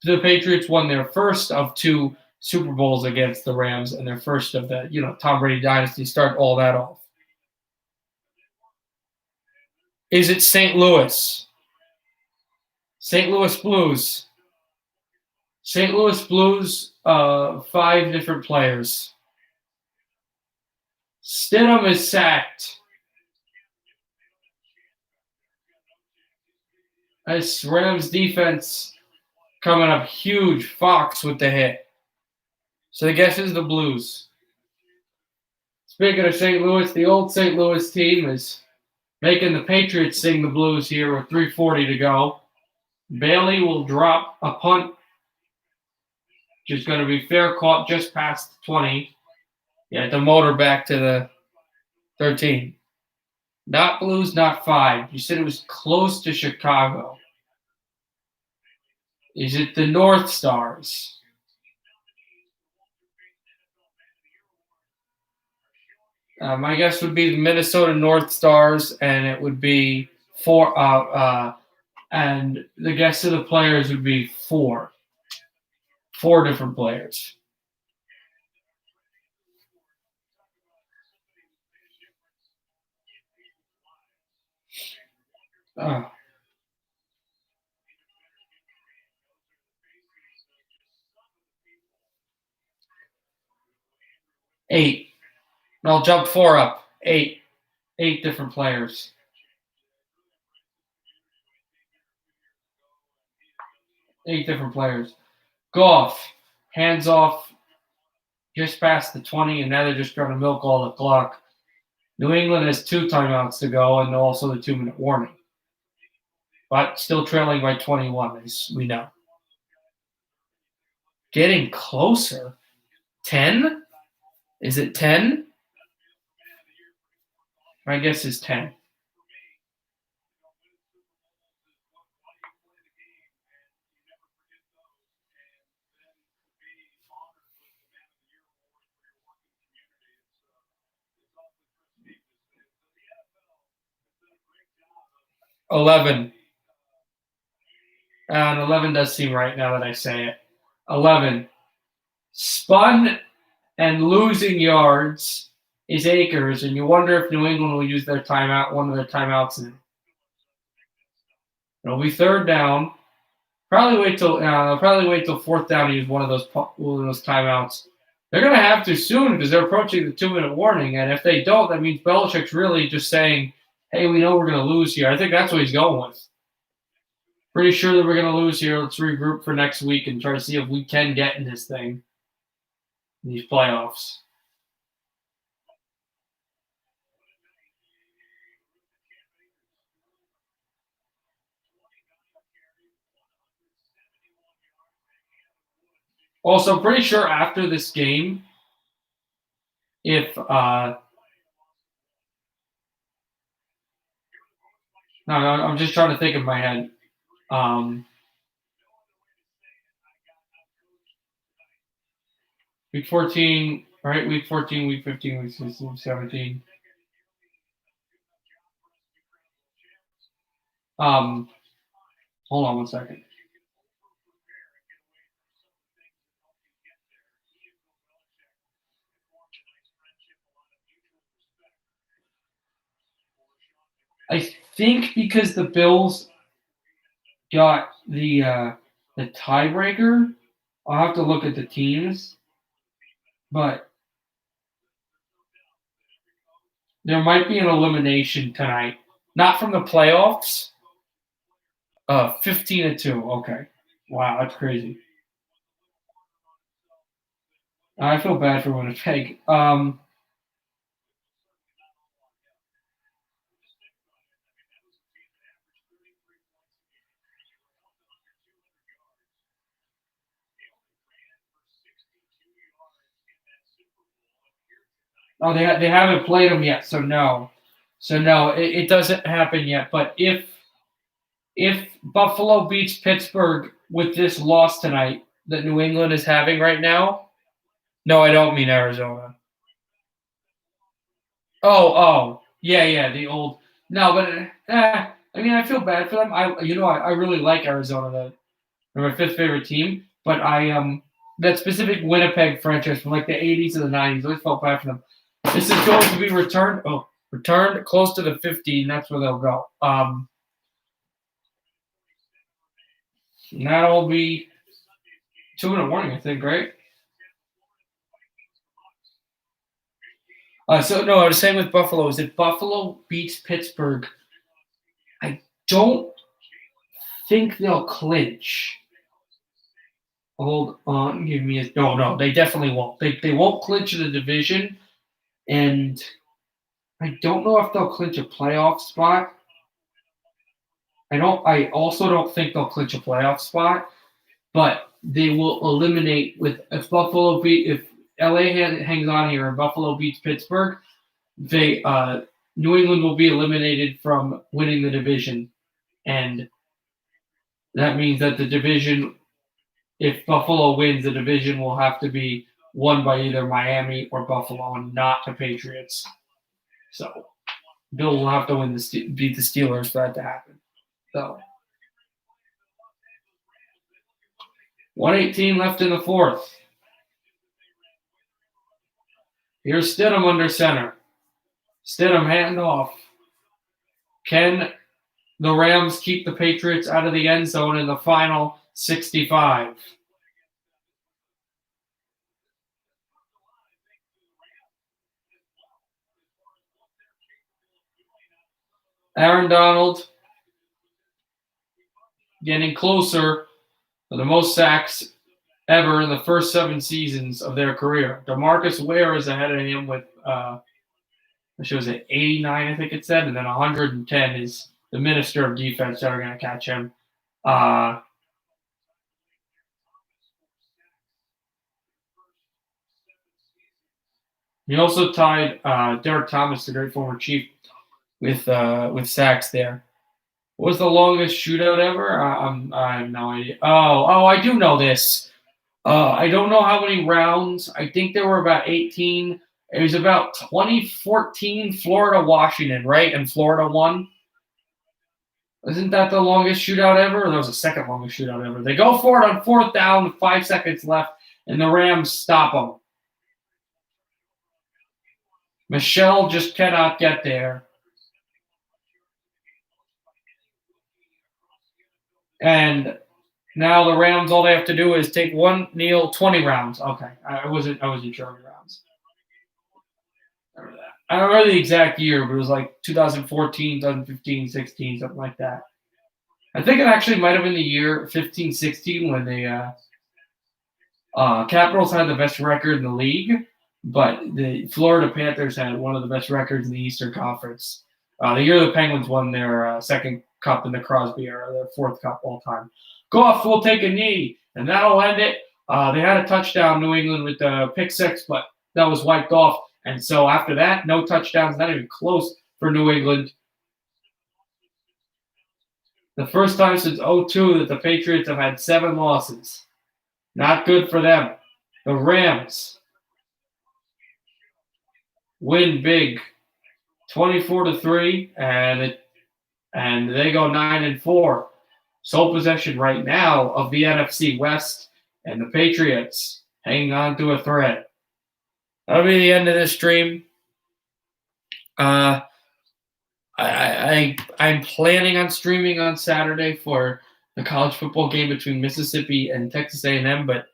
the Patriots won their first of 2 Super Bowls against the Rams and their first of the Tom Brady dynasty. Start all that off. Is it St. Louis? St. Louis Blues. St. Louis Blues, 5 different players. Stidham is sacked. This Rams defense coming up huge. Fox with the hit. So the guess is the Blues. Speaking of St. Louis, the old St. Louis team is making the Patriots sing the Blues here with 3:40 to go. Bailey will drop a punt, which is going to be fair, caught just past 20. Yeah, the motor back to the 13. Not Blues, not 5. You said it was close to Chicago. Is it the North Stars? My guess would be the Minnesota North Stars, and it would be 4. And the guess of the players would be 4. 4 different players. Uh, 8. I'll jump 4 up. 8. 8 different players. 8 different players. Goff, hands off just past the 20, and now they're just trying to milk all the clock. New England has 2 timeouts to go and also the 2-minute warning. But still trailing by 21, as we know. Getting closer. 10? Is it 10? My guess is 10. $11. And 11 does seem right now that I say it. 11. Spun and losing yards is Akers, and you wonder if New England will use their timeout, one of their timeouts. And it'll be 3rd down. Probably wait till 4th down to use one of those timeouts. They're going to have to soon because they're approaching the 2-minute warning, and if they don't, that means Belichick's really just saying, "Hey, we know we're going to lose here." I think that's what he's going with. Pretty sure that we're going to lose here. Let's regroup for next week and try to see if we can get in this thing, in these playoffs. Also, pretty sure after this game, if no, I'm just trying to think in my head. Week 14, right? Week 14, week 15, week 16, week 17. Hold on one second. I think because the Bills got the tiebreaker, I'll have to look at the teams, but there might be an elimination tonight. Not from the playoffs. 15-2. Okay. Wow, that's crazy. I feel bad for Winnipeg. Oh, they haven't played them yet, so no. So no, it doesn't happen yet. But if Buffalo beats Pittsburgh with this loss tonight that New England is having right now, no, I don't mean Arizona. Oh, yeah, the old. No, but I mean, I feel bad for them. I really like Arizona. They're my fifth favorite team, but that specific Winnipeg franchise from like the 80s and the 90s. I always felt bad for them. This is going to be returned. Oh, returned close to the 15. That's where they'll go. And that'll be 2 in the morning, I think, right? So no, I was saying with Buffalo is if Buffalo beats Pittsburgh, I don't think they'll clinch. Hold on, give me a no. They definitely won't. They won't clinch the division, and I don't know if they'll clinch a playoff spot. I also don't think they'll clinch a playoff spot, but they will eliminate with if LA hangs on here and Buffalo beats Pittsburgh, they New England will be eliminated from winning the division, and that means that the division, if Buffalo wins, the division will have to be won by either Miami or Buffalo, and not the Patriots. So Bill will have to beat the Steelers for that to happen. So 118 left in the fourth. Here's Stidham under center. Stidham hand off. Can the Rams keep the Patriots out of the end zone in the final 65? Aaron Donald getting closer to the most sacks ever in the first 7 seasons of their career. DeMarcus Ware is ahead of him with, which was at 89, I think it said, and then 110 is the minister of defense that are going to catch him. He also tied Derek Thomas, the great former Chief, with sacks there. What was the longest shootout ever? I have no idea. Oh, I do know this. I don't know how many rounds. I think there were about 18. It was about 2014 Florida-Washington, right? And Florida won. Isn't that the longest shootout ever? Or that was the second longest shootout ever. They go for it on 4th down with 5 seconds left, and the Rams stop them. Michelle just cannot get there. And now the Rams, all they have to do is take one kneel, 20 rounds. Okay, I wasn't sure how many rounds. Remember that. I don't remember the exact year, but it was like 2014, 2015, 16, something like that. I think it actually might have been the year 15, 16 when the Capitals had the best record in the league, but the Florida Panthers had one of the best records in the Eastern Conference. The year the Penguins won their second cup in the Crosby era, their 4th cup all time. Goff will take a knee, and that'll end it. They had a touchdown, New England, with the pick 6, but that was wiped off. And so after that, no touchdowns, not even close for New England. The first time since 2002 that the Patriots have had 7 losses. Not good for them. The Rams win big, 24-3, and they go 9-4. Sole possession right now of the NFC West, and the Patriots hanging on to a thread. That'll be the end of this stream. I'm planning on streaming on Saturday for the college football game between Mississippi and Texas A&M, but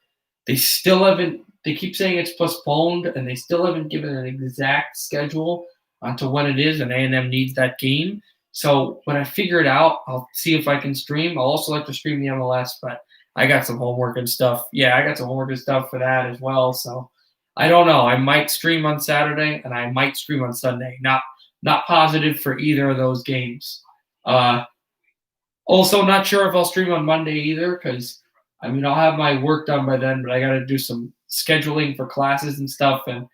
they still haven't. They keep saying it's postponed, and they still haven't given an exact schedule onto when it is, and A&M needs that game. So when I figure it out, I'll see if I can stream. I'll also like to stream the MLS, but I got some homework and stuff. Yeah, I got some homework and stuff for that as well. So I don't know. I might stream on Saturday, and I might stream on Sunday. Not positive for either of those games. Also, not sure if I'll stream on Monday either, because I'll have my work done by then, but I got to do some scheduling for classes and stuff, and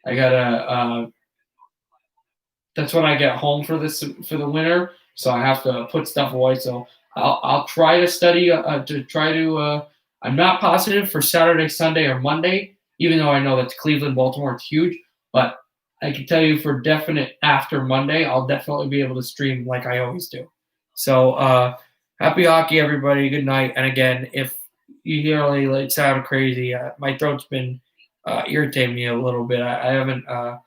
I gotta. That's when I get home for the winter, so I have to put stuff away. So I'll try to study I'm not positive for Saturday, Sunday, or Monday, even though I know that's Cleveland, Baltimore, it's huge. But I can tell you for definite after Monday, I'll definitely be able to stream like I always do. So happy hockey, everybody. Good night. And again, if you hear like sound crazy, my throat's been irritating me a little bit. I haven't. I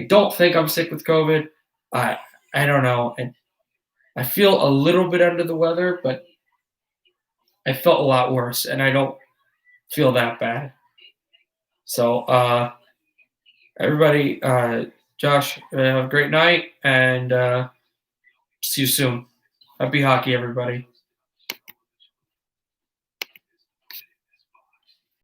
don't think I'm sick with COVID. I I don't know, and I feel a little bit under the weather, but I felt a lot worse, and I don't feel that bad. So everybody, Josh, have a great night, and see you soon. Happy hockey, everybody.